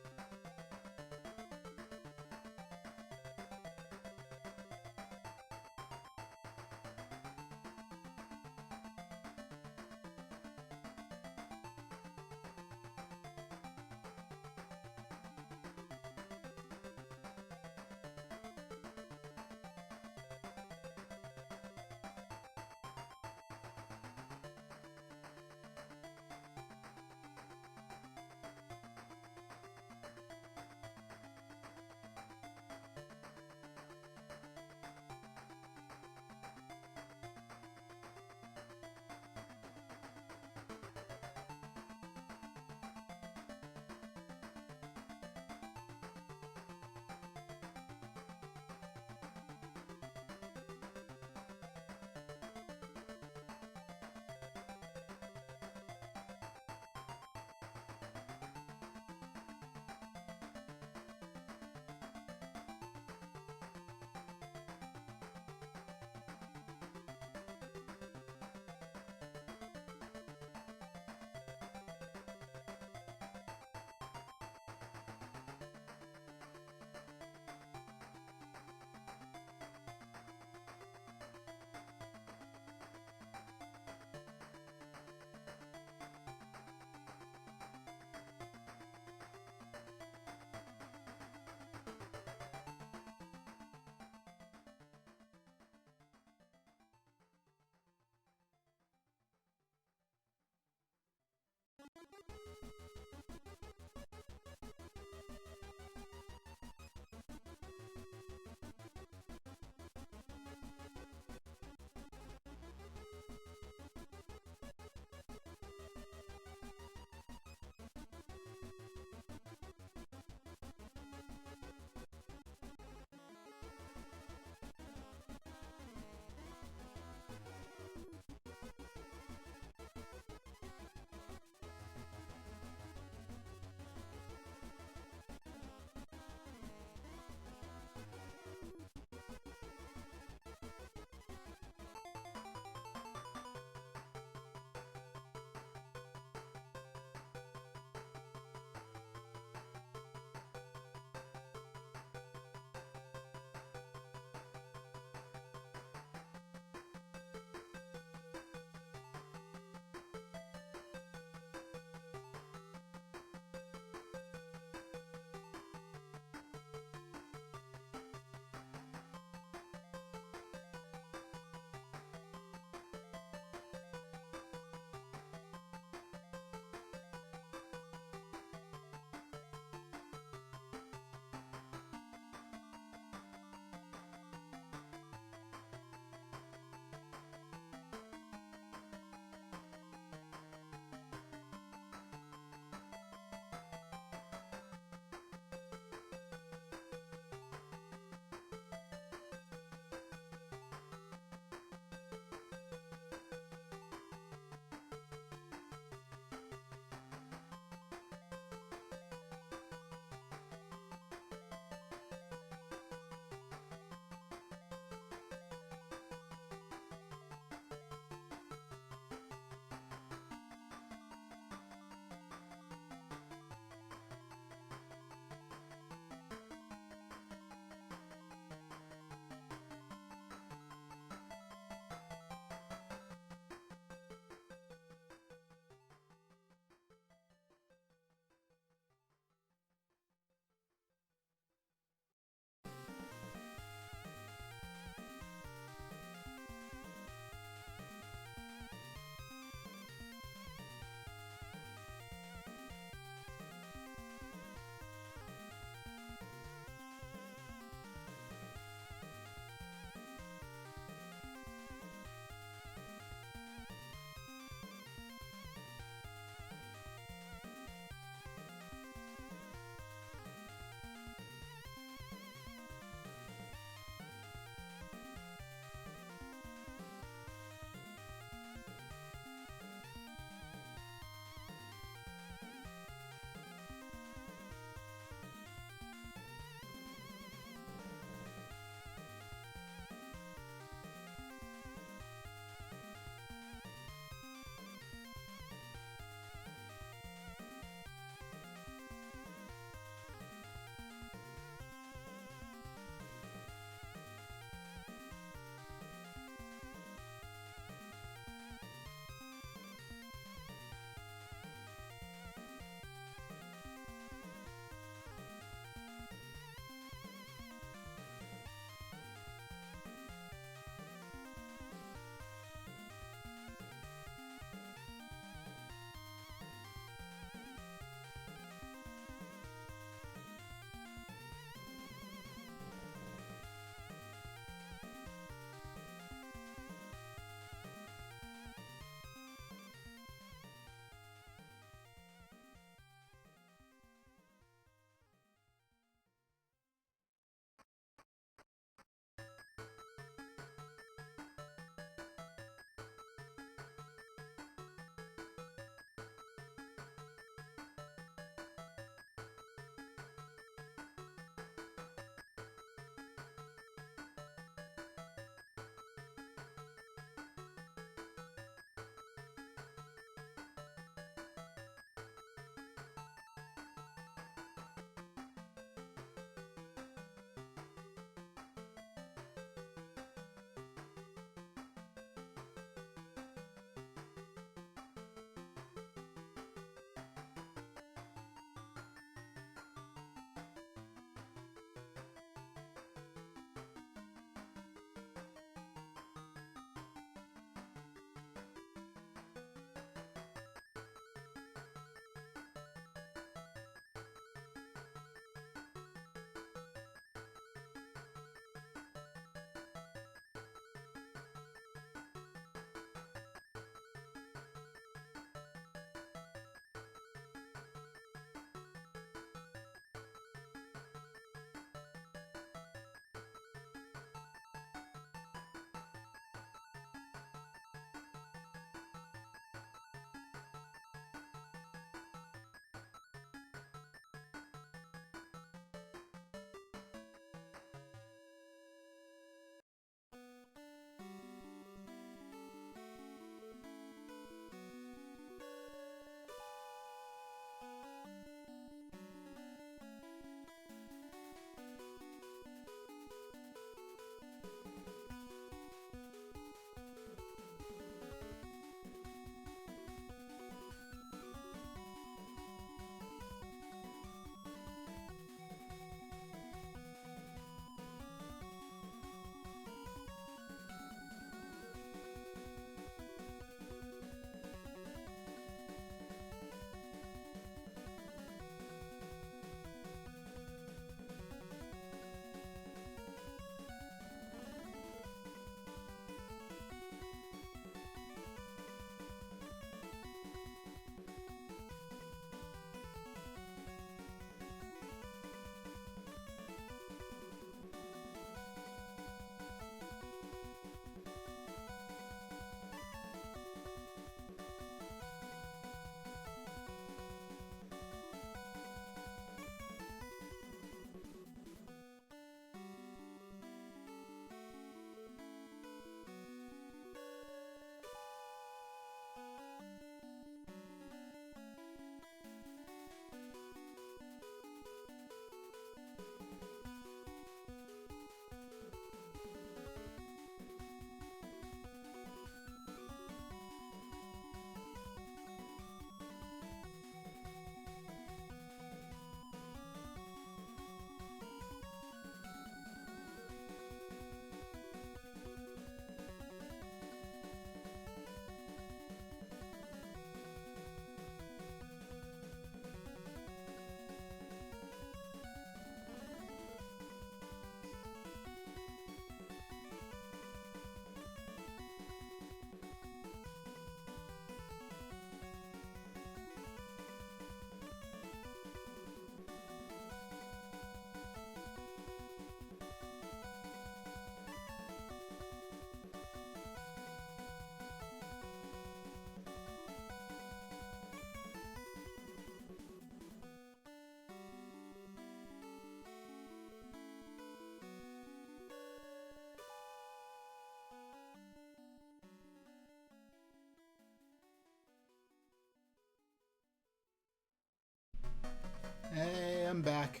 come back.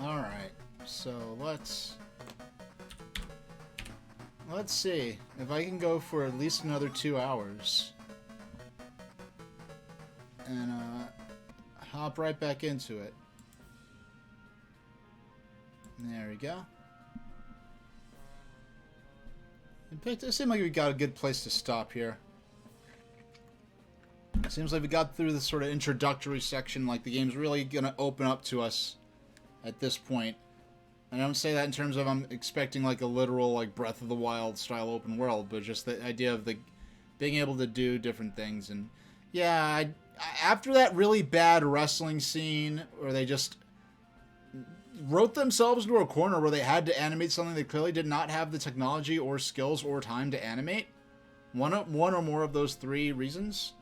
Alright, so let's see if I can go for at least another 2 hours. And hop right back into it. There we go. It seems like we got a good place to stop here. Seems like we got through this sort of introductory section, like the game's really gonna open up to us at this point. And I don't say that in terms of I'm expecting like a literal like Breath of the Wild style open world, but just the idea of the being able to do different things. And yeah, after that really bad wrestling scene where they just wrote themselves into a corner where they had to animate something they clearly did not have the technology or skills or time to animate, one or more of those 3 reasons.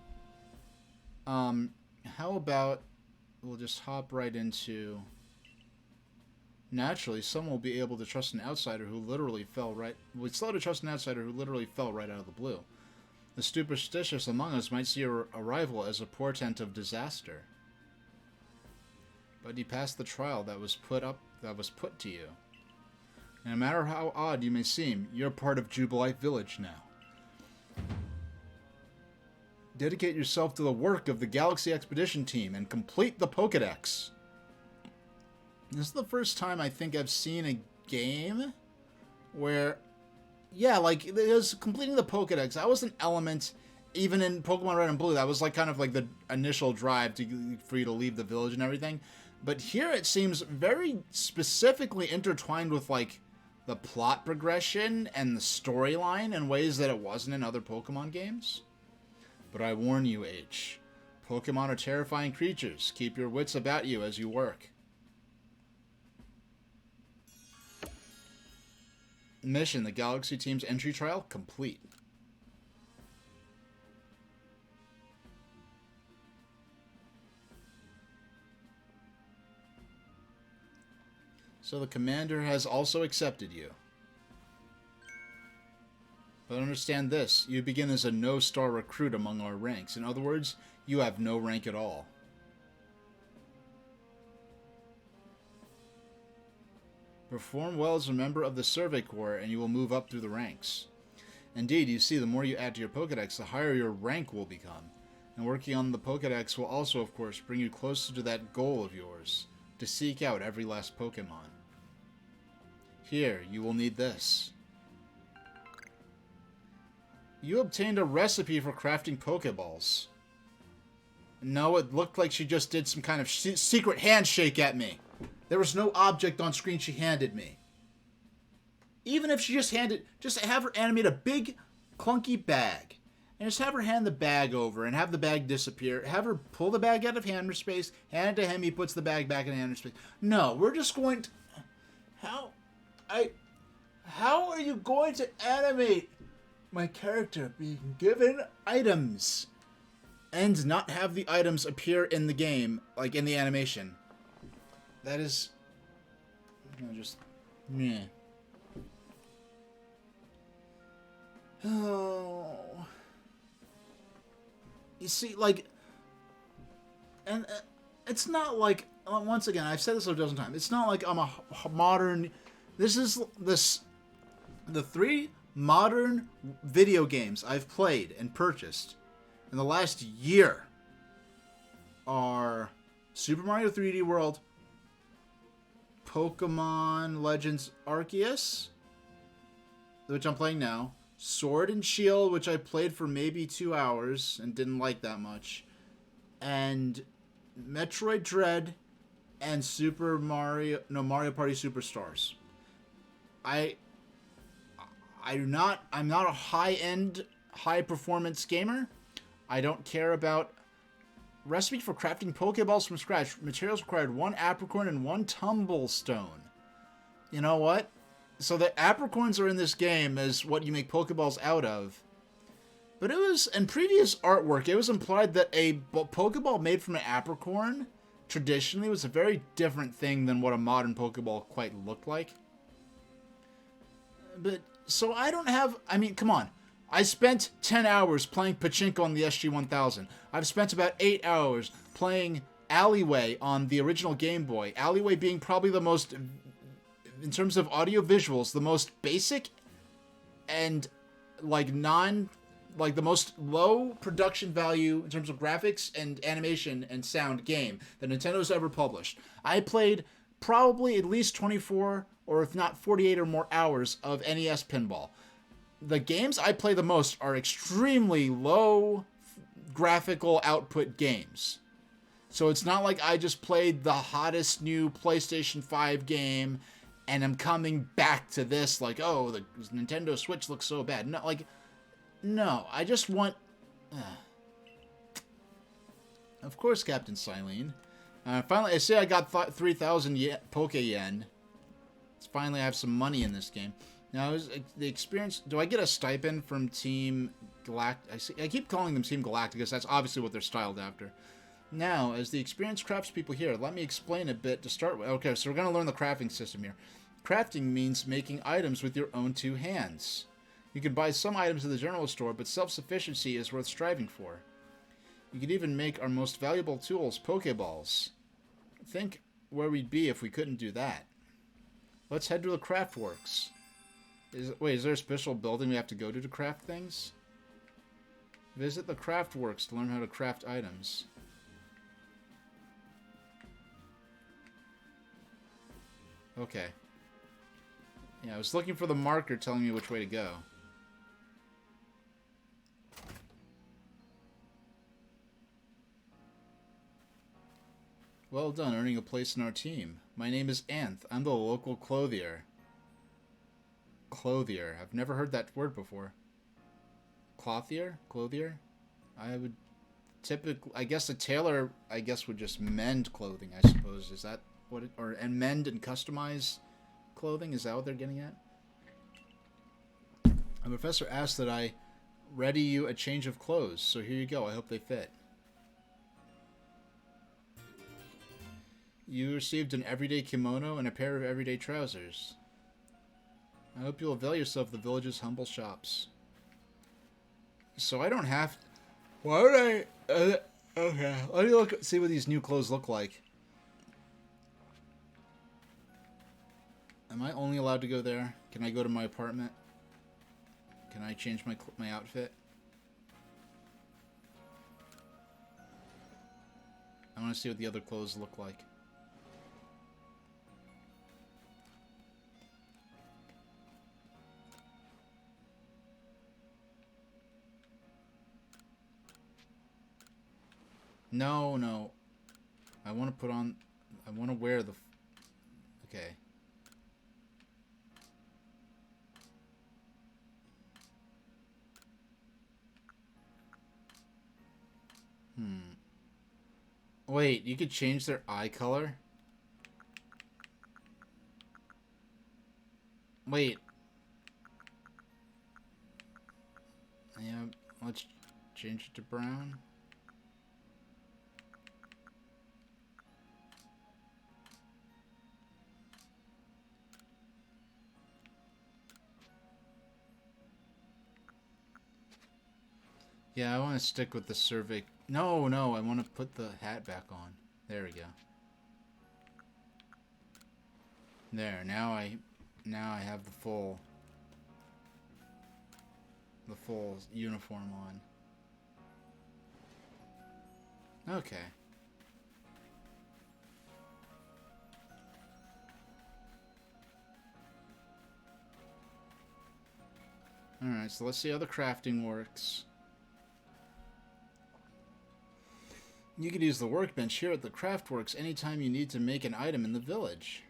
How about we'll just hop right into... Naturally, some will be able to trust an outsider who literally fell right... Well, it's slow to trust an outsider who literally fell right out of the blue. The superstitious among us might see your arrival as a portent of disaster. But you passed the trial that was put to you. No matter how odd you may seem, you're part of Jubilite Village now. Dedicate yourself to the work of the Galaxy Expedition Team and complete the Pokédex. This is the first time I think I've seen a game where, yeah, like, there's completing the Pokédex. That was an element, even in Pokemon Red and Blue, that was like kind of like the initial drive for you to leave the village and everything. But here it seems very specifically intertwined with like the plot progression and the storyline in ways that it wasn't in other Pokemon games. But I warn you, H. Pokemon are terrifying creatures. Keep your wits about you as you work. Mission: the Galaxy Team's entry trial complete. So the commander has also accepted you. But understand this, you begin as a no-star recruit among our ranks. In other words, you have no rank at all. Perform well as a member of the Survey Corps and you will move up through the ranks. Indeed, you see, the more you add to your Pokédex, the higher your rank will become. And working on the Pokédex will also, of course, bring you closer to that goal of yours, to seek out every last Pokemon. Here, you will need this. You obtained a recipe for crafting Pokeballs. No, it looked like she just did some kind of secret handshake at me. There was no object on screen she handed me. Even if she just have her animate a big, clunky bag. And just have her hand the bag over and have the bag disappear. Have her pull the bag out of hammer space, hand it to him, he puts the bag back in hammer space. No, we're just going to... How are you going to animate my character being given items and not have the items appear in the game, like in the animation? That is... just... meh. Oh... You see, like... And it's not like... Once again, I've said this a dozen times. It's not like I'm a modern... This is... The 3 modern video games I've played and purchased in the last year are Super Mario 3D World, Pokemon Legends Arceus, which I'm playing now, Sword and Shield, which I played for maybe 2 hours and didn't like that much, and Metroid Dread and Mario Party Superstars. I'm not a high-end, high-performance gamer. I don't care about recipe for crafting Pokeballs from scratch. Materials required 1 apricorn and 1 tumblestone. You know what? So the apricorns are in this game as what you make Pokeballs out of. But it was, in previous artwork, it was implied that a Pokeball made from an apricorn traditionally was a very different thing than what a modern Pokeball quite looked like. But, so I don't have, I mean, come on. I spent 10 hours playing Pachinko on the SG-1000. I've spent about 8 hours playing Alleyway on the original Game Boy. Alleyway being probably the most, in terms of audio visuals, the most basic and like the most low production value in terms of graphics and animation and sound game that Nintendo's ever published. I played probably at least 24 or if not 48 or more hours of NES pinball. The games I play the most are extremely low graphical output games. So it's not like I just played the hottest new PlayStation 5 game and I'm coming back to this like, oh, the Nintendo Switch looks so bad. No, I just want... Of course, Captain Silene. Finally, I say I got 3,000 Poke Yen. Finally, I have some money in this game. Now, is the experience... Do I get a stipend from Team Galactic? I keep calling them Team Galactic because that's obviously what they're styled after. Now, as the experienced craftspeople here, let me explain a bit to start with. Okay, so we're going to learn the crafting system here. Crafting means making items with your own two hands. You can buy some items at the general store, but self-sufficiency is worth striving for. You could even make our most valuable tools, Pokeballs. Think where we'd be if we couldn't do that. Let's head to the Craftworks. Wait, is there a special building we have to go to craft things? Visit the Craftworks to learn how to craft items. Okay. Yeah, I was looking for the marker telling me which way to go. Well done, earning a place in our team. My name is Anth. I'm the local clothier. Clothier. I've never heard that word before. Clothier? Clothier? I would typically... I guess a tailor, would just mend clothing, I suppose. Is that what it... And mend and customize clothing? Is that what they're getting at? A professor asked that I ready you a change of clothes, so here you go. I hope they fit. You received an everyday kimono and a pair of everyday trousers. I hope you'll avail yourself of the village's humble shops. So I don't have... Why would I... okay, let me see what these new clothes look like. Am I only allowed to go there? Can I go to my apartment? Can I change my outfit? I want to see what the other clothes look like. No. I want to put on... I want to wear the... Okay. Wait, you could change their eye color? Wait. Yeah, let's change it to brown. Yeah, I want to stick with the survey. No, I want to put the hat back on. There we go. There, now I have the full uniform on. Okay. Alright, so let's see how the crafting works. You can use the workbench here at the Craftworks anytime you need to make an item in the village.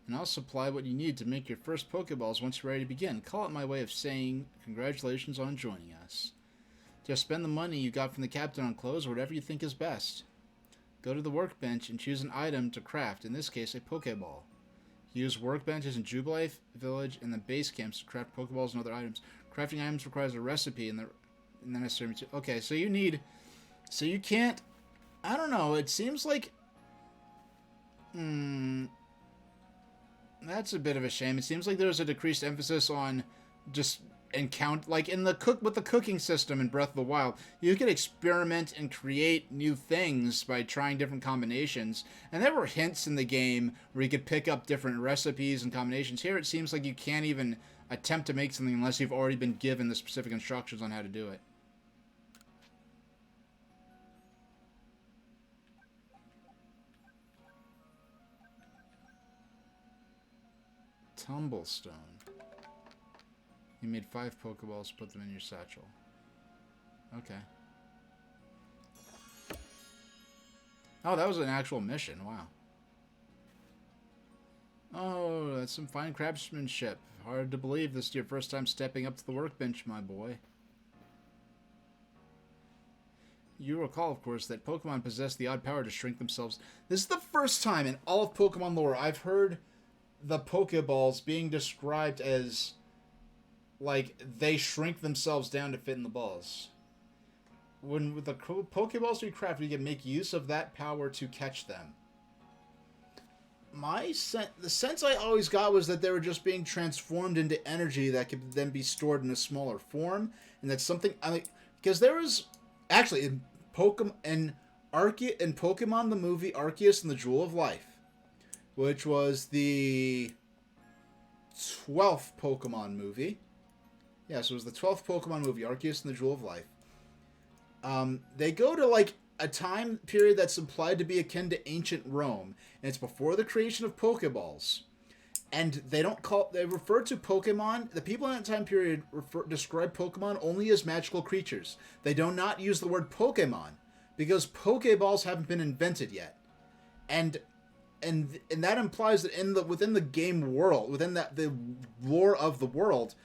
And I'll supply what you need to make your first Pokeballs once you're ready to begin. Call it my way of saying congratulations on joining us. Just spend the money you got from the captain on clothes or whatever you think is best. Go to the workbench and choose an item to craft, in this case a Pokeball. Use workbenches in Jubilife Village and the base camps to craft Pokeballs and other items. Crafting items requires a recipe and the necessary material. Okay, so you need... So you can't... I don't know, it seems like... That's a bit of a shame. It seems like there's a decreased emphasis on just and count, like in the with the cooking system in Breath of the Wild, you could experiment and create new things by trying different combinations. And there were hints in the game where you could pick up different recipes and combinations. Here it seems like you can't even attempt to make something unless you've already been given the specific instructions on how to do it. Tumblestone. You made 5 Pokeballs, put them in your satchel. Okay. Oh, that was an actual mission. Wow. Oh, that's some fine craftsmanship. Hard to believe this is your first time stepping up to the workbench, my boy. You recall, of course, that Pokemon possess the odd power to shrink themselves. This is the first time in all of Pokemon lore I've heard the Pokeballs being described as, like, they shrink themselves down to fit in the balls. When with the Pokeballs we craft, we can make use of that power to catch them. The sense I always got was that they were just being transformed into energy that could then be stored in a smaller form, and that's something because there was actually in Pokemon the movie Arceus and the Jewel of Life, which was the 12th Pokemon movie. Yes, it was the 12th Pokemon movie, Arceus and the Jewel of Life. They go to, like, a time period that's implied to be akin to ancient Rome, and it's before the creation of Pokeballs. And they refer to Pokemon, the people in that time period describe Pokemon only as magical creatures. They do not use the word Pokemon, because Pokeballs haven't been invented yet. And that implies that within the game world, within the lore of the world,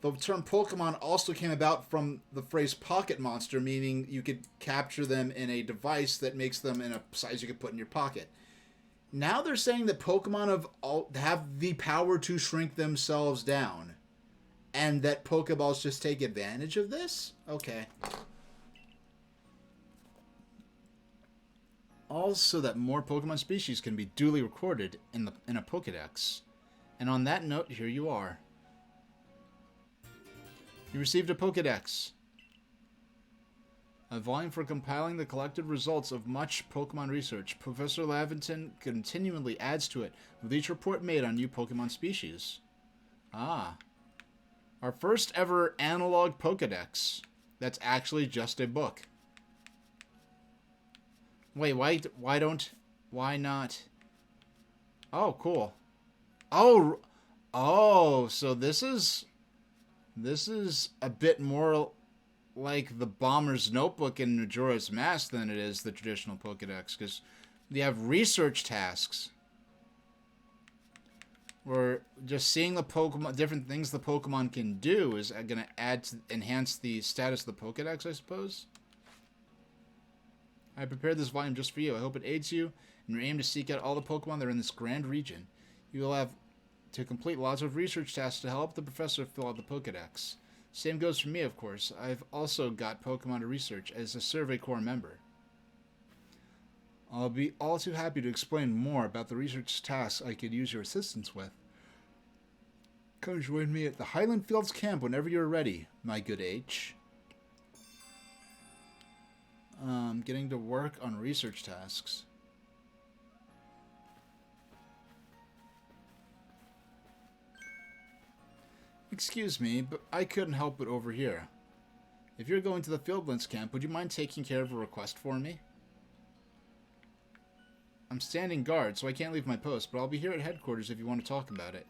the term Pokemon also came about from the phrase pocket monster, meaning you could capture them in a device that makes them in a size you could put in your pocket. Now they're saying that Pokemon have the power to shrink themselves down, and that Pokeballs just take advantage of this? Okay. Also, that more Pokemon species can be duly recorded in a Pokedex. And on that note, here you are. You received a Pokedex. A volume for compiling the collected results of much Pokemon research. Professor Laventon continually adds to it with each report made on new Pokemon species. Ah. Our first ever analog Pokedex. That's actually just a book. Wait, why not? Oh, cool. Oh, so this is a bit more like the Bomber's Notebook in Majora's Mask than it is the traditional Pokedex, because you have research tasks where just seeing the Pokemon, different things the Pokemon can do is going to enhance the status of the Pokedex, I suppose. I prepared this volume just for you. I hope it aids you in your aim to seek out all the Pokemon that are in this grand region. You will have to complete lots of research tasks to help the professor fill out the Pokedex. Same goes for me, of course. I've also got Pokemon to research as a Survey Corps member. I'll be all too happy to explain more about the research tasks I could use your assistance with. Come join me at the Highland Fields camp whenever you're ready, my good H. Getting to work on research tasks. Excuse me, but I couldn't help but overhear. If you're going to the Fieldlands camp, would you mind taking care of a request for me? I'm standing guard, so I can't leave my post, but I'll be here at headquarters if you want to talk about it.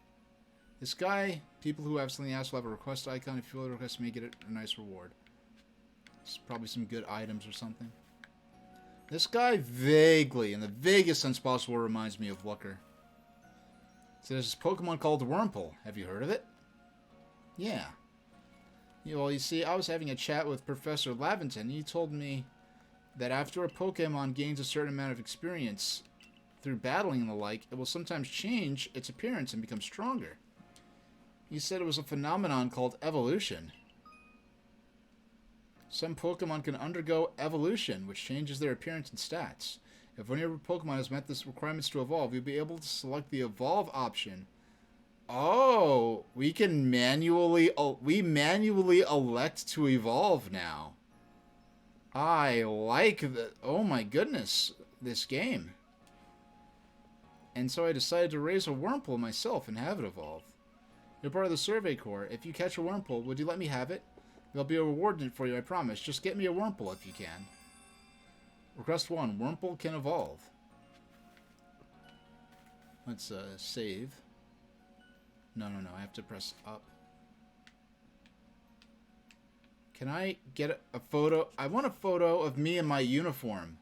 This guy, people who have something else will have a request icon. If you feel the request, may get a nice reward. It's probably some good items or something. This guy vaguely, in the vaguest sense possible, reminds me of Wooker. So there's this Pokemon called Wurmple. Have you heard of it? Yeah. Well, you see, I was having a chat with Professor Laventon. He told me that after a Pokemon gains a certain amount of experience through battling and the like, it will sometimes change its appearance and become stronger. He said it was a phenomenon called evolution. Some Pokemon can undergo evolution, which changes their appearance and stats. If one of your Pokemon has met the requirements to evolve, you'll be able to select the Evolve option Oh, we can we manually elect to evolve now. I like the, oh my goodness, this game. And so I decided to raise a Wurmple myself and have it evolve. You're part of the Survey Corps. If you catch a Wurmple, would you let me have it? There'll be a reward in it for you, I promise. Just get me a Wurmple if you can. Request 1. Wurmple can evolve. Let's save. No, I have to press up. Can I get a photo? I want a photo of me in my uniform.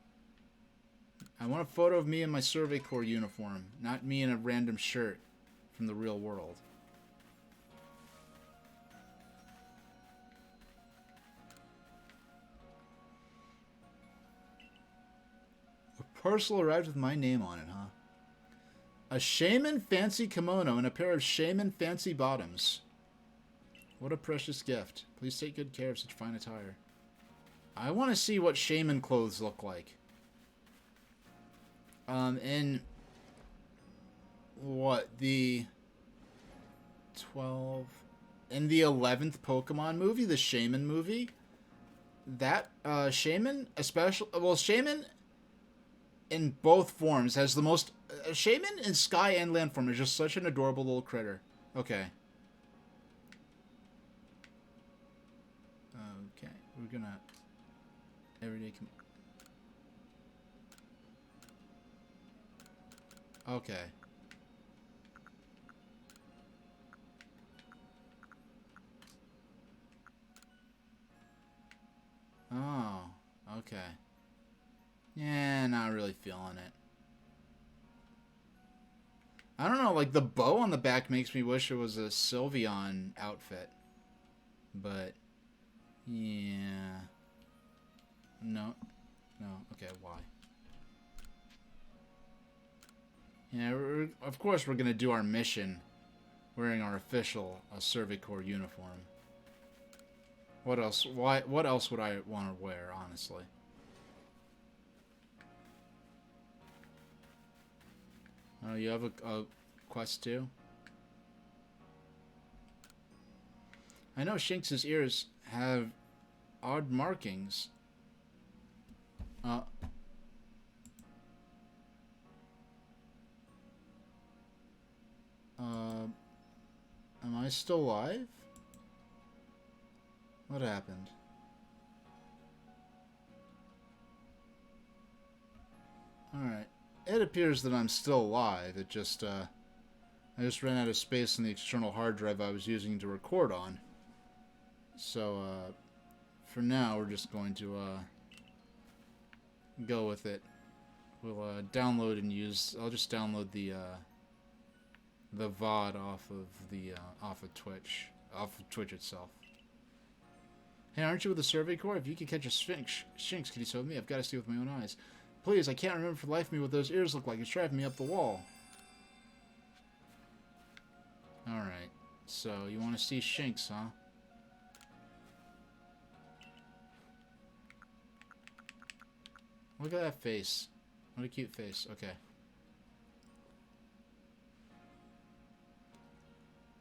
I want a photo of me in my Survey Corps uniform, not me in a random shirt from the real world. A parcel arrived with my name on it, huh? A shaman fancy kimono and a pair of shaman fancy bottoms. What a precious gift. Please take good care of such fine attire. I want to see what shaman clothes look like. In what, the 12 in the 11th Pokemon movie, the Shaman movie, that Shaman, especially, well, Shaman in both forms has the most Shaman in sky and land form is just such an adorable little critter. Okay. Okay, we're gonna everyday okay. Oh, okay. Yeah, not really feeling it. I don't know, like the bow on the back makes me wish it was a Sylveon outfit. But, yeah. No. Okay, why? Yeah, of course we're gonna do our mission wearing our official Survey Corps uniform. What else? What else would I want to wear, honestly? Oh, you have a quest too? I know Shinx's ears have odd markings. Am I still alive? What happened? Alright. It appears that I'm still alive. It just, I just ran out of space in the external hard drive I was using to record on. So, for now, we're just going to, go with it. We'll, download and use... I'll just download the VOD off of Twitch. Off of Twitch itself. Hey, aren't you with the Survey Corps? If you could catch a Shinx, could you show me? I've got to see with my own eyes. Please, I can't remember for the life of me what those ears look like. It's driving me up the wall. Alright. So, you want to see Shinx, huh? Look at that face. What a cute face. Okay.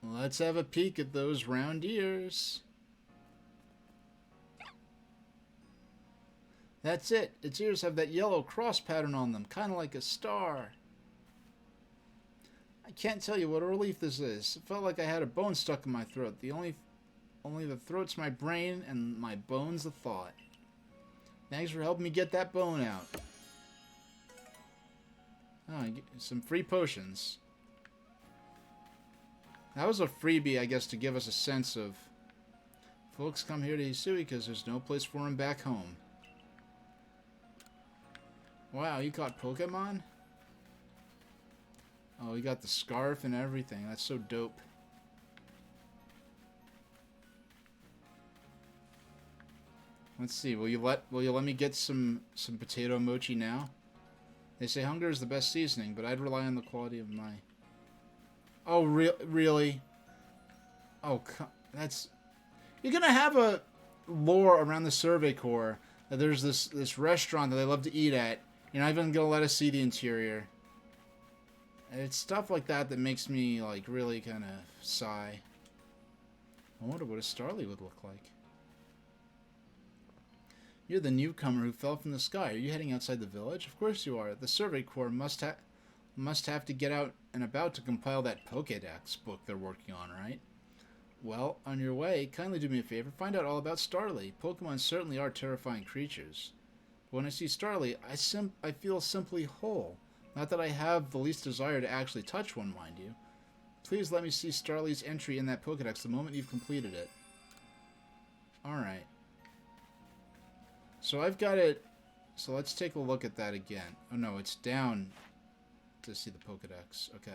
Let's have a peek at those round ears. That's it. Its ears have that yellow cross pattern on them, kind of like a star. I can't tell you what a relief this is. It felt like I had a bone stuck in my throat. Only the throat's my brain and my bone's the thought. Thanks for helping me get that bone out. Oh, some free potions. That was a freebie, I guess, to give us a sense of... Folks come here to Hisui because there's no place for them back home. Wow, you caught Pokemon? Oh, you got the scarf and everything. That's so dope. Let's see. Will you let me get some potato mochi now? They say hunger is the best seasoning, but I'd rely on the quality of my... Oh, really? Oh, that's... You're gonna have a lore around the Survey Corps that there's this restaurant that they love to eat at. You're not even gonna let us see the interior. It's stuff like that that makes me, like, really kind of sigh. I wonder what a Starly would look like. You're the newcomer who fell from the sky. Are you heading outside the village? Of course you are. The Survey Corps must have to get out and about to compile that Pokédex book they're working on, right? Well, on your way, kindly do me a favor. Find out all about Starly. Pokemon certainly are terrifying creatures. But when I see Starly, I feel simply whole. Not that I have the least desire to actually touch one, mind you. Please let me see Starly's entry in that Pokédex the moment you've completed it. Alright. So I've got it... So let's take a look at that again. Oh no, it's down to see the Pokédex. Okay.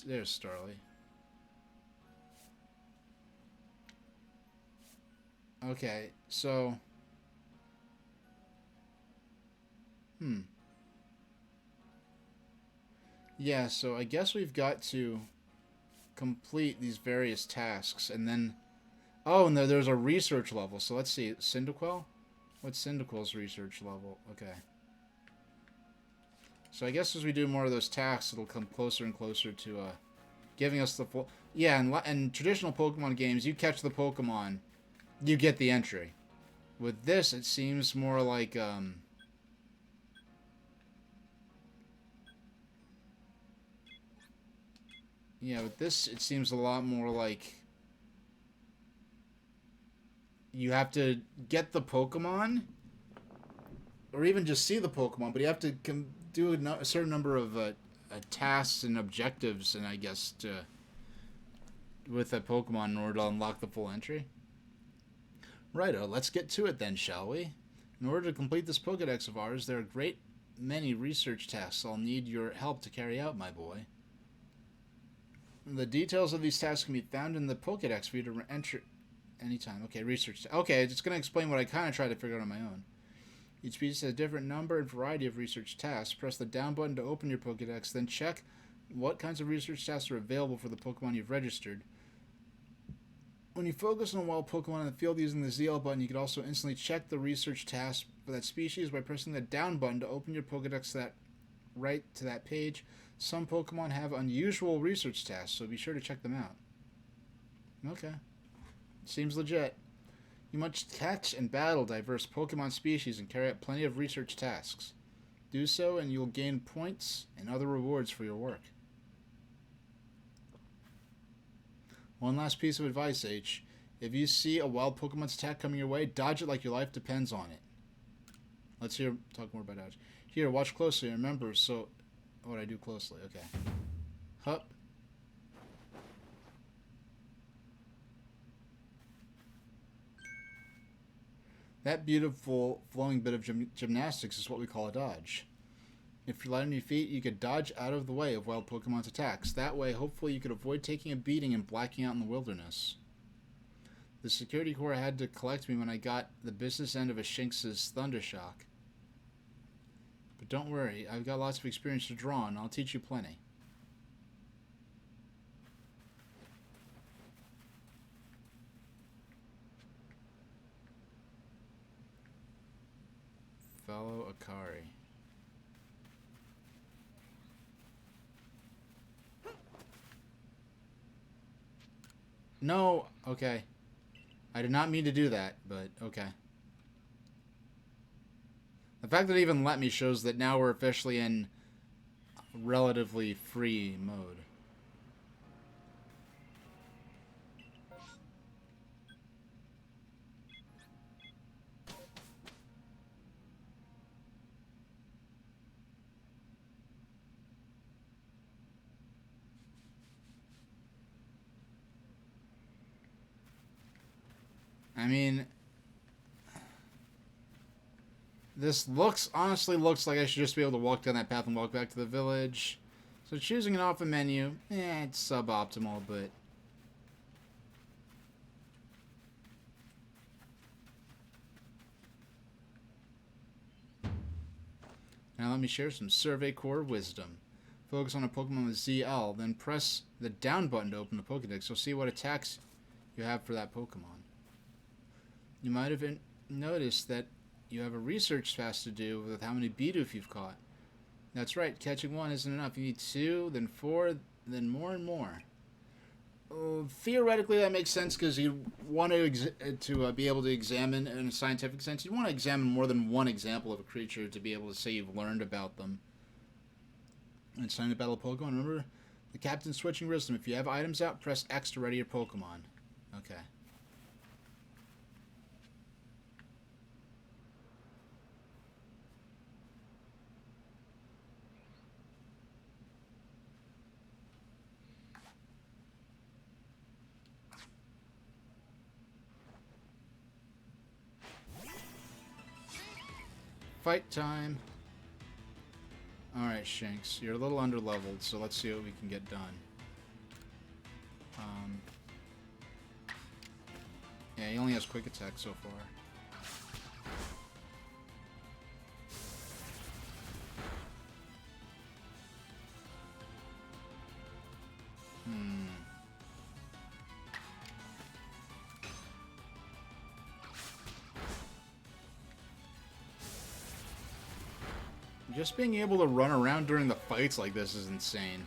There's Starly. Okay, so... Yeah, so I guess we've got to complete these various tasks, and then... Oh, and there's a research level, so let's see. Cyndaquil? What's Cyndaquil's research level? Okay. So I guess as we do more of those tasks, it'll come closer and closer to giving us the full... Yeah, in traditional Pokemon games, you catch the Pokemon, you get the entry. With this, it seems more like... Yeah, with this, it seems a lot more like... You have to get the Pokemon, or even just see the Pokemon, but you have to do a certain number of tasks and objectives, and I guess with that Pokemon in order to unlock the full entry. Righto, let's get to it then, shall we? In order to complete this Pokédex of ours, there are a great many research tasks I'll need your help to carry out, my boy. The details of these tasks can be found in the Pokédex for you to enter anytime. Okay, research. Okay, it's going to explain what I kind of tried to figure out on my own. Each species has a different number and variety of research tasks. Press the down button to open your Pokédex, then check what kinds of research tasks are available for the Pokemon you've registered. When you focus on a wild Pokemon in the field using the ZL button, you can also instantly check the research task for that species by pressing the down button to open your Pokédex right to that page. Some Pokemon have unusual research tasks, so be sure to check them out. Okay. Seems legit. You must catch and battle diverse Pokemon species and carry out plenty of research tasks. Do so and you'll gain points and other rewards for your work. One last piece of advice, H. If you see a wild Pokemon's attack coming your way, dodge it like your life depends on it. Let's talk more about dodge. Here, watch closely. Remember, so... What I do closely, okay. Hup. That beautiful flowing bit of gymnastics is what we call a dodge. If you're light on your feet, you could dodge out of the way of wild Pokemon's attacks. That way, hopefully, you could avoid taking a beating and blacking out in the wilderness. The security corps had to collect me when I got the business end of a Shinx's Thundershock. But don't worry, I've got lots of experience to draw on. I'll teach you plenty. Fellow Akari. No, okay. I did not mean to do that, but okay. The fact that it even let me shows that now we're officially in relatively free mode. I mean, this honestly looks like I should just be able to walk down that path and walk back to the village. So choosing it off the menu, it's suboptimal, but... Now let me share some Survey Corps wisdom. Focus on a Pokemon with ZL, then press the down button to open the Pokédex. You'll see what attacks you have for that Pokemon. You might have noticed that You have a research task to do with how many Bidoof you've caught. That's right, catching one isn't enough. You need 2, then 4, then more and more. Theoretically, that makes sense because you want to be able to examine, in a scientific sense, you want to examine more than one example of a creature to be able to say you've learned about them. And it's time to battle Pokemon. Remember the captain's switching wisdom. If you have items out, press X to ready your Pokemon. Okay. Fight time. Alright, Shinx. You're a little underleveled, so let's see what we can get done. Yeah, he only has quick attack so far. Just being able to run around during the fights like this is insane.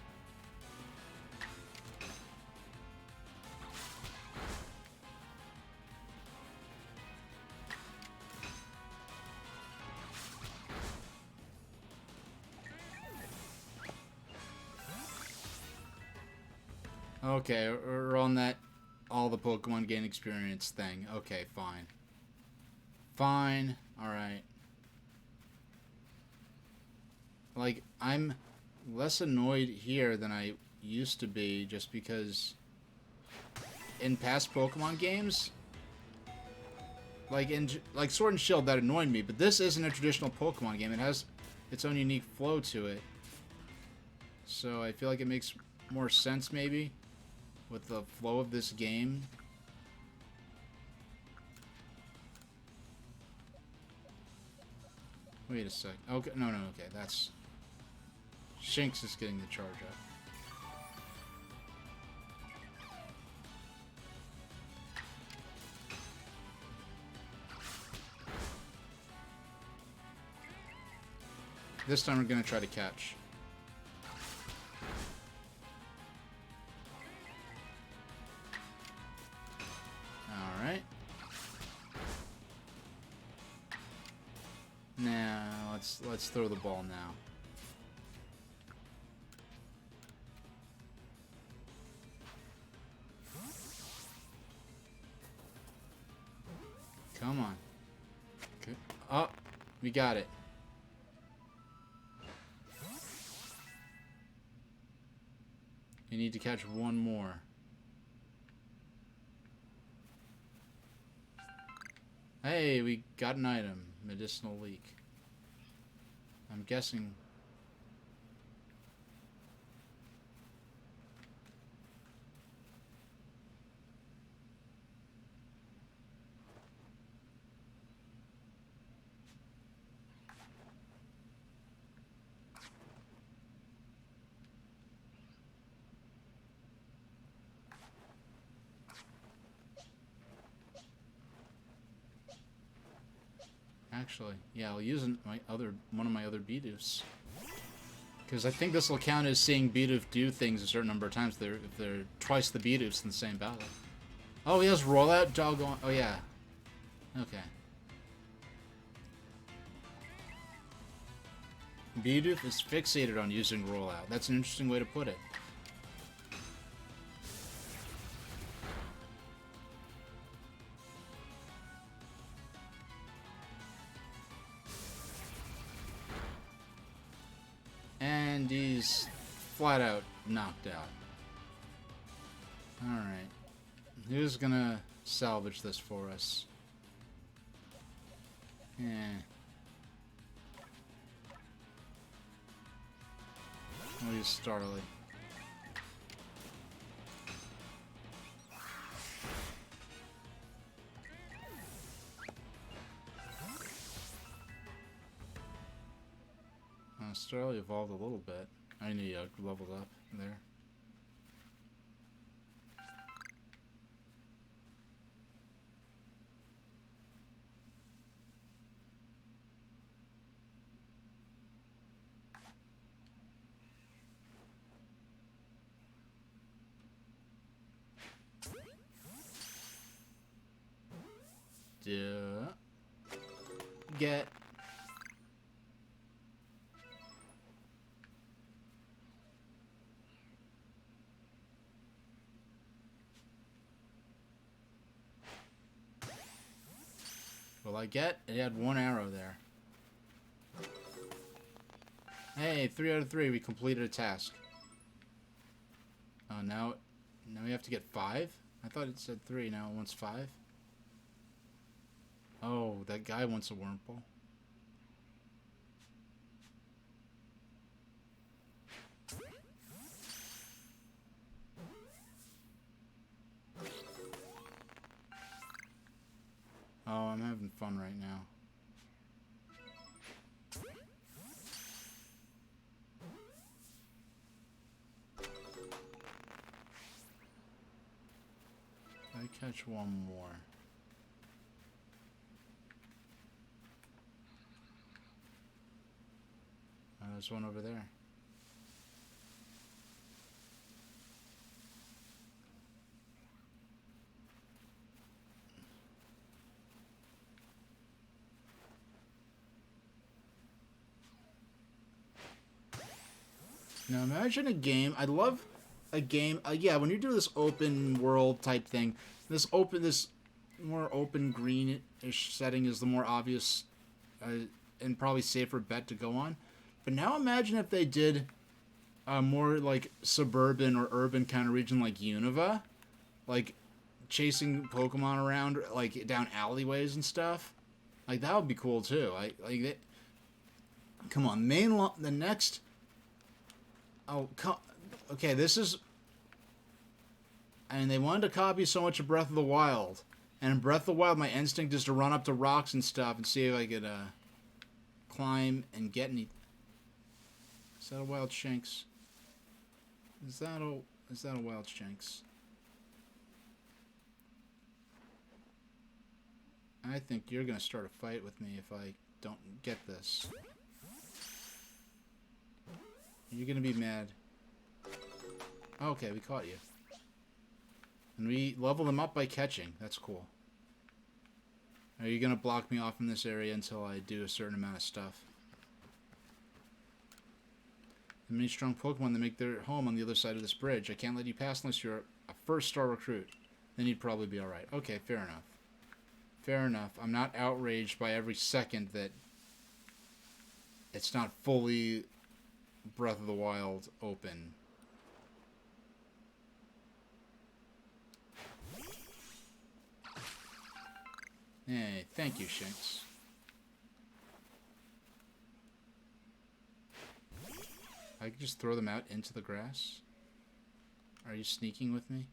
Okay, we're on that all the Pokemon gain experience thing. Okay, fine. Fine. Alright. Like, I'm less annoyed here than I used to be just because in past Pokemon games, like Sword and Shield, that annoyed me, but this isn't a traditional Pokemon game. It has its own unique flow to it. So I feel like it makes more sense maybe with the flow of this game. Wait a sec. Okay, no, okay, that's... Shinx is getting the charge up. This time we're gonna try to catch. Alright. Now, let's throw the ball now. Come on. Okay. Oh, we got it. You need to catch one more. Hey, we got an item. Medicinal leak. I'm guessing... Actually, yeah, I'll use one of my other Bidoofs. Because I think this will count as seeing Bidoof do things a certain number of times if they're twice the Bidoofs in the same battle. Oh, he has rollout? Doggone. Oh, yeah. Okay. Bidoof is fixated on using rollout. That's an interesting way to put it. And he's flat out knocked out. Alright. Who's gonna salvage this for us? Yeah. We'll use Starly. Starly evolved a little bit. I need to level up there. Get. Will I get? It had one arrow there. Hey, 3 out of 3. We completed a task. Oh, now we have to get 5? I thought it said 3. Now it wants 5. Oh, that guy wants a Wurmple. Oh, I'm having fun right now. I catch one more. Oh, there's one over there. Now imagine a game. I love a game. Yeah, when you do this open world type thing, this more open greenish setting is the more obvious and probably safer bet to go on. But now imagine if they did a more like suburban or urban kind of region like Unova, like chasing Pokemon around like down alleyways and stuff. Like that would be cool too. Come on, the next. Oh, okay, this is... And they wanted to copy so much of Breath of the Wild. And in Breath of the Wild, my instinct is to run up to rocks and stuff and see if I could climb and get any... Is that a wild Shanks? Is that a wild Shanks? I think you're going to start a fight with me if I don't get this. You're gonna be mad. Okay, we caught you. And we level them up by catching. That's cool. Are you gonna block me off in this area until I do a certain amount of stuff? The many strong Pokemon that make their home on the other side of this bridge. I can't let you pass unless you're a first-star recruit. Then you'd probably be alright. Okay, fair enough. Fair enough. I'm not outraged by every second that it's not fully Breath of the Wild open. Hey, thank you, Shanks. I could just throw them out into the grass? Are you sneaking with me?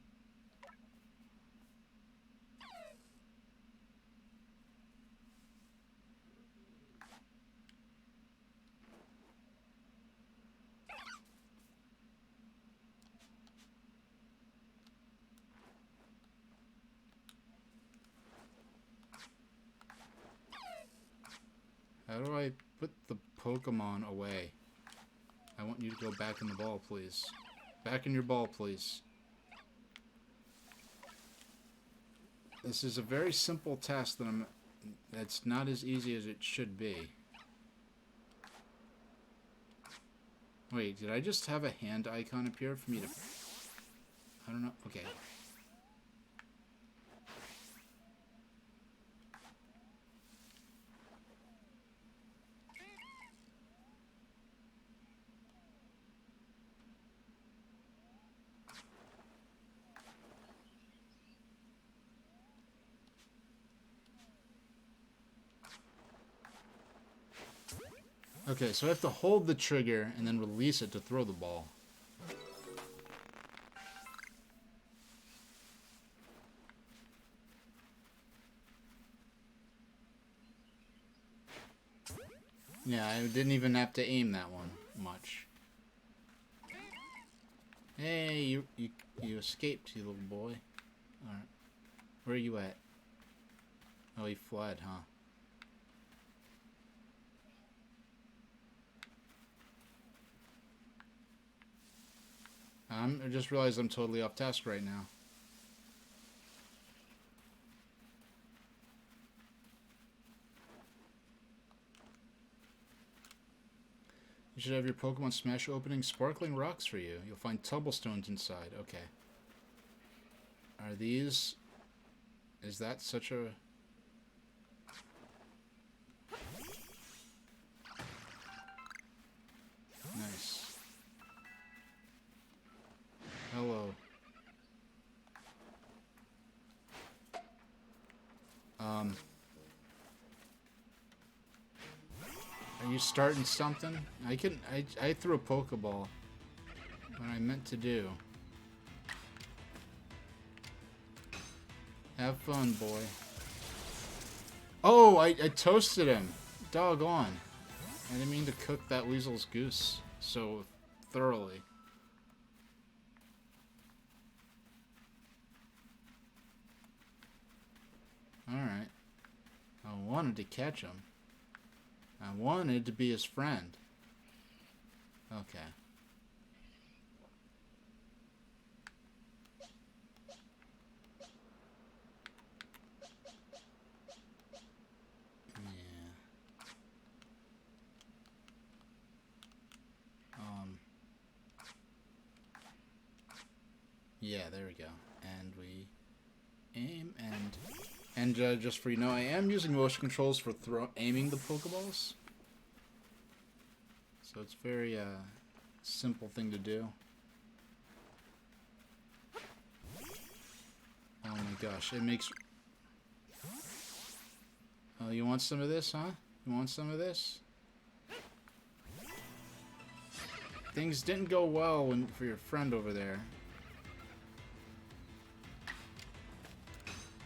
How do I put the Pokemon away? I want you to go back in the ball, please. Back in your ball, please. This is a very simple task that's not as easy as it should be. Wait, did I just have a hand icon appear for me to... I don't know. Okay. Okay, so I have to hold the trigger and then release it to throw the ball. Yeah, I didn't even have to aim that one much. Hey, you escaped, you little boy. Alright. Where are you at? Oh, he fled, huh? I just realized I'm totally off task right now. should have your Pokemon Smash opening sparkling rocks for you. You'll find tubblestones inside. Okay. Are these... Is that such a... Nice. Hello. Are you starting something? I threw a Pokeball. What I meant to do. Have fun, boy. Oh, I toasted him. Doggone. I didn't mean to cook that weasel's goose so thoroughly. Alright. I wanted to catch him. I wanted to be his friend. Okay. Yeah, there we go. And we aim and just for you know, I am using motion controls for aiming the Pokeballs. So it's very simple thing to do. Oh my gosh, it makes... Oh, you want some of this, huh? You want some of this? Things didn't go well for your friend over there.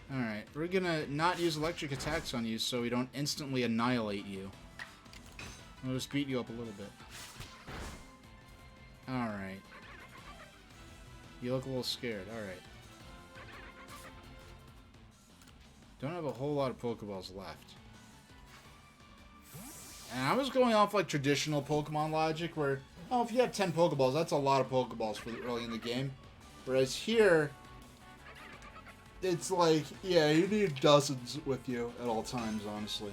Alright, we're gonna not use electric attacks on you so we don't instantly annihilate you. We'll just beat you up a little bit. Alright. You look a little scared, alright. Don't have a whole lot of Pokeballs left. And I was going off like traditional Pokemon logic where, oh, if you have 10 Pokeballs, that's a lot of Pokeballs for early in the game. Whereas here... It's like, yeah, you need dozens with you at all times, honestly.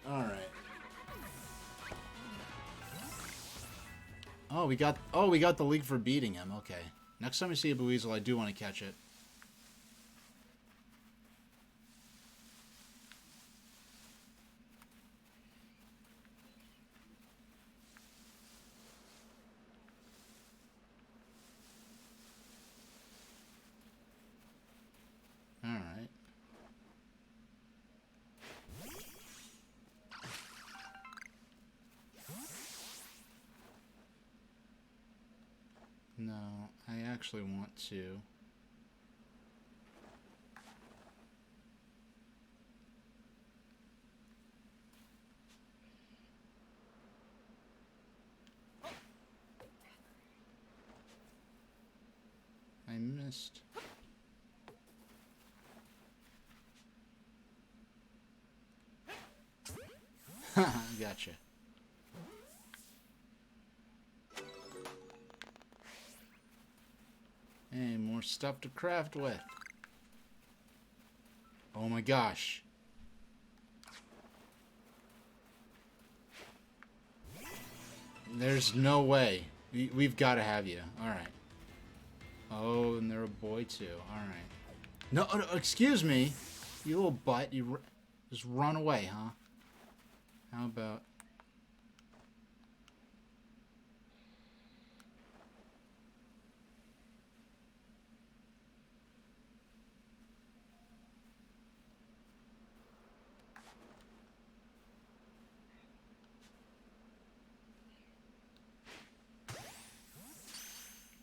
Alright. Oh, we got the league for beating him. Okay. Next time I see a Buizel, I do want to catch it. Alright. No, I actually want to. I missed. Haha, gotcha. Hey, more stuff to craft with. Oh my gosh. There's no way. We've got to have you. Alright. Oh, and they're a boy too. Alright. No, excuse me. You little butt. You just run away, huh? How about...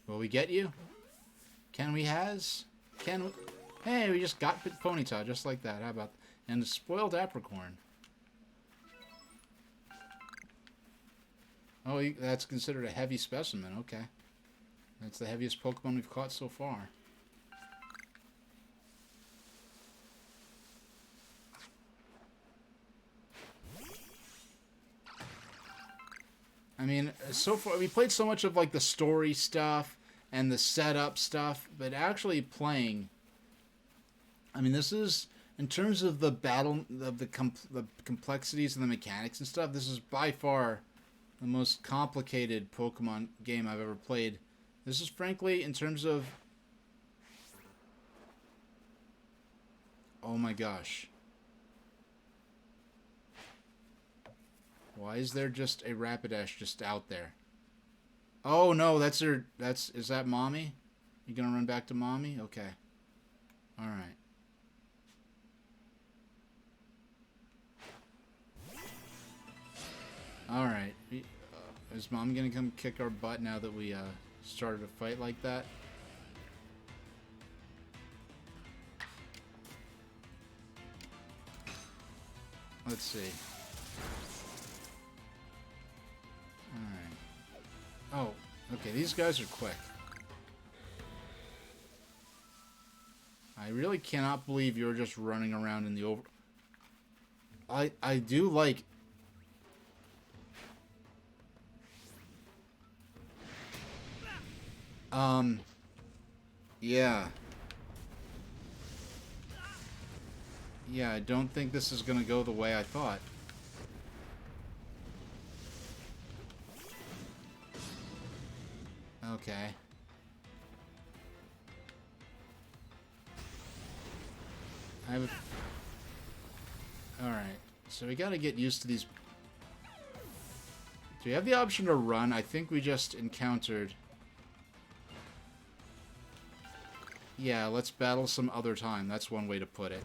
Will we get you? Can we has? Can we? Hey, we just got Ponyta just like that. How about... And a spoiled apricorn. Oh, that's considered a heavy specimen. Okay. That's the heaviest Pokemon we've caught so far. I mean, so far, we played so much of, like, the story stuff and the setup stuff, but actually playing... I mean, this is in terms of the battle, of the complexities and the mechanics and stuff, this is by far the most complicated Pokemon game I've ever played. This is frankly, in terms of... Oh my gosh. Why is there just a Rapidash just out there? Oh no, that's her... Is that Mommy? You gonna run back to Mommy? Okay. Alright. Alright. Is Mom gonna come kick our butt now that we started a fight like that? Let's see. Alright. Oh, okay, these guys are quick. I really cannot believe you're just running around in the over... I do like... Yeah. Yeah, I don't think this is gonna go the way I thought. Okay. I have a... Alright, so we gotta get used to these... Do we have the option to run? I think we just encountered... Yeah, let's battle some other time. That's one way to put it.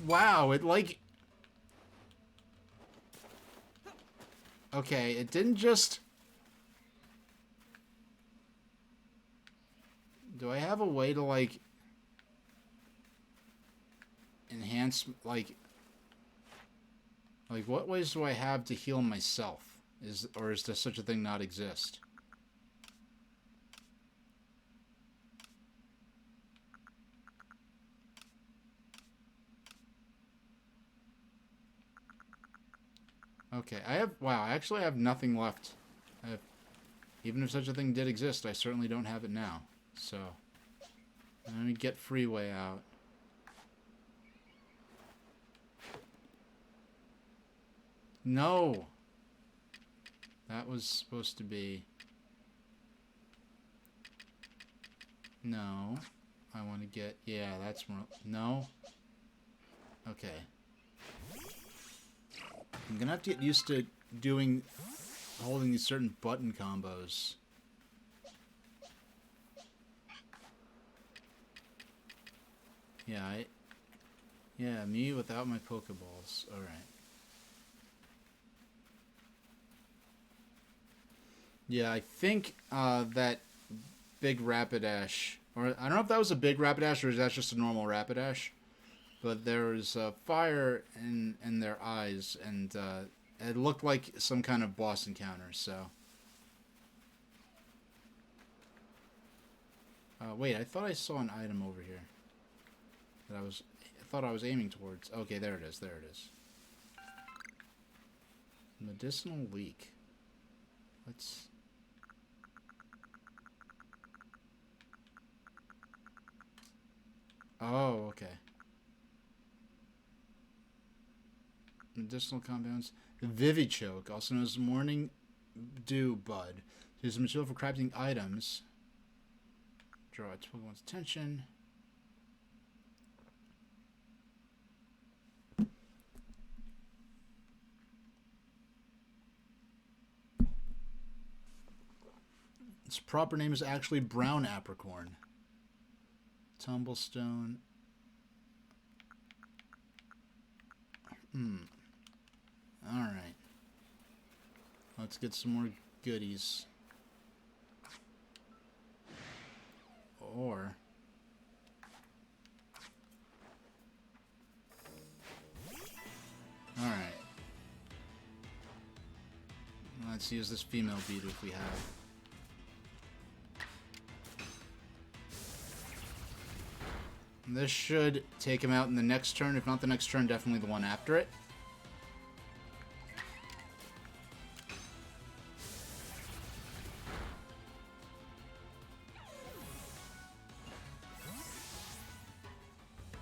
Wow, it like... Okay, it didn't just... Do I have a way to, like... enhance, like... Like, what ways do I have to heal myself? Or is there such a thing not exist? Okay, I have... Wow, I actually have nothing left. Even if such a thing did exist, I certainly don't have it now. So, let me get Freeway out. No! That was supposed to be... No. I want to get... Yeah, that's more... No? Okay. I'm gonna have to get used to holding these certain button combos. Yeah, yeah, me without my Pokeballs. Alright. Yeah, I think that big Rapidash, or I don't know if that was a big Rapidash or is that just a normal Rapidash, but there was fire in their eyes, and it looked like some kind of boss encounter, so... wait, I thought I saw an item over here that I thought I was aiming towards. Okay, there it is, there it is. Medicinal leak. Let's... Oh, okay. Medicinal compounds. Vivichoke, also known as Morning Dew Bud. It is a material for crafting items. Draw its Pokemon's attention. Its proper name is actually Brown Apricorn. Tumblestone. Alright. Let's get some more goodies. Or... Alright. Let's use this female beat if we have. This should take him out in the next turn. If not the next turn, definitely the one after it.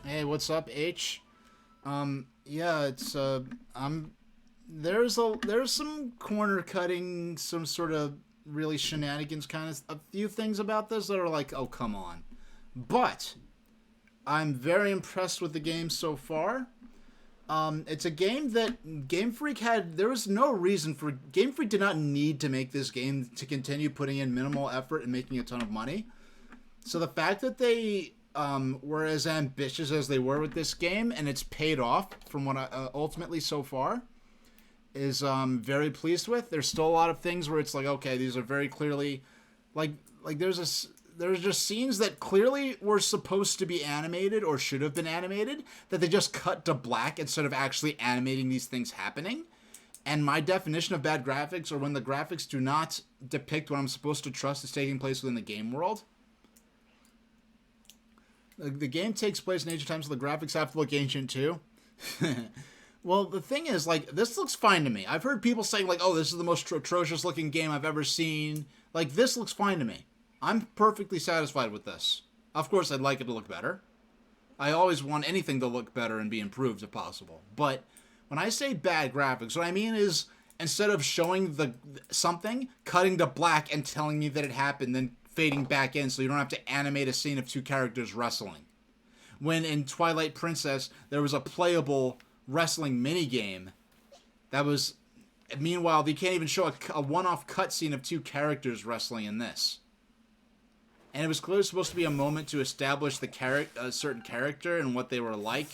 Hey, what's up, H? Yeah, it's I'm there's some corner cutting, some sort of really shenanigans kind of a few things about this that are like, oh come on. But I'm very impressed with the game so far. It's a game that Game Freak had. There was no reason for Game Freak did not need to make this game to continue putting in minimal effort and making a ton of money. So the fact that they were as ambitious as they were with this game, and it's paid off from what I ultimately so far, is very pleased with. There's still a lot of things where it's like, okay, these are very clearly, like there's just scenes that clearly were supposed to be animated or should have been animated that they just cut to black instead of actually animating these things happening. And my definition of bad graphics are when the graphics do not depict what I'm supposed to trust is taking place within the game world. The game takes place in ancient times, so the graphics have to look ancient too. Well, the thing is, like, this looks fine to me. I've heard people saying, like, oh, this is the most atrocious looking game I've ever seen. Like, this looks fine to me. I'm perfectly satisfied with this. Of course, I'd like it to look better. I always want anything to look better and be improved if possible. But when I say bad graphics, what I mean is instead of showing something, cutting to black and telling me that it happened, then fading back in so you don't have to animate a scene of two characters wrestling. When in Twilight Princess, there was a playable wrestling minigame that was... Meanwhile, they can't even show a one-off cutscene of two characters wrestling in this. And it was clearly supposed to be a moment to establish a certain character and what they were like.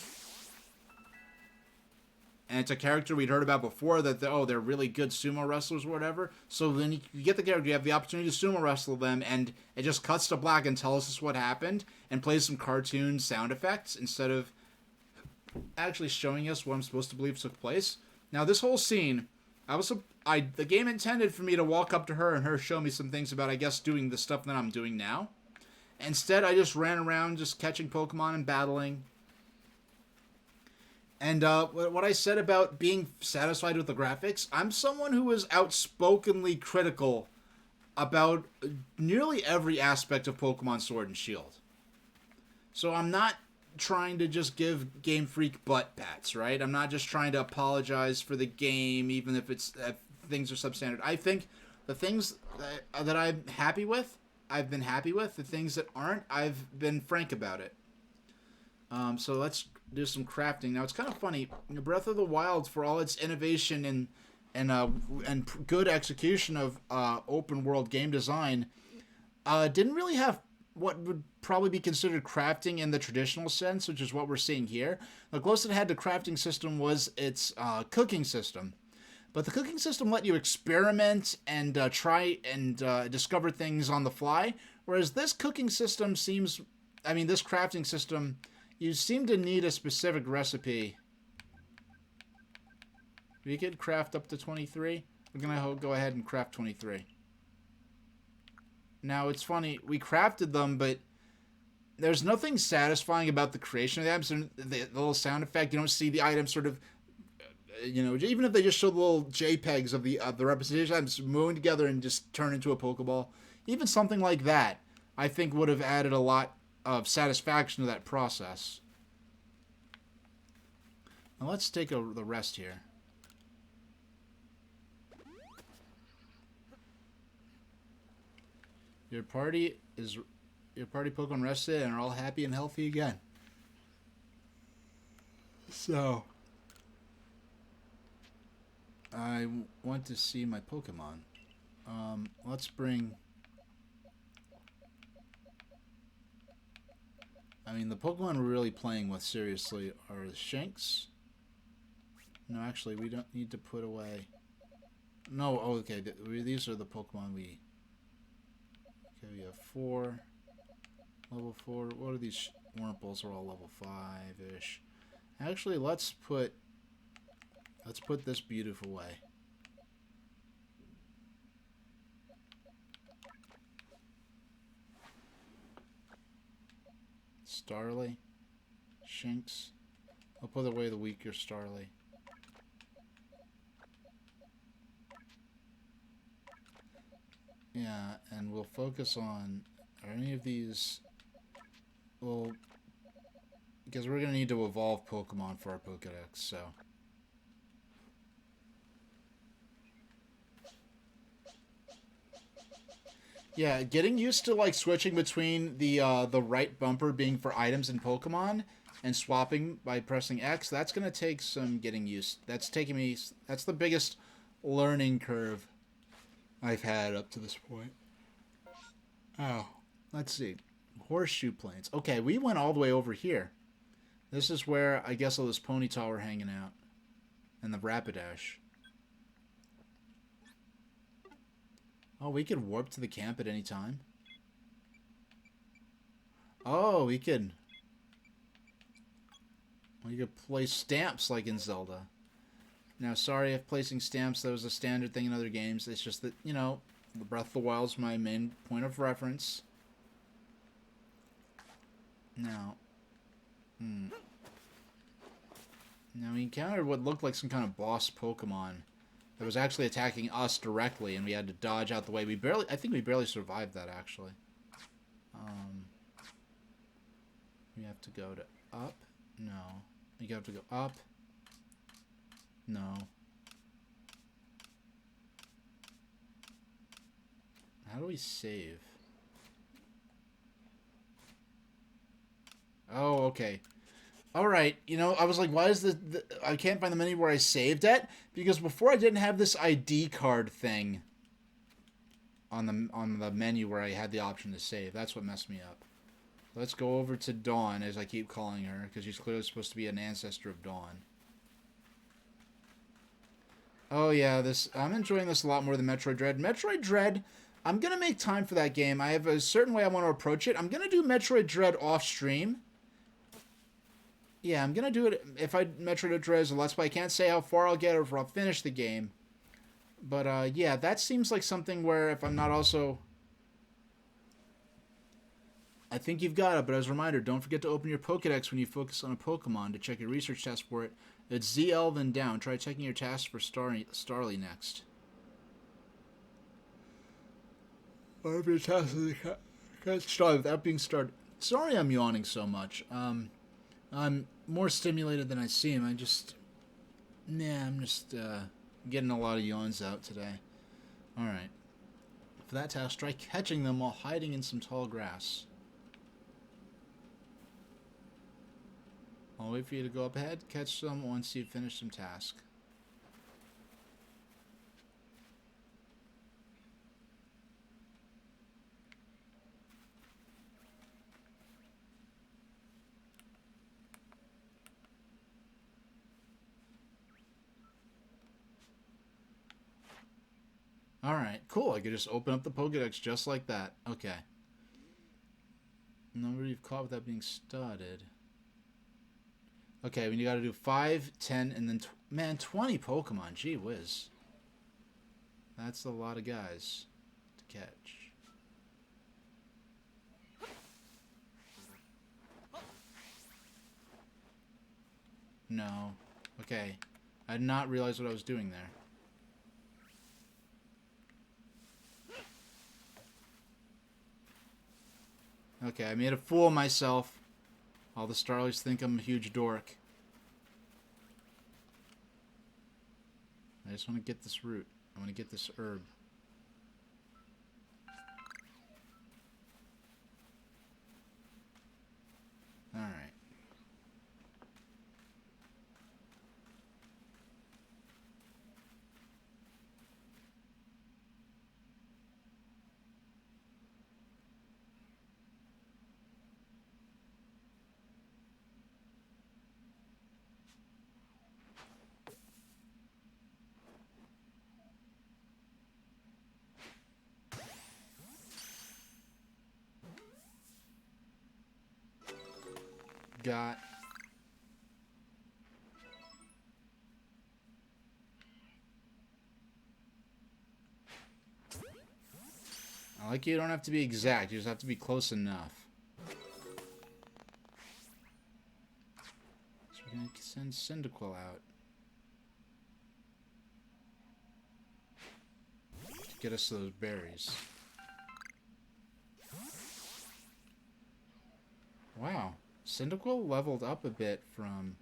And it's a character we'd heard about before that, they're really good sumo wrestlers or whatever. So then you get the character, you have the opportunity to sumo wrestle them, and it just cuts to black and tells us what happened and plays some cartoon sound effects instead of actually showing us what I'm supposed to believe took place. Now, this whole scene, the game intended for me to walk up to her and her show me some things about, I guess, doing the stuff that I'm doing now. Instead, I just ran around just catching Pokemon and battling. And what I said about being satisfied with the graphics, I'm someone who is outspokenly critical about nearly every aspect of Pokemon Sword and Shield. So I'm not trying to just give Game Freak butt pats, right? I'm not just trying to apologize for the game, even if things are substandard. I think the things that I'm happy with, I've been happy with. The things that aren't, I've been frank about it. So let's do some crafting. Now, it's kind of funny. Breath of the Wild, for all its innovation and good execution of open world game design, didn't really have what would probably be considered crafting in the traditional sense, which is what we're seeing here. The closest it had to crafting system was its cooking system. But the cooking system let you experiment and try and discover things on the fly, whereas this cooking system this crafting system, you seem to need a specific recipe. We could craft up to 23. We're going to go ahead and craft 23. Now, it's funny, we crafted them, but there's nothing satisfying about the creation of the items. The little sound effect, you don't see the item sort of, even if they just show the little JPEGs of the representation items moving together and just turn into a Pokeball, even something like that, I think would have added a lot of satisfaction to that process. Now let's take the rest here. Your party Pokemon rested and are all happy and healthy again. So, I want to see my Pokemon. Let's bring... the Pokemon we're really playing with, seriously, are the Shanks. No, actually, we don't need to put away... No, okay, these are the Pokemon we... Okay, we have 4. Level 4. What are these? Wurmples are all level 5-ish. Actually, let's put this beautiful away. Starly. Shinx. I'll put away the weaker Starly. Yeah, and we'll focus on... Are any of these... We'll Because we're going to need to evolve Pokemon for our Pokedex, so... Yeah, getting used to, like, switching between the right bumper being for items in Pokemon and swapping by pressing X, that's going to take some getting used. That's taking me... That's the biggest learning curve I've had up to this point. Oh, let's see. Horseshoe Plains. Okay, we went all the way over here. This is where, I guess, all this Ponyta were hanging out. And the Rapidash. Oh, we could warp to the camp at any time. Oh, we could place stamps like in Zelda. Now, sorry if placing stamps, that was a standard thing in other games. It's just that, you know, Breath of the Wild's my main point of reference. Now, Now, we encountered what looked like some kind of boss Pokemon that was actually attacking us directly, and we had to dodge out the way. I think we barely survived that, actually. We have to go to up? No. You have to go up? No. How do we save? Oh, okay. Alright, you know, I was like, why is I can't find the menu where I saved at? Because before I didn't have this ID card thing on the menu where I had the option to save. That's what messed me up. Let's go over to Dawn, as I keep calling her, because she's clearly supposed to be an ancestor of Dawn. Oh yeah, I'm enjoying this a lot more than Metroid Dread. Metroid Dread, I'm going to make time for that game. I have a certain way I want to approach it. I'm going to do Metroid Dread off stream. Yeah, I'm going to do it if I Metroid Dread as a Let's Play. I can't say how far I'll get or if I'll finish the game. But yeah, that seems like something where if I'm not also... I think you've got it, but as a reminder, don't forget to open your Pokedex when you focus on a Pokemon to check your research task for it. It's ZL then down. Try checking your tasks for Starly next. Or if your tasks can't start without being started. Sorry I'm yawning so much. I'm more stimulated than I seem. I'm just getting a lot of yawns out today. Alright. For that task, try catching them while hiding in some tall grass. I'll wait for you to go up ahead. Catch some once you've finished some task. Alright, cool. I could just open up the Pokedex just like that. Okay. Number you've caught without being studded. Okay, when you gotta do 5, 10, and then... Man, 20 Pokemon. Gee whiz. That's a lot of guys to catch. No. Okay. I did not realize what I was doing there. Okay, I made a fool of myself. All the Starlies think I'm a huge dork. I just want to get this root. I want to get this herb. Alright. Got... I like you don't have to be exact, you just have to be close enough. So we're gonna send Cyndaquil out. To get us those berries. Wow. Cyndaquil leveled up a bit from...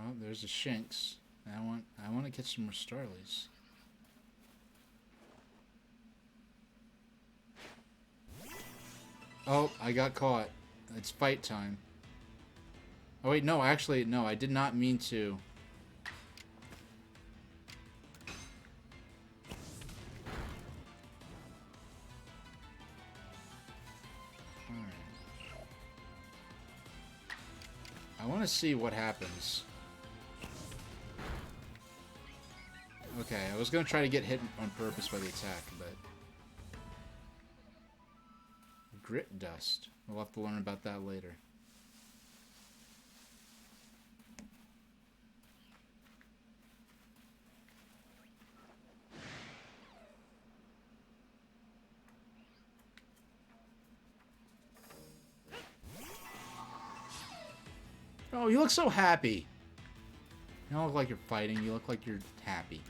Oh, there's a Shinx. I want to get some more Starlies. Oh, I got caught. It's fight time. Oh wait, no, actually, no, I did not mean to. Alright. I want to see what happens. Okay, I was going to try to get hit on purpose by the attack, but... Grit Dust. We'll have to learn about that later. Oh, you look so happy. You don't look like you're fighting, you look like you're happy.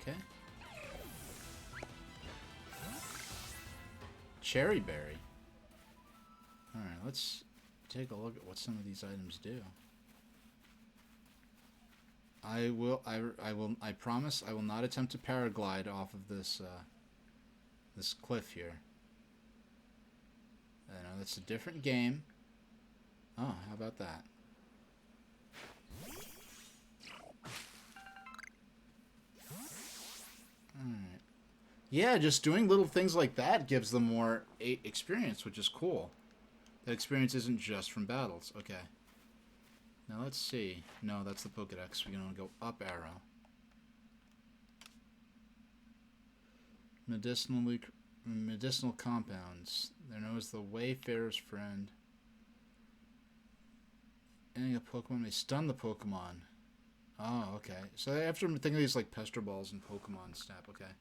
Okay. Cherry Berry. Alright, let's take a look at what some of these items do. I promise I will not attempt to paraglide off of this, this cliff here. I know that's a different game. Oh, how about that? Alright. Yeah, just doing little things like that gives them more experience, which is cool. That experience isn't just from battles. Okay. Now let's see. No, that's the Pokedex. We're going to go up arrow. Medicinal compounds. They're known as the Wayfarer's Friend. Ending a Pokemon may stun the Pokemon. Oh, okay. So I have to think of these like Pester Balls and Pokemon Snap. Okay.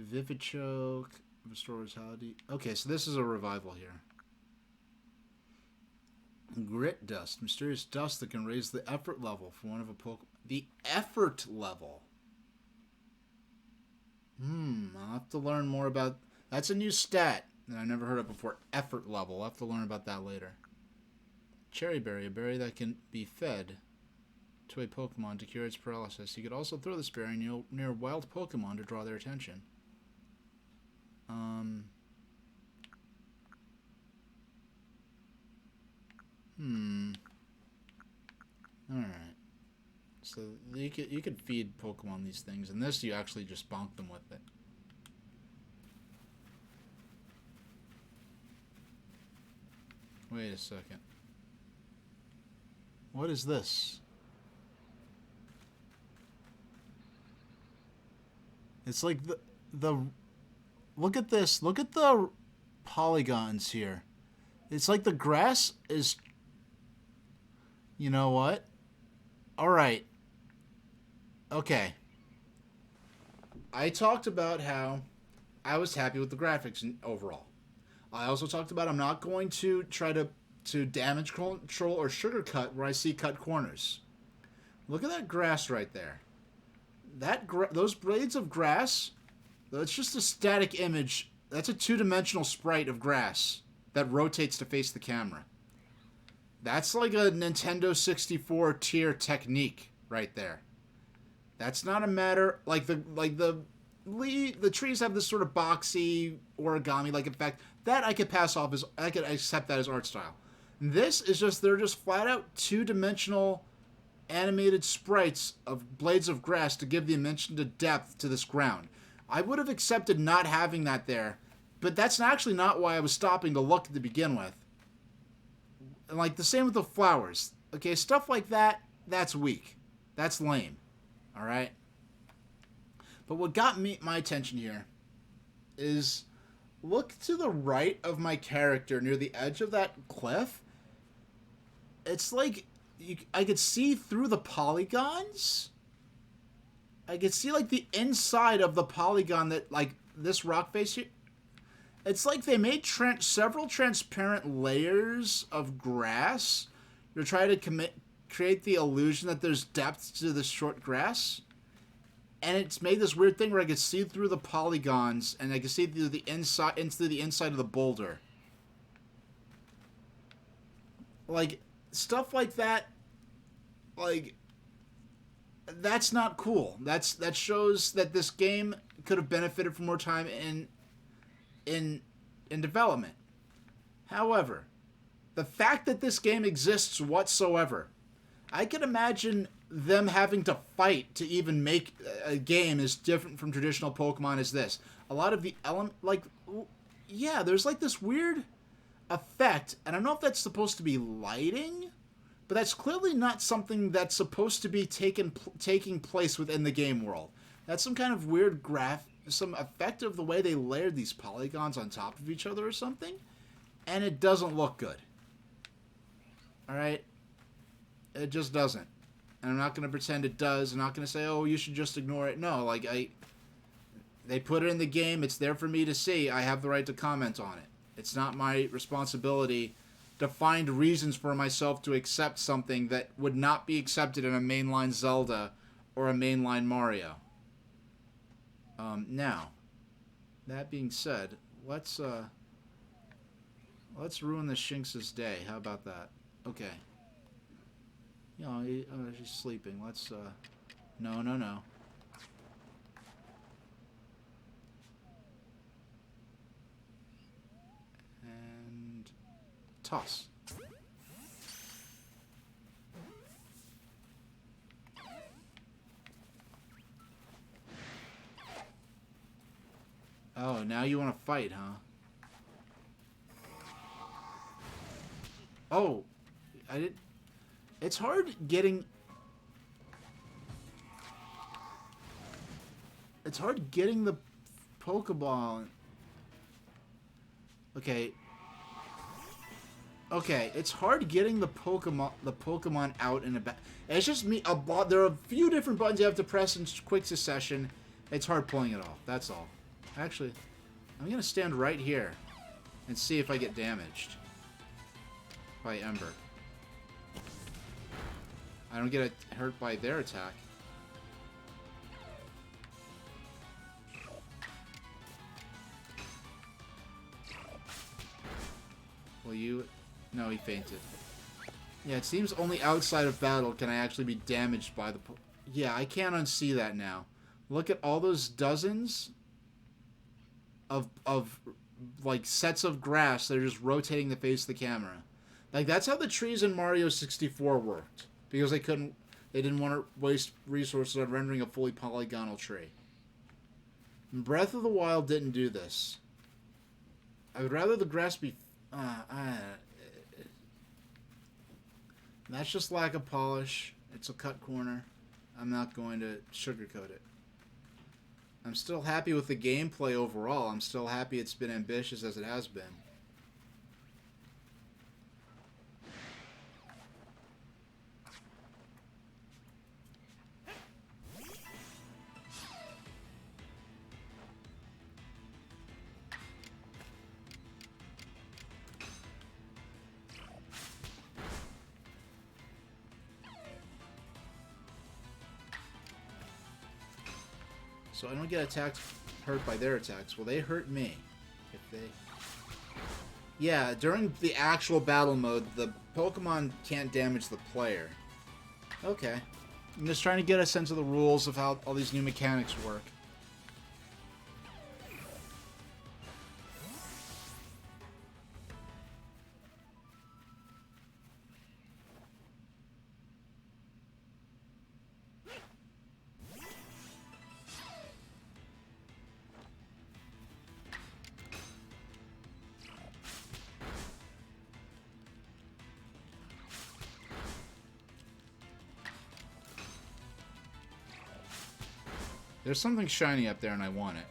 Vivichoke. Restores Vitality. Okay, so this is a revival here. Grit Dust. Mysterious dust that can raise the effort level for one of a Pokemon. The effort level. I'll have to learn more about... That's a new stat that I never heard of before. Effort level. I'll have to learn about that later. Cherry Berry. A berry that can be fed to a Pokemon to cure its paralysis. You could also throw this berry near wild Pokemon to draw their attention. Alright. So you could feed Pokemon these things, and this you actually just bonk them with it. Wait a second. What is this? It's like the look at this. Look at the polygons here. It's like the grass is... You know what? Alright. Okay. I talked about how I was happy with the graphics overall. I also talked about I'm not going to try to damage control or sugarcoat where I see cut corners. Look at that grass right there. Those blades of grass, that's just a static image. That's a two-dimensional sprite of grass that rotates to face the camera. That's like a Nintendo 64 tier technique right there. That's not a matter like the trees have this sort of boxy origami like effect that I could pass off as I could accept that as art style. This is just they're just flat out two-dimensional animated sprites of blades of grass to give the dimension to depth to this ground. I would have accepted not having that there, but that's actually not why I was stopping to look to begin with. And like the same with the flowers. Okay, stuff like that, that's weak. That's lame. Alright? But what got my attention here is look to the right of my character near the edge of that cliff. It's like I could see through the polygons. I could see like the inside of the polygon that like this rock face here, it's like they made several transparent layers of grass. They're trying to create the illusion that there's depth to this short grass. And it's made this weird thing where I can see through the polygons and I can see through the inside into the inside of the boulder. Like, stuff like that, like, that's not cool. That shows that this game could have benefited from more time in development. However, the fact that this game exists whatsoever, I can imagine them having to fight to even make a game as different from traditional Pokemon as this. A lot of the yeah, there's like this weird effect, and I don't know if that's supposed to be lighting, but that's clearly not something that's supposed to be taking place within the game world. That's some kind of weird some effect of the way they layered these polygons on top of each other or something, and it doesn't look good. Alright? It just doesn't. And I'm not going to pretend it does. I'm not going to say, oh, you should just ignore it. No, like, they put it in the game. It's there for me to see. I have the right to comment on it. It's not my responsibility to find reasons for myself to accept something that would not be accepted in a mainline Zelda or a mainline Mario. Now, that being said, let's ruin the Shinx's day. How about that? Okay. You know, she's sleeping. Let's, no. And toss. Oh, now you want to fight, huh? Oh, I didn't... It's hard getting... It's hard getting the Pokeball. Okay. Okay, it's hard getting the Pokemon out in a back. It's just me. There are a few different buttons you have to press in quick succession. It's hard pulling it off. That's all. Actually, I'm gonna stand right here and see if I get damaged by Ember. I don't get hurt by their attack. Will you... No, he fainted. Yeah, it seems only outside of battle can I actually be damaged by the... Yeah, I can't unsee that now. Look at all those dozens of like, sets of grass that are just rotating the face of the camera. Like, that's how the trees in Mario 64 worked. Because they didn't want to waste resources on rendering a fully polygonal tree. Breath of the Wild didn't do this. I would rather the grass be... that's just lack of polish. It's a cut corner. I'm not going to sugarcoat it. I'm still happy with the gameplay overall. I'm still happy it's been ambitious as it has been. So I don't get hurt by their attacks. Will they hurt me? If they... Yeah, during the actual battle mode, the Pokemon can't damage the player. Okay. I'm just trying to get a sense of the rules of how all these new mechanics work. There's something shiny up there, and I want it.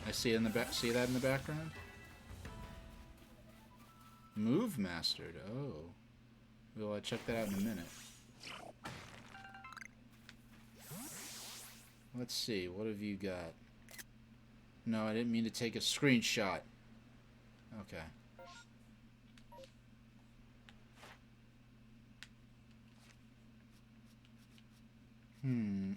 I see it in the back. See that in the background? Move mastered. Oh, we'll check that out in a minute. Let's see. What have you got? No, I didn't mean to take a screenshot. Okay. Hmm.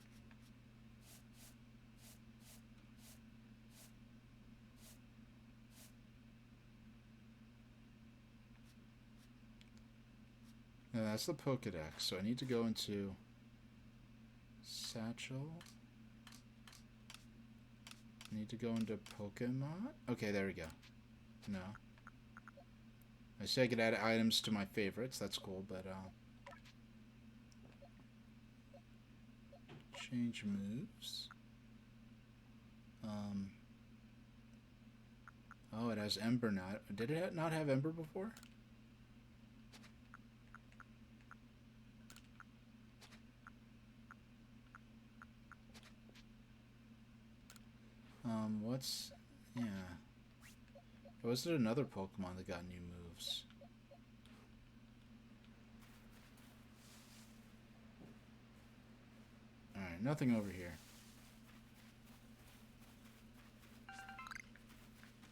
No, that's the Pokedex. So I need to go into Satchel. I need to go into Pokemon. Okay, there we go. No. I say I could add items to my favorites. That's cool, but change moves. Oh, it has Ember now. Did it not have Ember before? What's... Yeah. Was there another Pokemon that got new moves? Alright, nothing over here.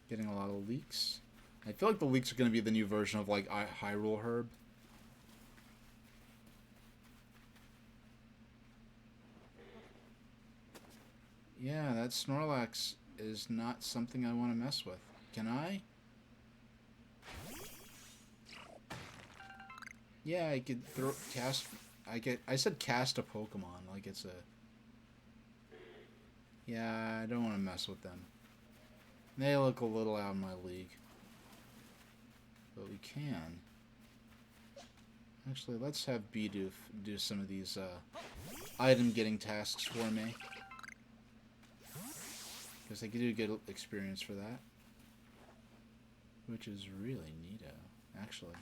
Getting a lot of leaks. I feel like the leaks are going to be the new version of, like, Hyrule Herb. Yeah, that Snorlax is not something I want to mess with. Can I? Yeah, I could cast... I said cast a Pokemon, like it's a... Yeah, I don't want to mess with them. They look a little out of my league. But we can. Actually, let's have Bidoof do some of these item getting tasks for me. Because they do get experience for that. Which is really neato, actually.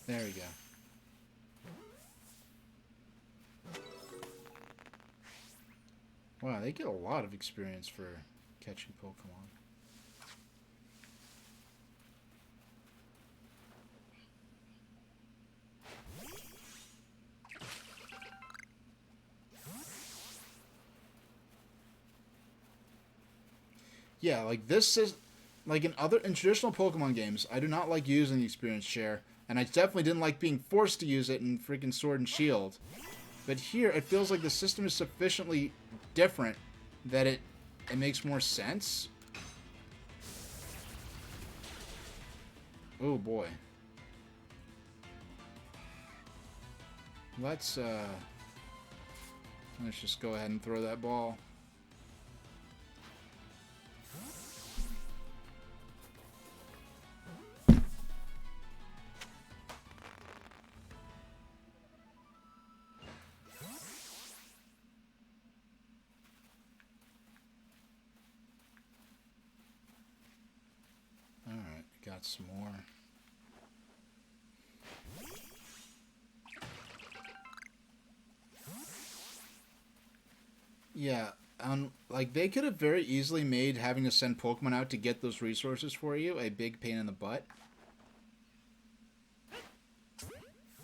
There we go. Wow, they get a lot of experience for catching Pokemon. Yeah, like this is... Like in traditional Pokemon games, I do not like using the experience share, and I definitely didn't like being forced to use it in freaking Sword and Shield. But here, it feels like the system is sufficiently different that it makes more sense. Oh boy. Let's just go ahead and throw that ball. Alright, got some more. Yeah, like they could have very easily made having to send Pokemon out to get those resources for you a big pain in the butt.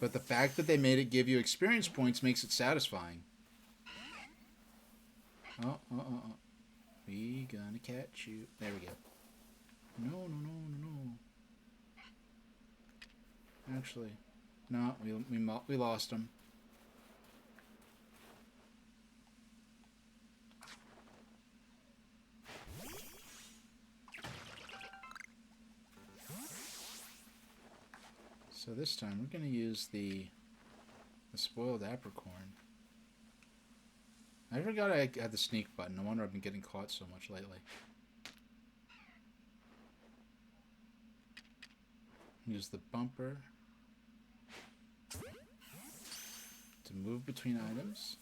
But the fact that they made it give you experience points makes it satisfying. Oh. We gonna catch you. There we go. No. Actually, no, we lost him. So this time we're gonna use the spoiled apricorn. I forgot I had the sneak button. No wonder I've been getting caught so much lately. Use the bumper to move between items.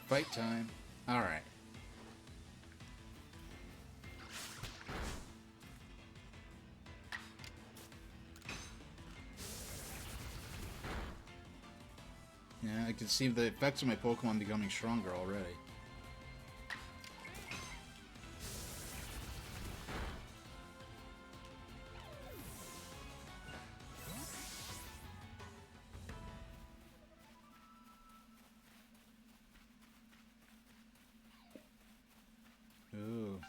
Fight time. Alright. Yeah, I can see the effects of my Pokemon becoming stronger already. Ooh.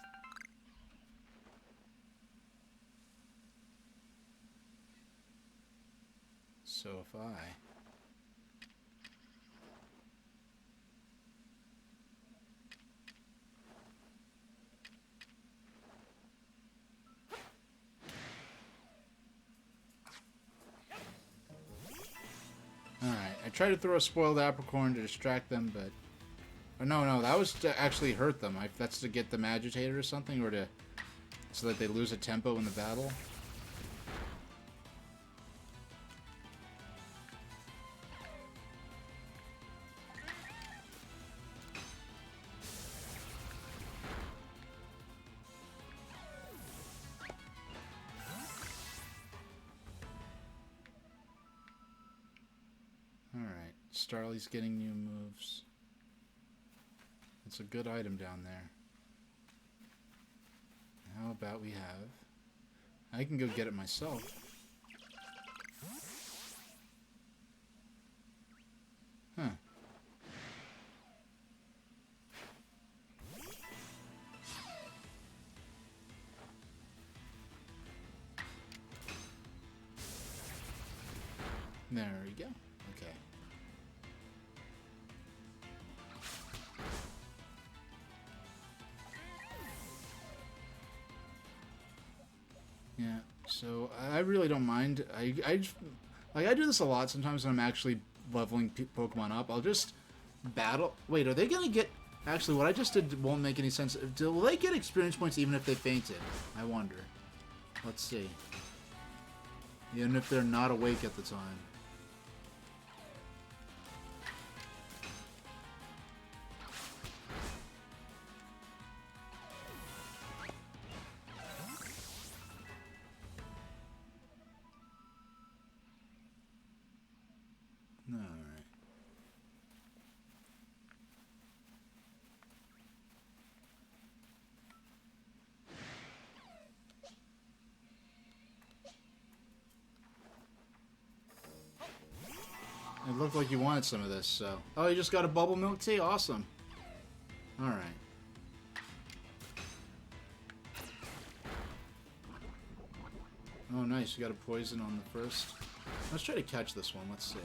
So if I... Alright, I tried to throw a spoiled apricorn to distract them, but... Oh, no, that was to actually hurt them. That's to get them agitated or something, or to... so that they lose a tempo in the battle. Alright, Starly's getting new moves. It's a good item down there. How about we have... I can go get it myself. Huh. There we go. Okay. Yeah, so I really don't mind. I do this a lot sometimes when I'm actually leveling Pokemon up. I'll just battle... Wait, are they going to get... Actually, what I just did won't make any sense. Will they get experience points even if they fainted? I wonder. Let's see. Even if they're not awake at the time. Alright. It looked like you wanted some of this, so... Oh, you just got a bubble milk tea? Awesome. Alright. Oh, nice. You got a poison on the first. Let's try to catch this one. Let's see.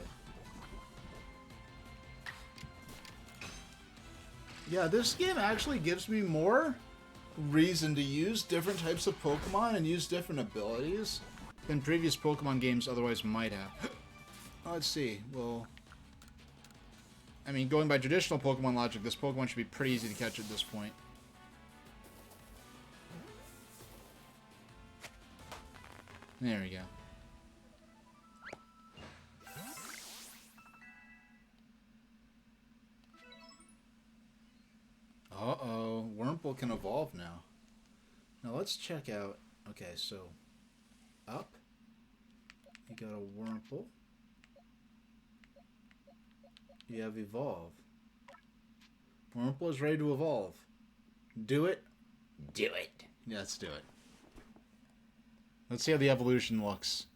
Yeah, this game actually gives me more reason to use different types of Pokemon and use different abilities than previous Pokemon games otherwise might have. Let's see. Well, I mean, going by traditional Pokemon logic, this Pokemon should be pretty easy to catch at this point. There we go. Uh-oh. Wurmple can evolve now. Now let's check out... Okay, so... Up. You got a Wurmple. You have Evolve. Wurmple is ready to evolve. Do it. Do it. Yeah, let's do it. Let's see how the evolution looks.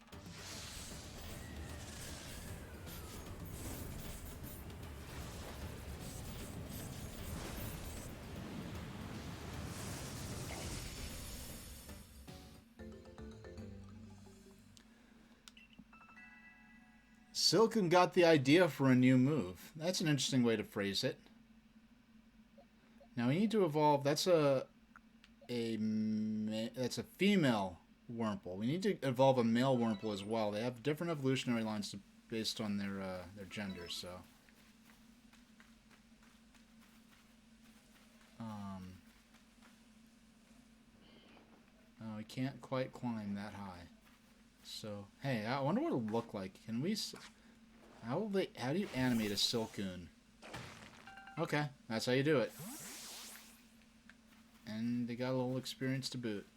Silcoon got the idea for a new move. That's an interesting way to phrase it. Now we need to evolve. That's a female Wurmple. We need to evolve a male Wurmple as well. They have different evolutionary lines based on their gender. So, oh, we can't quite climb that high. So, hey, I wonder what it'll look like. Can we? How do you animate a Silcoon? Okay, that's how you do it. And they got a little experience to boot.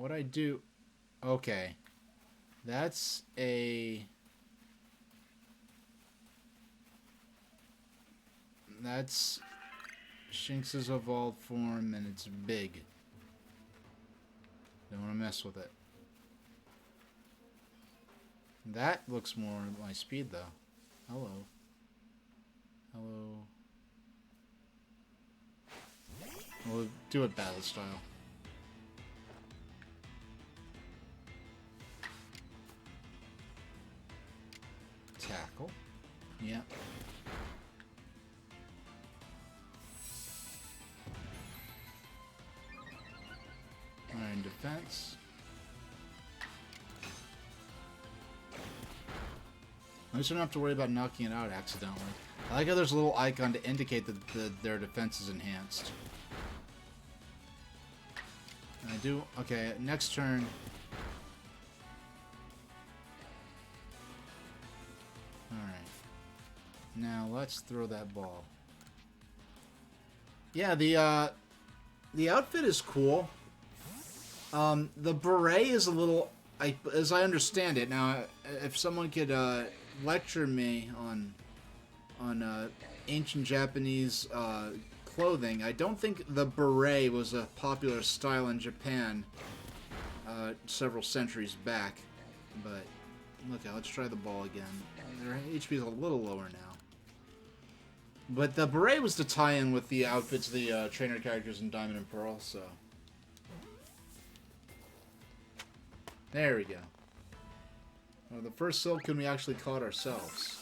what I do... Okay. That's a... That's Shinx's evolved form, and it's big. Don't want to mess with it. That looks more my speed, though. Hello. Hello. We'll do it battle style. Tackle. Yeah. Iron defense. At least I don't have to worry about knocking it out accidentally. I like how there's a little icon to indicate that their defense is enhanced. And I do... Okay, next turn... Alright. Now, let's throw that ball. Yeah, the outfit is cool. The beret is a little... as I understand it, now, if someone could lecture me on ancient Japanese clothing, I don't think the beret was a popular style in Japan several centuries back. But, look, let's try the ball again. Their HP is a little lower now. But the beret was to tie in with the outfits of the trainer characters in Diamond and Pearl, so... There we go. Well, the first Silcoon we actually caught ourselves.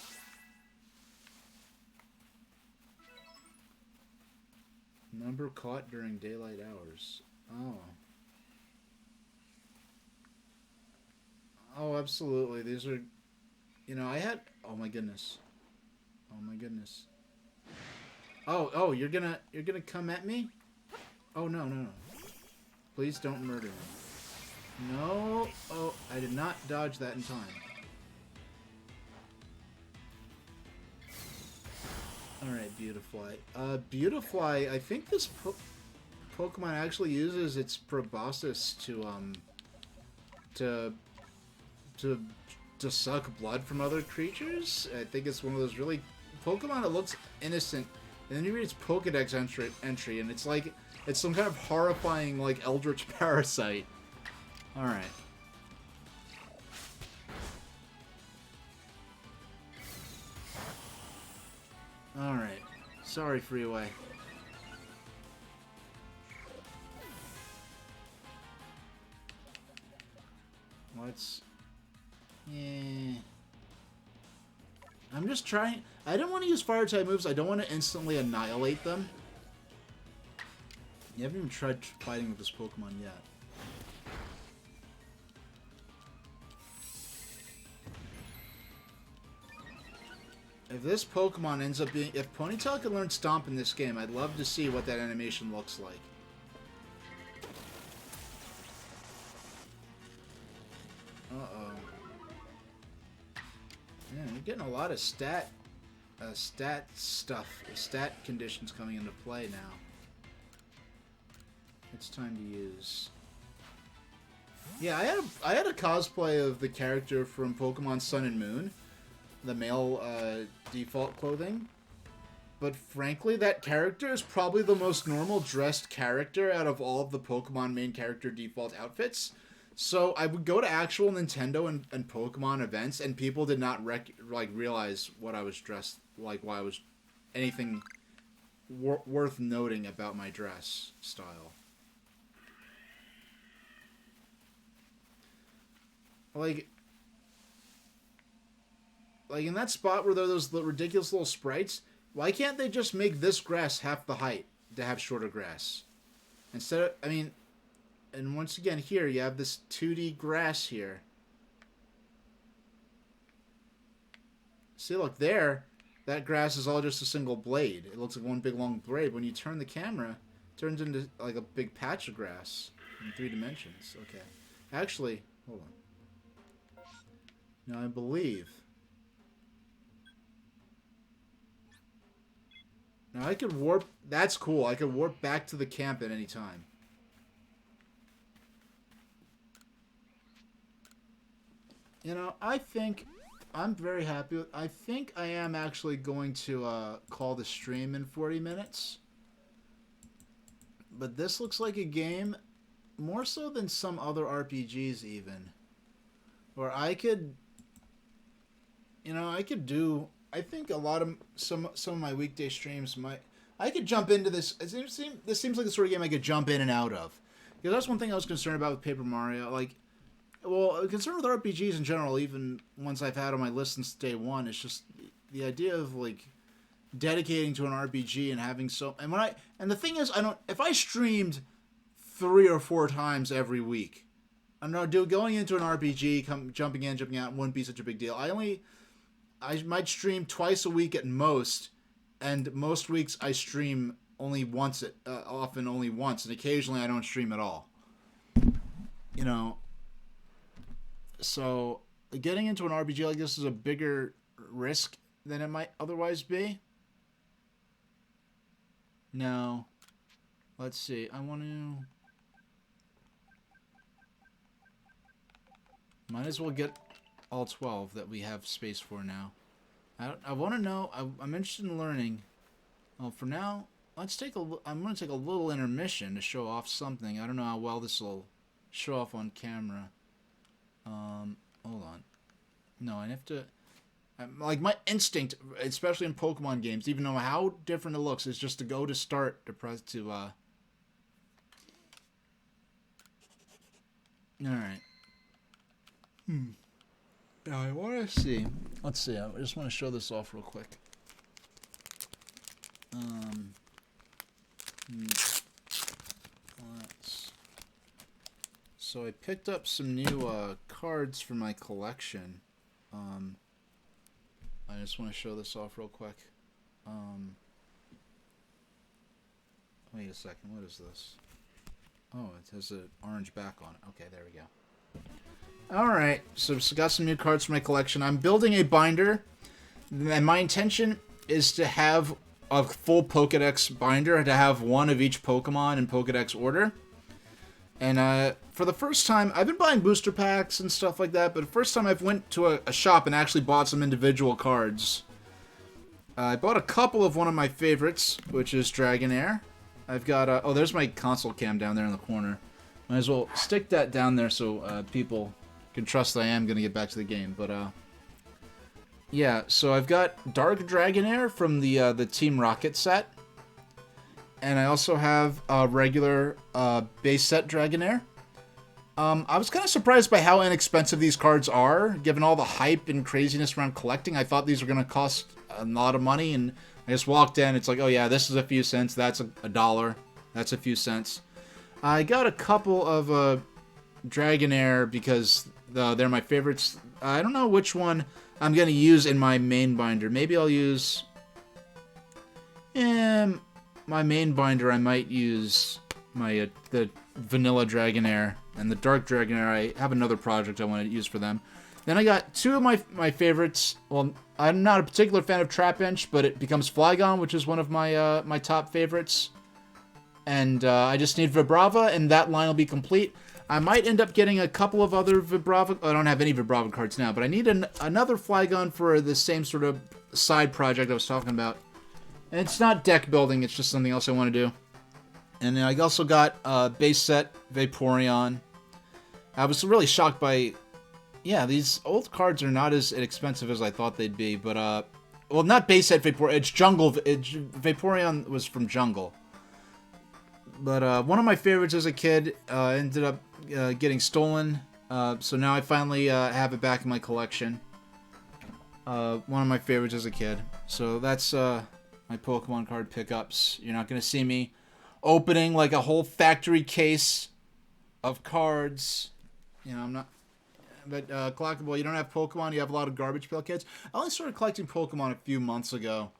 Number caught during daylight hours. Oh. Oh, absolutely. These are... You know, I had... Oh my goodness. Oh my goodness. Oh, you're gonna come at me? Oh, no, no, no. Please don't murder me. No. Oh, I did not dodge that in time. Alright, Beautifly. Beautifly, I think this Pokemon actually uses its proboscis to suck blood from other creatures. I think it's one of those really Pokemon that looks innocent, and then you read its Pokedex entry, and it's like it's some kind of horrifying, like, eldritch parasite. Alright. Alright. Sorry, Freeway. Let's... Yeah... I'm just trying... I don't want to use fire-type moves. I don't want to instantly annihilate them. You haven't even tried fighting with this Pokemon yet. If this Pokemon ends up being... If Ponytail can learn Stomp in this game, I'd love to see what that animation looks like. Uh-oh. Man, you're getting a lot of stat conditions coming into play now. It's time to use... Yeah, I had a cosplay of the character from Pokemon Sun and Moon. The male default clothing. But frankly, that character is probably the most normal dressed character out of all of the Pokemon main character default outfits. So I would go to actual Nintendo and Pokemon events, and people did not realize what I was dressed like. Why I was anything worth noting about my dress style. Like in that spot where there are those ridiculous little sprites, why can't they just make this grass half the height to have shorter grass? Instead of, I mean, and once again here, you have this 2D grass here. See, look, there, that grass is all just a single blade. It looks like one big long blade. When you turn the camera, it turns into like a big patch of grass in 3 dimensions. Okay. Actually, hold on. Now, I believe... Now, I could warp... That's cool. I could warp back to the camp at any time. You know, I think I'm very happy with. I think I am actually going to call the stream in 40 minutes. But this looks like a game more so than some other RPGs even, where I could, you know, I could do. I think a lot of some of my weekday streams might. I could jump into this. This seems like the sort of game I could jump in and out of. Because that's one thing I was concerned about with Paper Mario. Like, well, concerned with RPGs in general, even ones I've had on my list since day one, it's just the idea of like dedicating to an RPG and having and the thing is, I don't. If I streamed 3 or 4 times every week, I know going into an RPG, jumping in, jumping out wouldn't be such a big deal. I might stream twice a week at most, and most weeks I stream only once, often only once, and occasionally I don't stream at all. You know, so getting into an RPG like this is a bigger risk than it might otherwise be. Now, let's see. I want to. Might as well get all 12 that we have space for now. I want to know. I'm interested in learning. Well, for now, let's take a. I'm going to take a little intermission to show off something. I don't know how well this will show off on camera. Hold on. No, I have to. Like my instinct, especially in Pokemon games, even though how different it looks, is just to go to start to press to. All right. Now I want to see. Let's see. I just want to show this off real quick. So I picked up some new cards for my collection. I just want to show this off real quick. Wait a second. What is this? Oh, it has an orange back on it. Okay, there we go. Alright, so got some new cards for my collection. I'm building a binder, and my intention is to have a full Pokedex binder, to have one of each Pokemon in Pokedex order. And for the first time, I've been buying booster packs and stuff like that, but the first time I've went to a shop and actually bought some individual cards. I bought a couple of one of my favorites, which is Dragonair. I've got, oh, there's my console cam down there in the corner. Might as well stick that down there so people can trust that I am going to get back to the game. But, yeah, so I've got Dark Dragonair from the Team Rocket set. And I also have a regular base set Dragonair. I was kind of surprised by how inexpensive these cards are, given all the hype and craziness around collecting. I thought these were going to cost a lot of money, and I just walked in, it's like, oh yeah, this is a few cents, that's a dollar, that's a few cents. I got a couple of Dragonair because they're my favorites. I don't know which one I'm going to use in my main binder. Maybe I'll use... my main binder, I might use my the vanilla Dragonair, and the dark Dragonair, I have another project I want to use for them. Then I got two of my favorites. Well, I'm not a particular fan of Trapinch, but it becomes Flygon, which is one of my my top favorites. And I just need Vibrava, and that line will be complete. I might end up getting a couple of other Vibrava... I don't have any Vibrava cards now, but I need another Flygon for the same sort of side project I was talking about. And it's not deck building, it's just something else I want to do. And I also got base set Vaporeon. I was really shocked by... Yeah, these old cards are not as expensive as I thought they'd be, but... well, not base set Vaporeon, it's Jungle... Vaporeon was from Jungle. But one of my favorites as a kid ended up getting stolen. So now I finally have it back in my collection. One of my favorites as a kid. So that's my Pokemon card pickups. You're not going to see me opening like a whole factory case of cards. You know, I'm not... But collectible, you don't have Pokemon, you have a lot of Garbage Pail Kids. I only started collecting Pokemon a few months ago.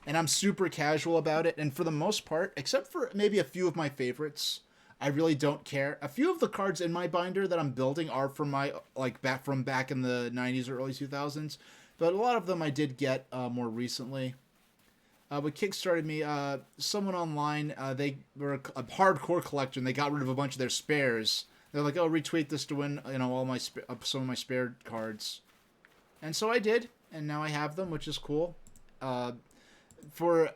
And I'm super casual about it. And for the most part, except for maybe a few of my favorites, I really don't care. A few of the cards in my binder that I'm building are from my back in the 90s or early 2000s. But a lot of them I did get more recently. What kickstarted me, someone online, they were a hardcore collector and they got rid of a bunch of their spares They're like, oh, retweet this to win, all my some of my spare cards. And so I did, and now I have them, which is cool. For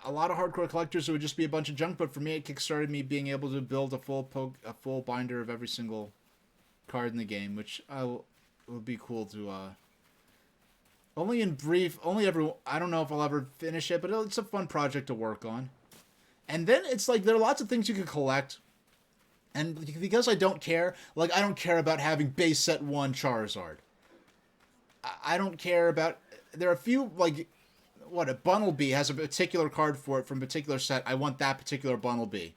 a lot of hardcore collectors, it would just be a bunch of junk, but for me, it kickstarted me being able to build a full binder of every single card in the game, which would be cool to. Only in brief, I don't know if I'll ever finish it, but it's a fun project to work on. And then it's like there are lots of things you can collect. And because I don't care, like I don't care about having base set 1 Charizard. I don't care about. There are a few like, what a Bunnelby has a particular card for it from a particular set. I want that particular Bunnelby.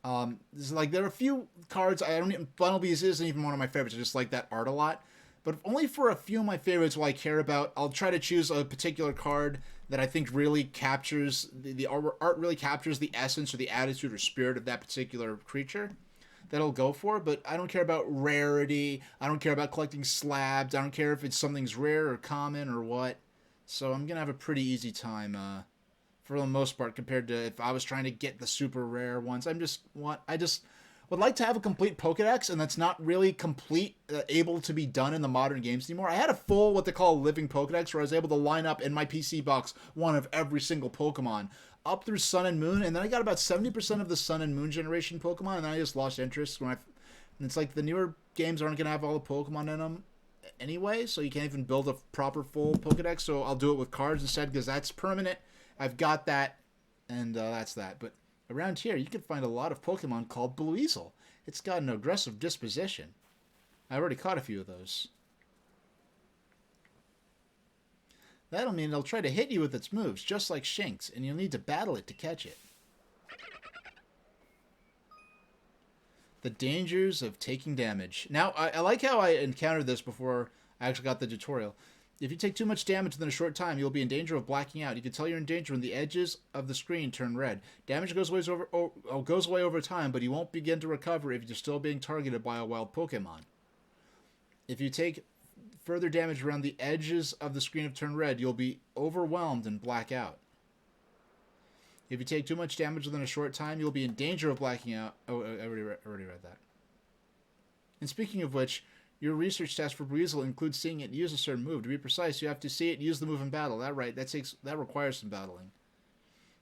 Like there are a few cards Bunnelby's isn't even one of my favorites. I just like that art a lot. But only for a few of my favorites will I care about. I'll try to choose a particular card that I think really captures the art really captures the essence or the attitude or spirit of that particular creature that I'll go for. But I don't care about rarity. I don't care about collecting slabs. I don't care if something's rare or common or what. So I'm going to have a pretty easy time for the most part compared to if I was trying to get the super rare ones. I just would like to have a complete Pokedex, and that's not really complete, able to be done in the modern games anymore. I had a full, what they call a living Pokedex, where I was able to line up in my PC box one of every single Pokemon, up through Sun and Moon, and then I got about 70% of the Sun and Moon generation Pokemon, and then I just lost interest. And it's like the newer games aren't going to have all the Pokemon in them anyway, so you can't even build a proper full Pokedex, so I'll do it with cards instead, because that's permanent. I've got that, and that's that. But around here, you can find a lot of Pokemon called Buizel. It's got an aggressive disposition. I already caught a few of those. That'll mean it'll try to hit you with its moves, just like Shinx, and you'll need to battle it to catch it. The dangers of taking damage. Now, I like how I encountered this before I actually got the tutorial. If you take too much damage within a short time, you'll be in danger of blacking out. You can tell you're in danger when the edges of the screen turn red. Damage goes away over time, but you won't begin to recover if you're still being targeted by a wild Pokemon. If you take further damage around the edges of the screen have turned red, you'll be overwhelmed and black out. If you take too much damage within a short time, you'll be in danger of blacking out. Oh, I already read that. And speaking of which, your research task for Buizel includes seeing it use a certain move. To be precise, you have to see it use the move in battle. That requires some battling.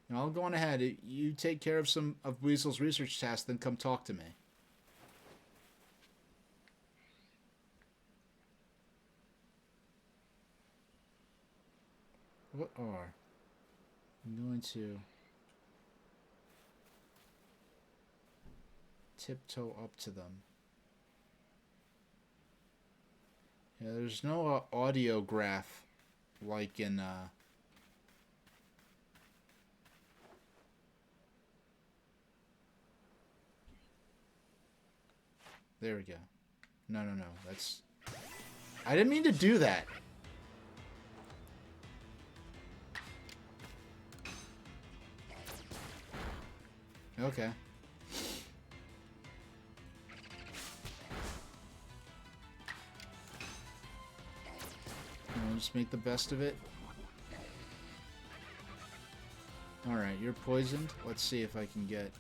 Now, I'll go on ahead. You take care of some of Buizel's research tasks, then come talk to me. What are? I'm going to tiptoe up to them. Yeah, there's no audio graph like in there we go. No. That's I didn't mean to do that. Okay. I'll just make the best of it. Alright, you're poisoned. Let's see if I can get...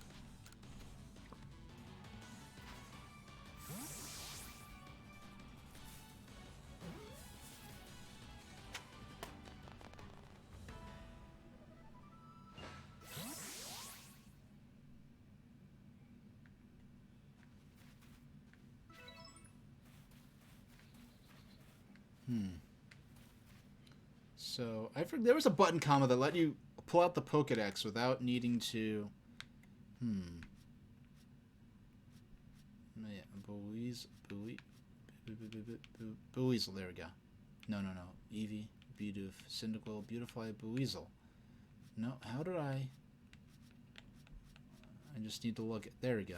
So, there was a button combo that let you pull out the Pokedex without needing to... Yeah, Buizel, there we go. No. Eevee, Bidoof, Cyndaquil, Beautifly, Buizel. No, how did I just need to look at... There we go.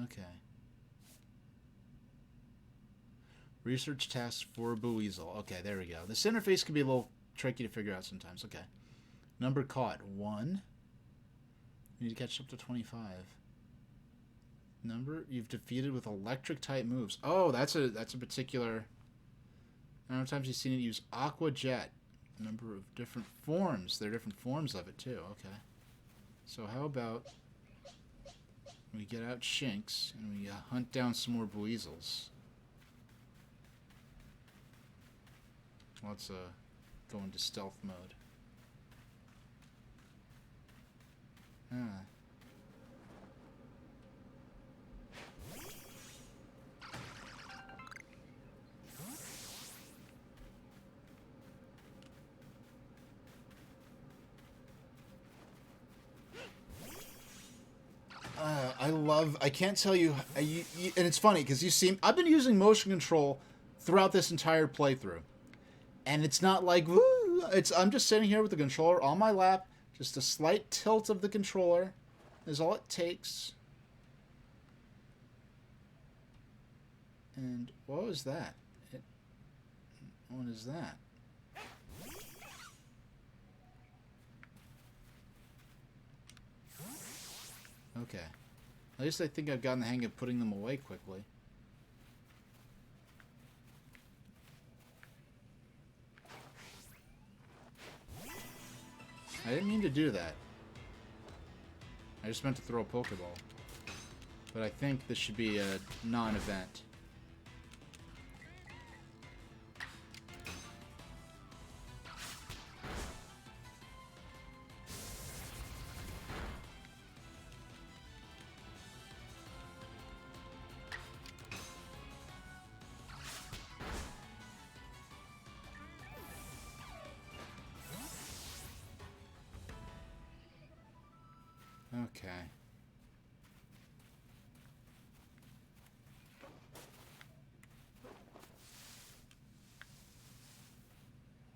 Okay. Research tasks for Buizel. Okay, there we go. This interface can be a little tricky to figure out sometimes. Okay. Number caught. 1. You need to catch up to 25. Number you've defeated with electric type moves. Oh, that's a particular. How many times you've seen it use Aqua Jet? A number of different forms. There are different forms of it too. Okay. So how about we get out Shinx and we hunt down some more Buizels. Let's go into stealth mode. Ah. I can't tell you, and it's funny because I've been using motion control throughout this entire playthrough. And it's not like, woo, I'm just sitting here with the controller on my lap, just a slight tilt of the controller is all it takes. And what was that? What is that? Okay. At least I think I've gotten the hang of putting them away quickly. I didn't mean to do that. I just meant to throw a Pokeball. But I think this should be a non-event. Okay.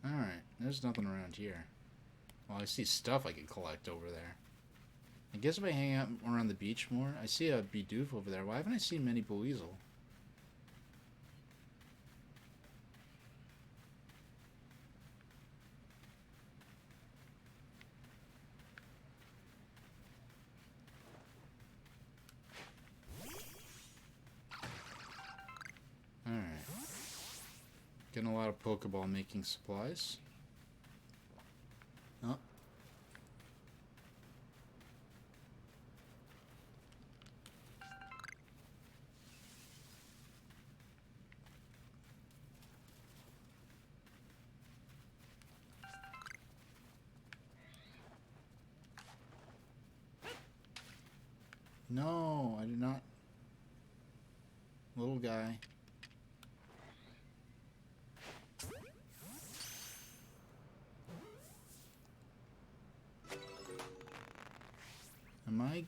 Alright, there's nothing around here. Well, I see stuff I can collect over there. I guess if I hang out around the beach more, I see a Bidoof over there. Why haven't I seen many Buizel? Alright. Getting a lot of Pokeball making supplies. Oh. No, I did not. Little guy.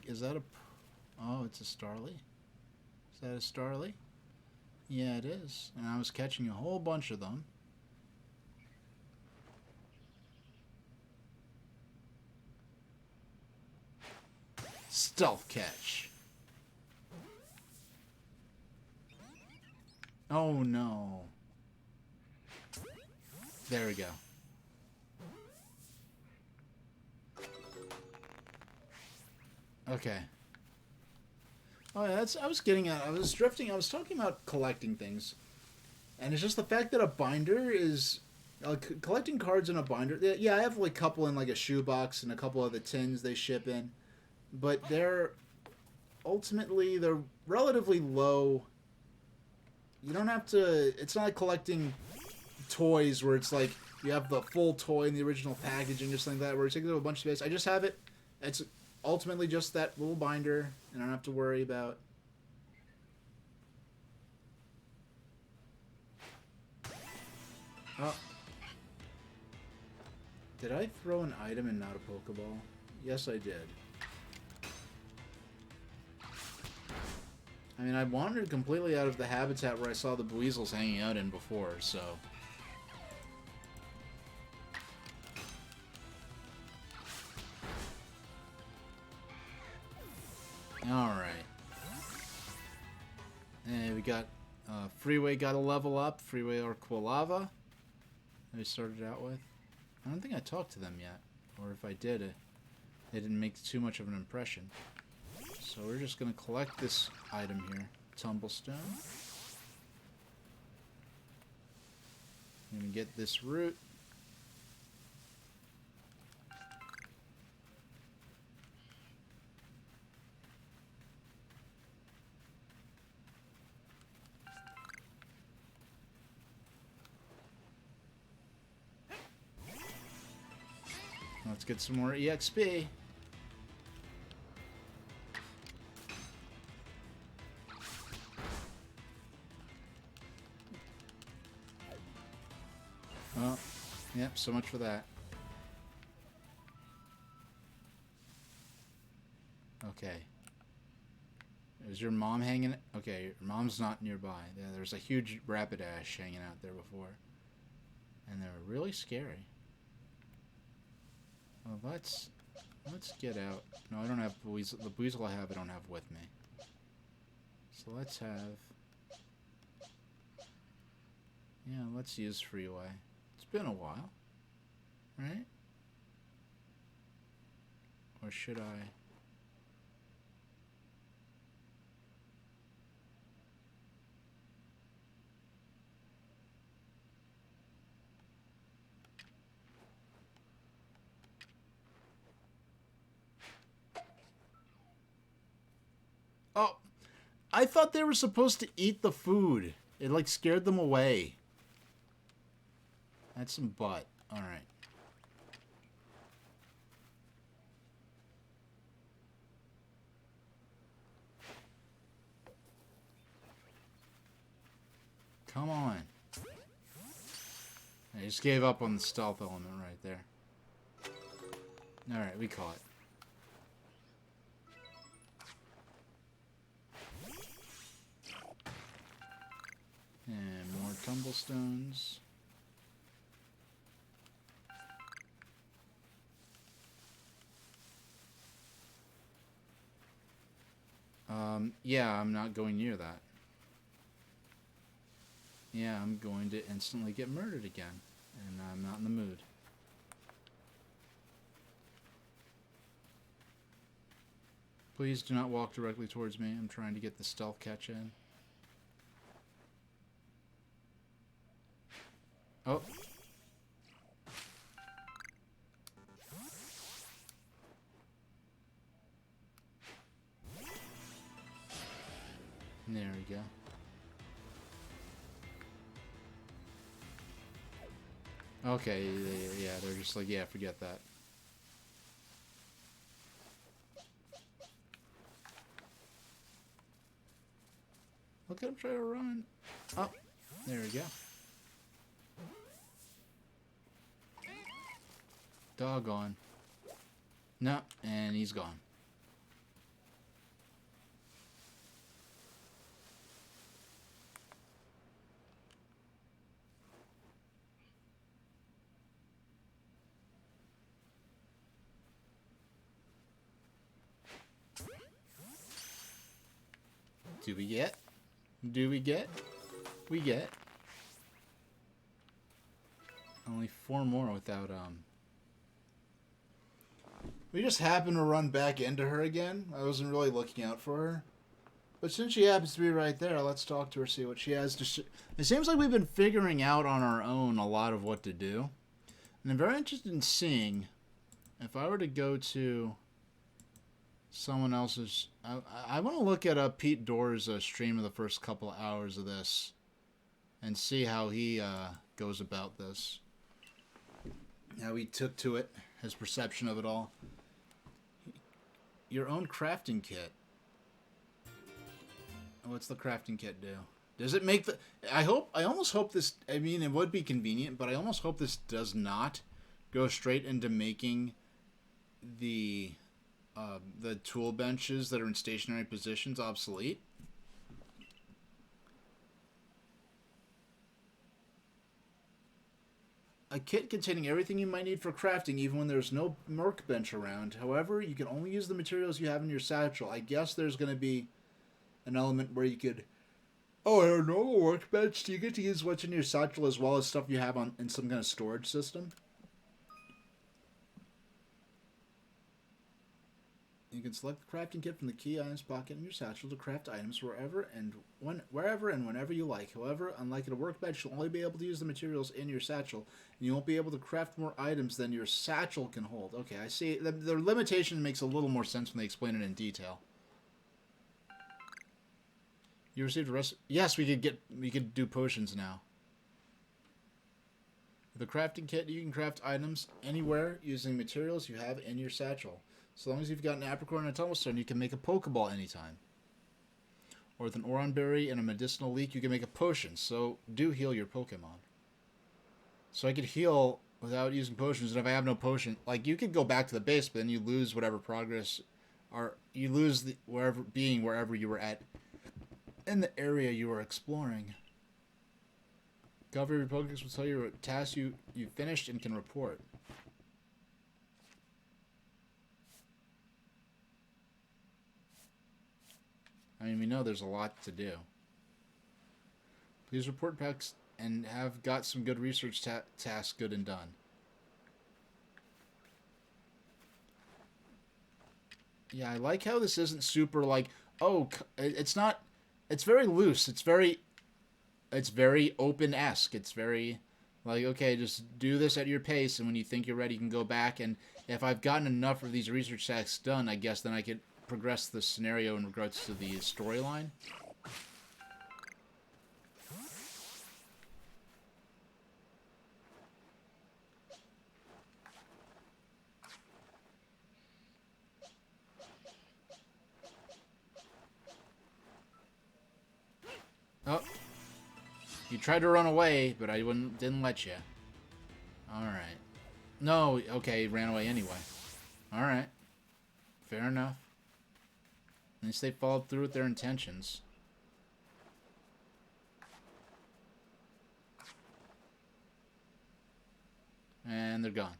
Is that a... Oh, it's a Starly? Is that a Starly? Yeah, it is. And I was catching a whole bunch of them. Stealth catch. Oh, no. There we go. Okay. Oh, yeah, I was getting at... I was drifting... I was talking about collecting things. And it's just the fact that a binder is... collecting cards in a binder... Yeah, I have like a couple in like a shoebox and a couple of the tins they ship in. But they're... Ultimately, they're relatively low. You don't have to... It's not like collecting toys where it's like you have the full toy in the original packaging or something like that, where it takes up a bunch of space. I just have it... It's ultimately just that little binder, and I don't have to worry about... Oh. Did I throw an item and not a Pokeball? Yes, I did. I mean, I wandered completely out of the habitat where I saw the Buizels hanging out in before, so... Alright. And we got... Freeway got a level up. Freeway or Quilava. That we started out with. I don't think I talked to them yet. Or if I did, they didn't make too much of an impression. So we're just going to collect this item here. Tumblestone. And get this root. Let's get some more EXP. Oh, yep, so much for that. Okay. Is your mom hanging? Okay, your mom's not nearby. Yeah, there's a huge Rapidash hanging out there before. And they're really scary. Well, let's get out. No, I don't have Weasel. The Weasel I have, I don't have with me. So let's have... Yeah, let's use Freeway. It's been a while. Right? Or should I... Oh, I thought they were supposed to eat the food. It, like, scared them away. That's some butt. Alright. Come on. I just gave up on the stealth element right there. Alright, we caught it. And more tumblestones. Yeah, I'm not going near that. Yeah, I'm going to instantly get murdered again. And I'm not in the mood. Please do not walk directly towards me. I'm trying to get the stealth catch in. Oh. There we go. Okay, yeah, they're just like, yeah, forget that. Look at him try to run. Oh, there we go. Doggone. No, and he's gone. Do we get? Do we get? We get. Only 4 more without, We just happened to run back into her again. I wasn't really looking out for her. But since she happens to be right there, let's talk to her, see what she has to It seems like we've been figuring out on our own a lot of what to do. And I'm very interested in seeing if I were to go to someone else's... I want to look at Pete Doerr's stream of the first couple of hours of this and see how he goes about this. How he took to it, his perception of it all. Your own crafting kit. What's the crafting kit do? Does it make the... I almost hope this... I mean, it would be convenient, but I almost hope this does not go straight into making the tool benches that are in stationary positions obsolete. A kit containing everything you might need for crafting, even when there's no workbench around. However, you can only use the materials you have in your satchel. I guess there's going to be an element where you could... Oh, I don't know, a workbench. Do you get to use what's in your satchel as well as stuff you have in some kind of storage system? You can select the crafting kit from the key items pocket in your satchel to craft items wherever and whenever you like. However, unlike at a workbench, you'll only be able to use the materials in your satchel, and you won't be able to craft more items than your satchel can hold. Okay, I see. The limitation makes a little more sense when they explain it in detail. You received a rest. Yes, we could do potions now. With a crafting kit, you can craft items anywhere using materials you have in your satchel. So long as you've got an apricorn and a tumblestone, you can make a Pokeball anytime. Or with an Oron Berry and a medicinal leek, you can make a potion. So do heal your Pokemon. So I could heal without using potions, and if I have no potion, like you could go back to the base, but then you lose whatever progress, or you lose the wherever you were at in the area you were exploring. Cover your Pokedex will tell you what tasks you finished and can report. I mean, we know there's a lot to do. Please report packs and have got some good research tasks good and done. Yeah, I like how this isn't super like, oh, it's not, it's very loose. It's very open-esque. It's very like, okay, just do this at your pace, and when you think you're ready, you can go back, and if I've gotten enough of these research tasks done, I guess then I could progress the scenario in regards to the storyline. Oh. You tried to run away, but I didn't let you. Alright. No, okay, he ran away anyway. Alright. Fair enough. At least they followed through with their intentions. And they're gone.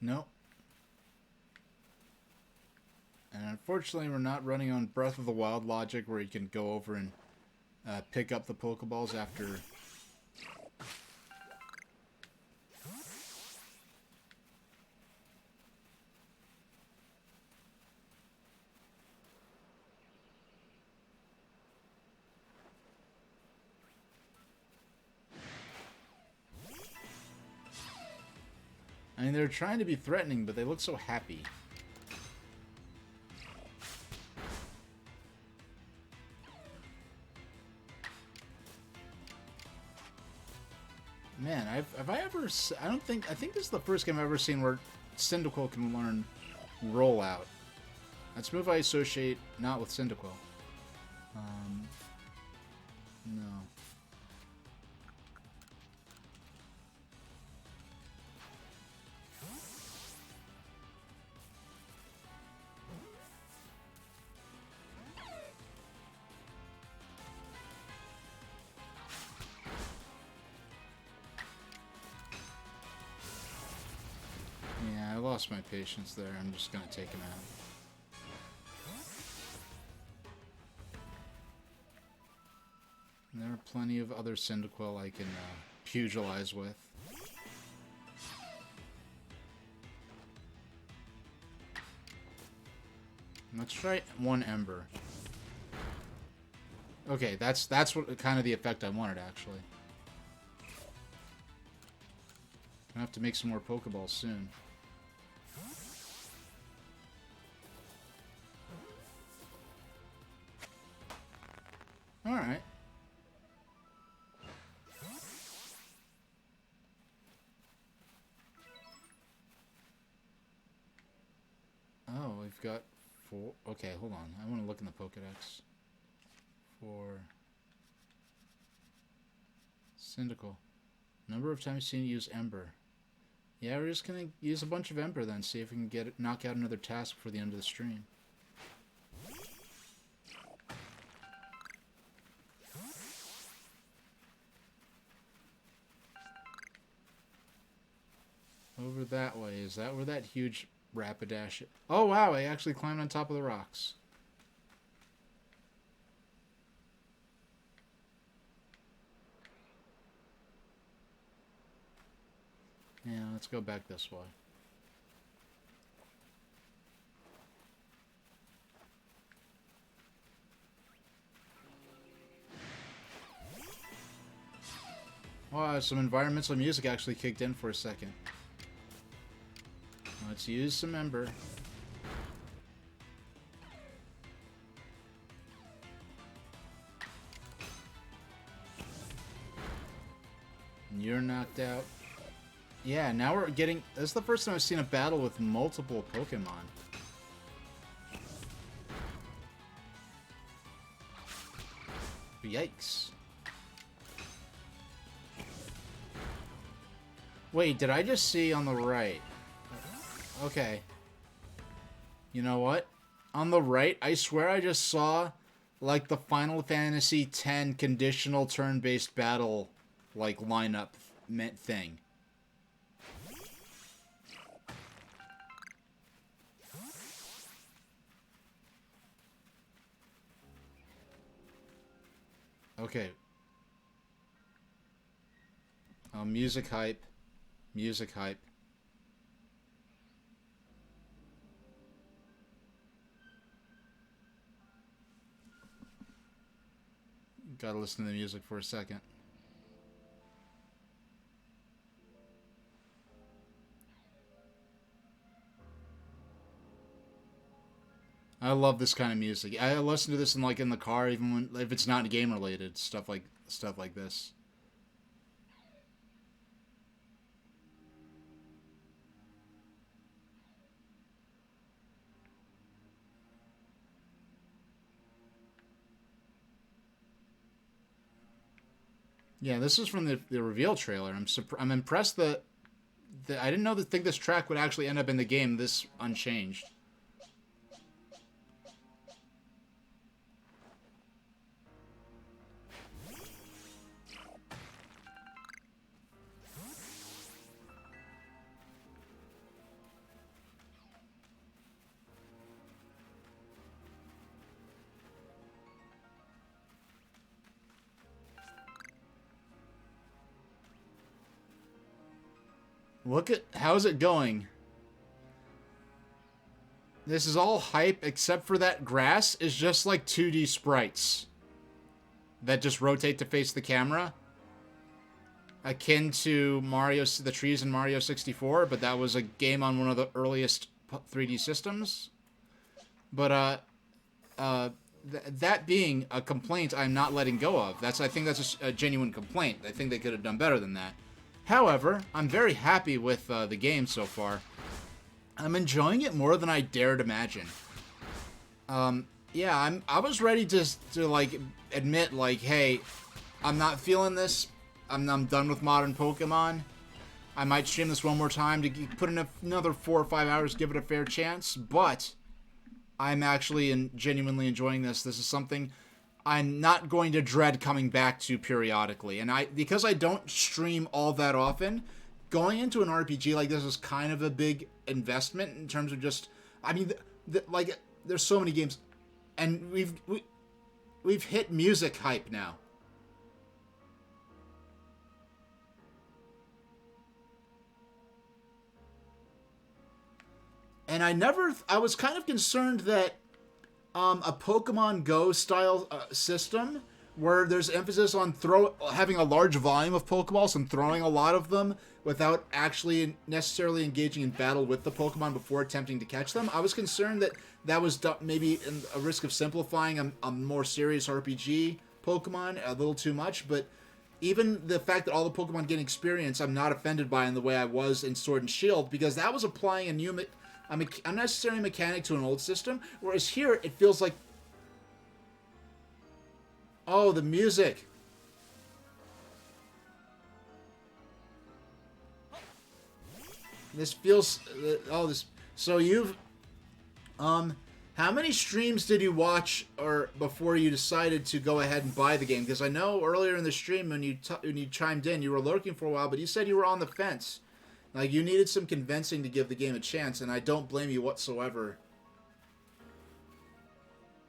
Nope. And unfortunately, we're not running on Breath of the Wild logic where you can go over and pick up the Pokeballs after. I mean, they're trying to be threatening, but they look so happy. Man, I think this is the first game I've ever seen where Cyndaquil can learn Rollout. That's a move I associate not with Cyndaquil. No. Yeah, I lost my patience there. I'm just gonna take him out. And there are plenty of other Cyndaquil I can pugilize with. Let's try one Ember. Okay, that's what kind of the effect I wanted, actually. I have to make some more Pokeballs soon. Alright. Oh, we've got 4. Okay, hold on. I want to look in the Pokedex. 4. Cyndaquil. Number of times seen use Ember. Yeah, we're just gonna use a bunch of Ember then, see if we can knock out another task before the end of the stream. Over that way. Is that where that huge Rapidash is? Oh, wow. I actually climbed on top of the rocks. Yeah, let's go back this way. Wow, some environmental music actually kicked in for a second. Let's use some Ember. You're knocked out. Yeah, now we're getting... This is the first time I've seen a battle with multiple Pokemon. Yikes. Wait, did I just see on the right? Okay. You know what? On the right, I swear I just saw, like, the Final Fantasy X conditional turn-based battle, like, lineup thing. Okay. Oh, music hype. Music hype. Gotta listen to the music for a second. I love this kind of music. I listen to this in the car, even when if it's not game related, stuff like this. Yeah, this is from the reveal trailer. I'm impressed that I didn't think this track would actually end up in the game this unchanged. Look at how's it going? This is all hype except for that grass is just like 2D sprites that just rotate to face the camera. Akin to the trees in Mario 64, but that was a game on one of the earliest 3D systems. But that being a complaint I'm not letting go of. I think that's a genuine complaint. I think they could have done better than that. However, I'm very happy with the game so far. I'm enjoying it more than I dared imagine. Yeah, I was ready to like admit like, hey, I'm not feeling this. I'm done with modern Pokemon. I might stream this one more time to put in another 4 or 5 hours, give it a fair chance. But I'm actually genuinely enjoying this. This is something I'm not going to dread coming back to periodically. And because I don't stream all that often, going into an RPG like this is kind of a big investment in terms of just, I mean, like, there's so many games, and we've hit music hype now. And I was kind of concerned that a Pokemon Go style system where there's emphasis on having a large volume of Pokeballs and throwing a lot of them without actually necessarily engaging in battle with the Pokemon before attempting to catch them. I was concerned that was maybe a risk of simplifying a more serious RPG Pokemon a little too much, but even the fact that all the Pokemon gain experience, I'm not offended by in the way I was in Sword and Shield, because that was applying a new unnecessary mechanic to an old system, whereas here it feels like, oh, the music. This feels, so you've, how many streams did you watch before you decided to go ahead and buy the game? Because I know earlier in the stream when you chimed in, you were lurking for a while, but you said you were on the fence. Like, you needed some convincing to give the game a chance, and I don't blame you whatsoever.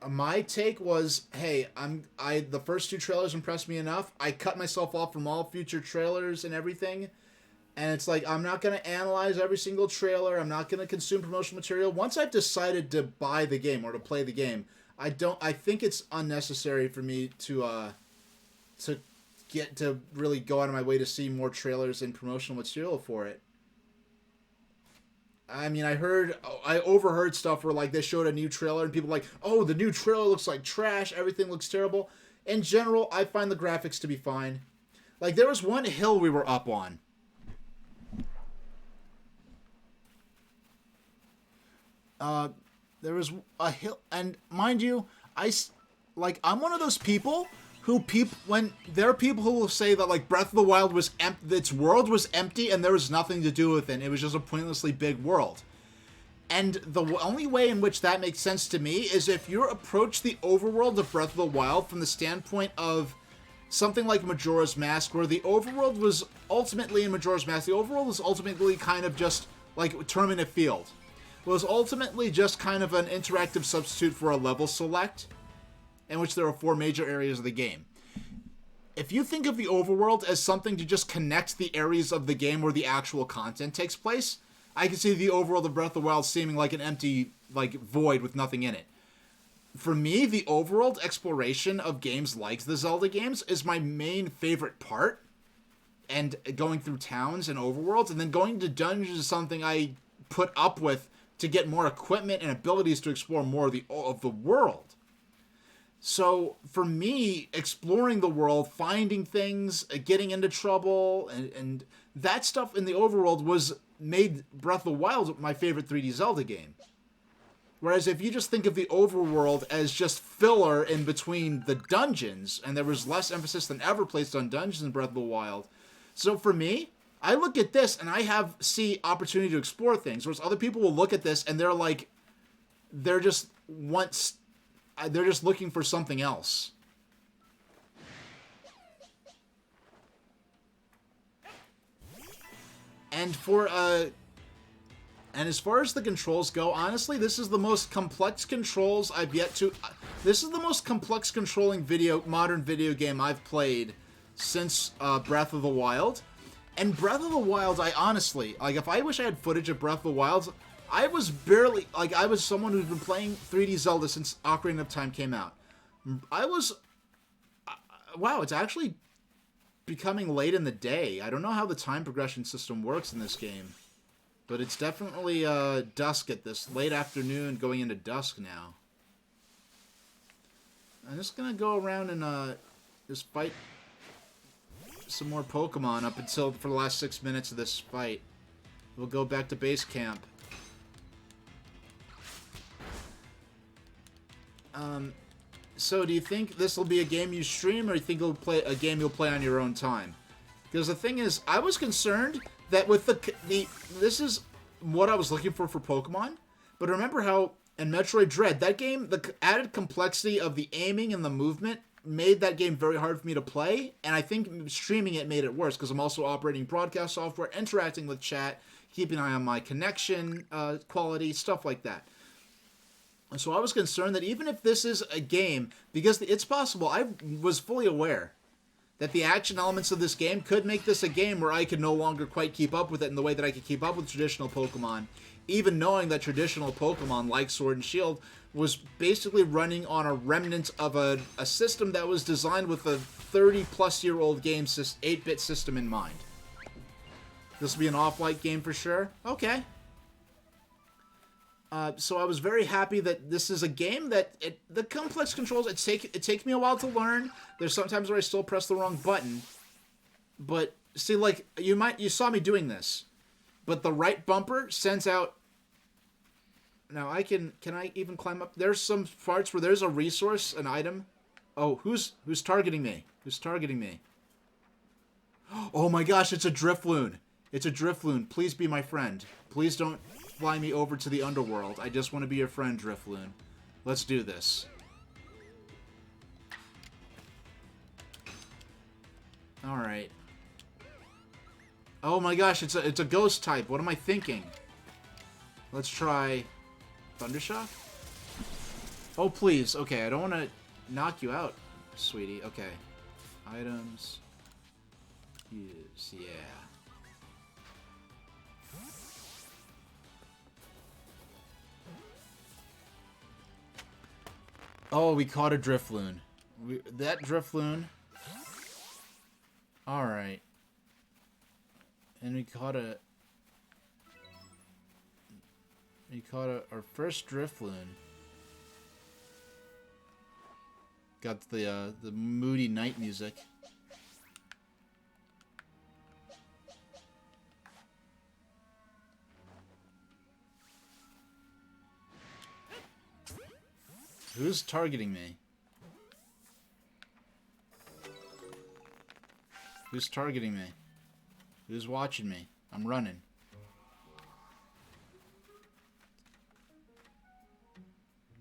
My take was, hey, the first 2 trailers impressed me enough. I cut myself off from all future trailers and everything. And it's like, I'm not going to analyze every single trailer. I'm not going to consume promotional material. Once I've decided to buy the game or to play the game, I think it's unnecessary for me to really go out of my way to see more trailers and promotional material for it. I mean, I overheard stuff where, like, they showed a new trailer and people were like, oh, the new trailer looks like trash. Everything looks terrible. In general, I find the graphics to be fine. Like, there was one hill we were up on. There was a hill, and mind you, I'm one of those people when there are people who will say that, like, Breath of the Wild was its world was empty and there was nothing to do with it. It was just a pointlessly big world. And the only way in which that makes sense to me is if you approach the overworld of Breath of the Wild from the standpoint of something like Majora's Mask, where the overworld was ultimately in Majora's Mask, the overworld was ultimately kind of just like Tournament Field. It was ultimately just kind of an interactive substitute for a level select, in which there are 4 major areas of the game. If you think of the overworld as something to just connect the areas of the game where the actual content takes place, I can see the overworld of Breath of the Wild seeming like an empty, like, void with nothing in it. For me, the overworld exploration of games like the Zelda games is my main favorite part. And going through towns and overworlds, and then going to dungeons is something I put up with to get more equipment and abilities to explore more of the world. So, for me, exploring the world, finding things, getting into trouble, and that stuff in the overworld made Breath of the Wild my favorite 3D Zelda game. Whereas if you just think of the overworld as just filler in between the dungeons, and there was less emphasis than ever placed on dungeons in Breath of the Wild. So for me, I look at this and I see opportunity to explore things, whereas other people will look at this and they're just looking for something else. And as far as the controls go, honestly, this is the most complex controls I've yet to. This is the most complex controlling modern video game I've played since Breath of the Wild. And Breath of the Wild, I honestly, like, if I wish I had footage of Breath of the Wild, I was someone who's been playing 3D Zelda since Ocarina of Time came out. Wow, it's actually becoming late in the day. I don't know how the time progression system works in this game, but it's definitely dusk at this late afternoon, going into dusk now. I'm just gonna go around and just fight some more Pokemon for the last 6 minutes of this fight. We'll go back to base camp. So do you think this will be a game you stream, or do you think it'll a game you'll play on your own time? Because the thing is, I was concerned that with this is what I was looking for Pokemon, but remember how in Metroid Dread, that game, the added complexity of the aiming and the movement made that game very hard for me to play, and I think streaming it made it worse, because I'm also operating broadcast software, interacting with chat, keeping an eye on my connection quality, stuff like that. And so I was concerned that even if this is a game, because it's possible, I was fully aware that the action elements of this game could make this a game where I could no longer quite keep up with it in the way that I could keep up with traditional Pokemon, even knowing that traditional Pokemon, like Sword and Shield, was basically running on a remnant of a system that was designed with a 30-plus-year-old game 8-bit system in mind. This will be an off-light game for sure? Okay. So I was very happy that this is a game that the complex controls, it takes me a while to learn. There's sometimes where I still press the wrong button. But see, like, you saw me doing this, but the right bumper sends out. Now can I even climb up? There's some parts where there's a resource, an item. Oh, who's targeting me? Who's targeting me? Oh my gosh, it's a Drifloon. It's a Drifloon. Please be my friend. Please don't fly me over to the underworld. I just want to be your friend, Drifloon. Let's do this. Alright. Oh my gosh, it's a ghost type. What am I thinking? Let's try Thundershock. Oh, please. Okay, I don't want to knock you out, sweetie. Okay. Items. Use. Yeah. Oh, we caught a Drifloon. That Drifloon. Alright. And we caught our first Drifloon. Got the moody night music. Who's targeting me? Who's targeting me? Who's watching me? I'm running.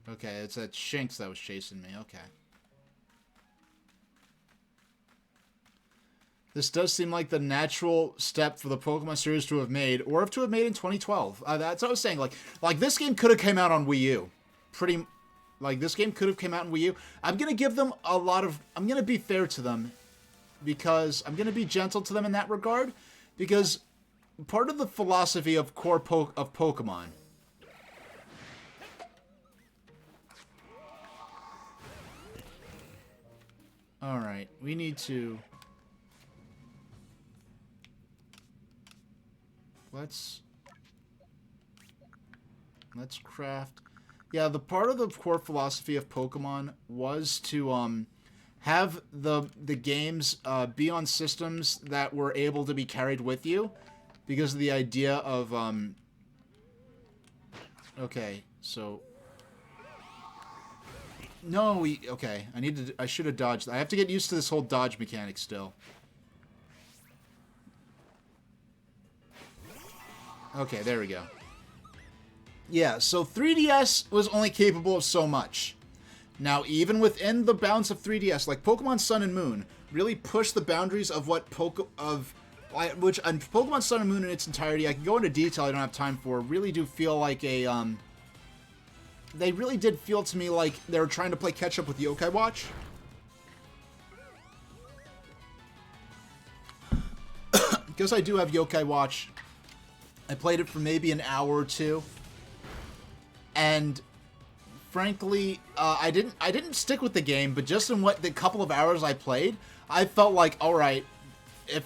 Okay, it's that Shinx that was chasing me. Okay. This does seem like the natural step for the Pokemon series to have made, or to have made in 2012. That's what I was saying. Like this game could have came out on Wii U. This game could have came out on Wii U. I'm going to give them a lot of... I'm going to be fair to them. Because I'm going to be gentle to them in that regard. Because part of the philosophy of Pokemon... Alright, we need to... Let's craft... Yeah, the part of the core philosophy of Pokemon was to have the games be on systems that were able to be carried with you, because of the idea of okay, so no, okay, I should have dodged. I have to get used to this whole dodge mechanic still. Okay, there we go. Yeah, so 3DS was only capable of so much. Now, even within the bounds of 3DS, like Pokemon Sun and Moon, really pushed the boundaries of what Pokemon Sun and Moon in its entirety, I can go into detail I don't have time for, really do feel like a, they really did feel to me like they were trying to play catch-up with Yokai Watch. Because I do have Yokai Watch, I played it for maybe an hour or two. And frankly, I didn't stick with the game, but just in the couple of hours I played, I felt like, all right, if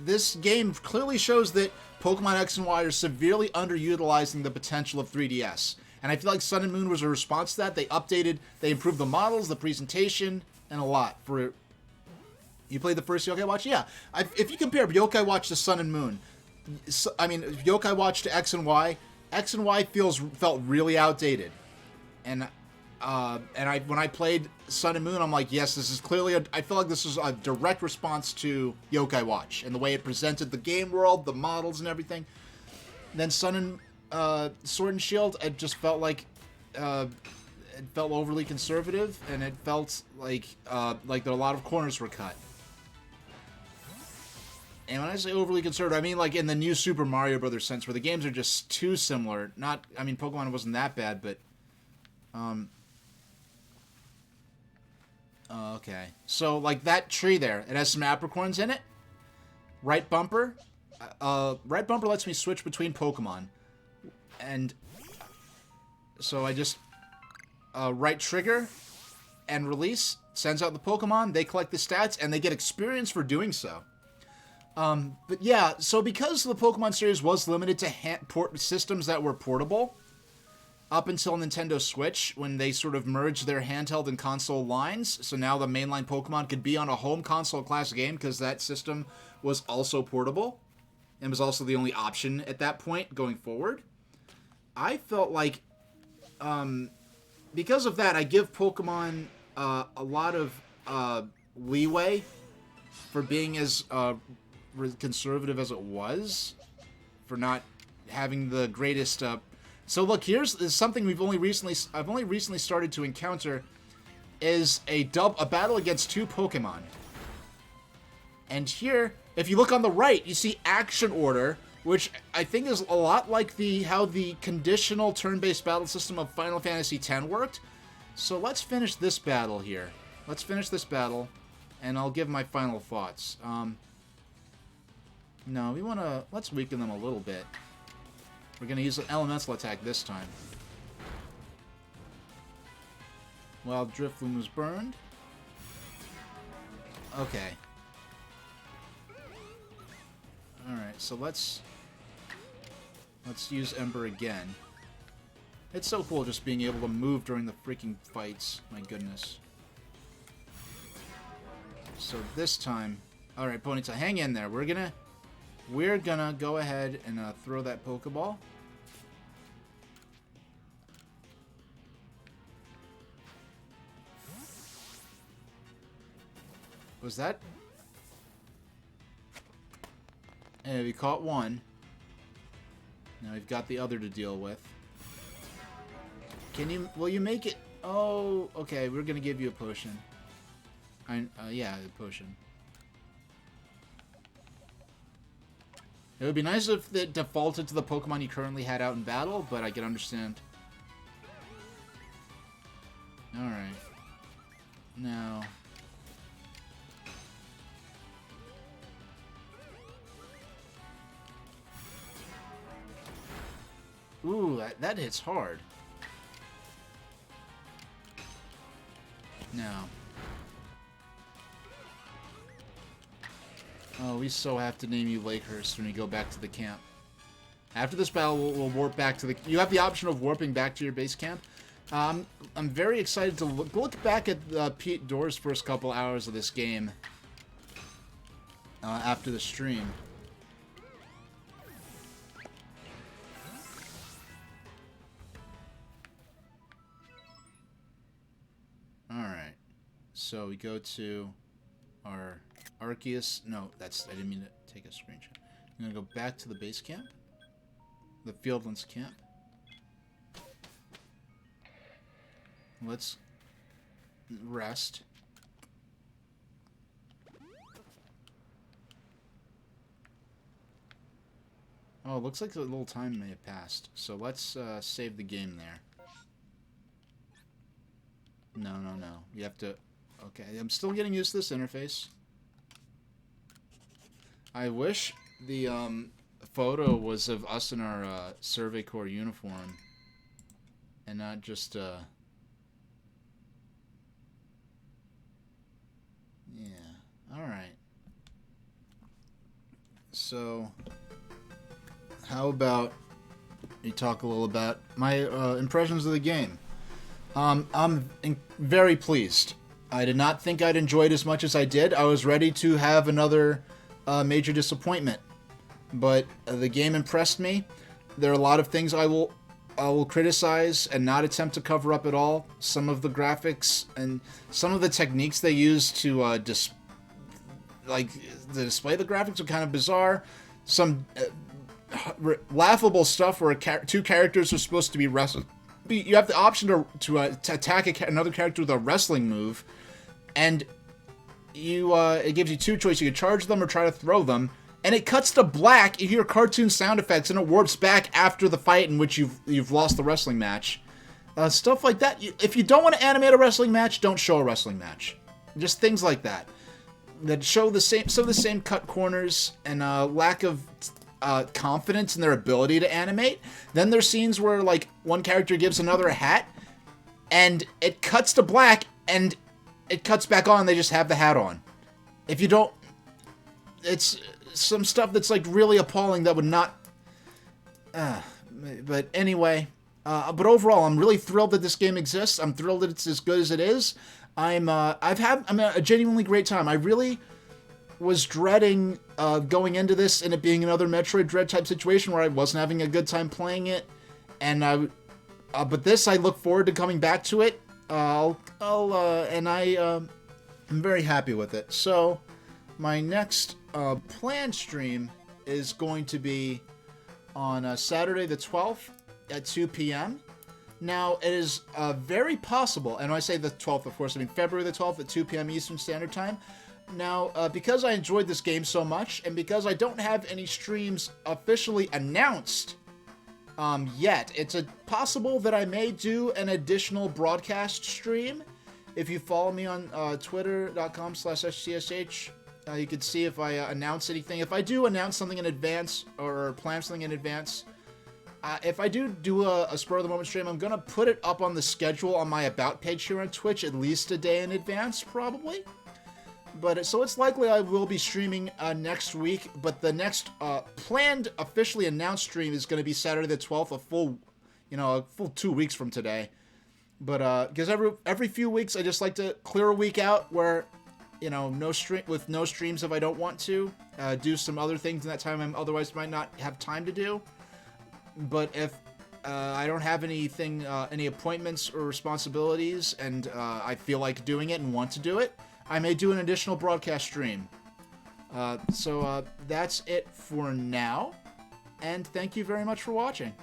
this game clearly shows that Pokemon X and Y are severely underutilizing the potential of 3DS, and I feel like Sun and Moon was a response to that. They improved the models, the presentation, and a lot. For you played the first Yokai Watch, yeah. If you compare Yokai Watch to Sun and Moon. I mean, Yokai Watch to X and Y felt really outdated, and when I played Sun and Moon, I'm like, yes, this is clearly I feel like this is a direct response to Yokai Watch and the way it presented the game world, the models, and everything. And then Sun and Sword and Shield, it just felt like it felt overly conservative, and it felt like there a lot of corners were cut. And when I say overly conservative, I mean like in the new Super Mario Brothers sense, where the games are just too similar. I mean, Pokemon wasn't that bad, but... okay. So, like, that tree there, it has some apricorns in it. Right bumper. Right bumper lets me switch between Pokemon. And... so I just... right trigger and release, sends out the Pokemon, they collect the stats, and they get experience for doing so. But yeah, so because the Pokemon series was limited to systems that were portable, up until Nintendo Switch, when they sort of merged their handheld and console lines, so now the mainline Pokemon could be on a home console class game, because that system was also portable, and was also the only option at that point going forward. I felt like, because of that, I give Pokemon a lot of leeway for being as... conservative as it was, for not having the greatest so look, here's something I've only recently started to encounter, is a battle against two Pokemon. And here, if you look on the right, you see action order, which I think is a lot like how the conditional turn-based battle system of Final Fantasy X worked. So let's finish this battle here. Let's finish this battle, and I'll give my final thoughts. No, let's weaken them a little bit. We're going to use an elemental attack this time. Well, Drifloon was burned. Okay. Alright, so let's use Ember again. It's so cool just being able to move during the freaking fights. My goodness. So this time... Alright, Ponyta, hang in there. We're gonna go ahead and throw that Pokeball. Was that... Hey, we caught one. Now we've got the other to deal with. Will you make it? Oh, okay, we're gonna give you a potion. Yeah, a potion. It would be nice if it defaulted to the Pokemon you currently had out in battle, but I can understand. Alright. Now... Ooh, that hits hard. Now. Oh, we so have to name you Lakehurst when we go back to the camp. After this battle, we'll warp back to the... You have the option of warping back to your base camp. I'm very excited to look back at Pete Dorr's first couple hours of this game. After the stream. Alright. So we go to our Arceus. No, I didn't mean to take a screenshot. I'm going to go back to the base camp. The Fieldlands camp. Let's rest. Oh, it looks like a little time may have passed. So let's save the game there. No. You have to... Okay, I'm still getting used to this interface. I wish the photo was of us in our Survey Corps uniform. And not just... Yeah. Alright. So... How about we talk a little about my impressions of the game? I'm very pleased. I did not think I'd enjoy it as much as I did. I was ready to have another major disappointment, but the game impressed me. There are a lot of things I will criticize and not attempt to cover up at all. Some of the graphics and some of the techniques they use to display the graphics are kind of bizarre. Some laughable stuff where two characters are supposed to be wrestling. You have the option to attack another character with a wrestling move, and it gives you two choices. You can charge them or try to throw them, and it cuts to black. You hear cartoon sound effects, and it warps back after the fight in which you've lost the wrestling match. Stuff like that. If you don't want to animate a wrestling match, don't show a wrestling match. Just things like that show the same cut corners and lack of confidence in their ability to animate. Then there's scenes where like one character gives another a hat, and it cuts to black, and it cuts back on. They just have the hat on. If you don't, it's some stuff that's like really appalling that would not. But anyway, but overall, I'm really thrilled that this game exists. I'm thrilled that it's as good as it is. I'm a genuinely great time. I really was dreading going into this and it being another Metroid Dread type situation where I wasn't having a good time playing it, and but this I look forward to coming back to it. I'm very happy with it. So my next planned stream is going to be on Saturday the 12th at 2 p.m. Now, it is very possible, and when I say the 12th, of course, I mean February the 12th at 2 p.m. Eastern Standard Time. Now, because I enjoyed this game so much, and because I don't have any streams officially announced yet, it's possible that I may do an additional broadcast stream. If you follow me on twitter.com/HCSH, you can see if I announce anything. If I do announce something in advance, or plan something in advance, if I do a spur-of-the-moment stream, I'm going to put it up on the schedule on my About page here on Twitch at least a day in advance, probably. But so it's likely I will be streaming next week, but the next planned, officially announced stream is going to be Saturday the 12th, a full 2 weeks from today. But because every few weeks I just like to clear a week out where, no streams if I don't want to, do some other things in that time I otherwise might not have time to do. But if I don't have anything, any appointments or responsibilities, and I feel like doing it and want to do it, I may do an additional broadcast stream. So that's it for now, and thank you very much for watching.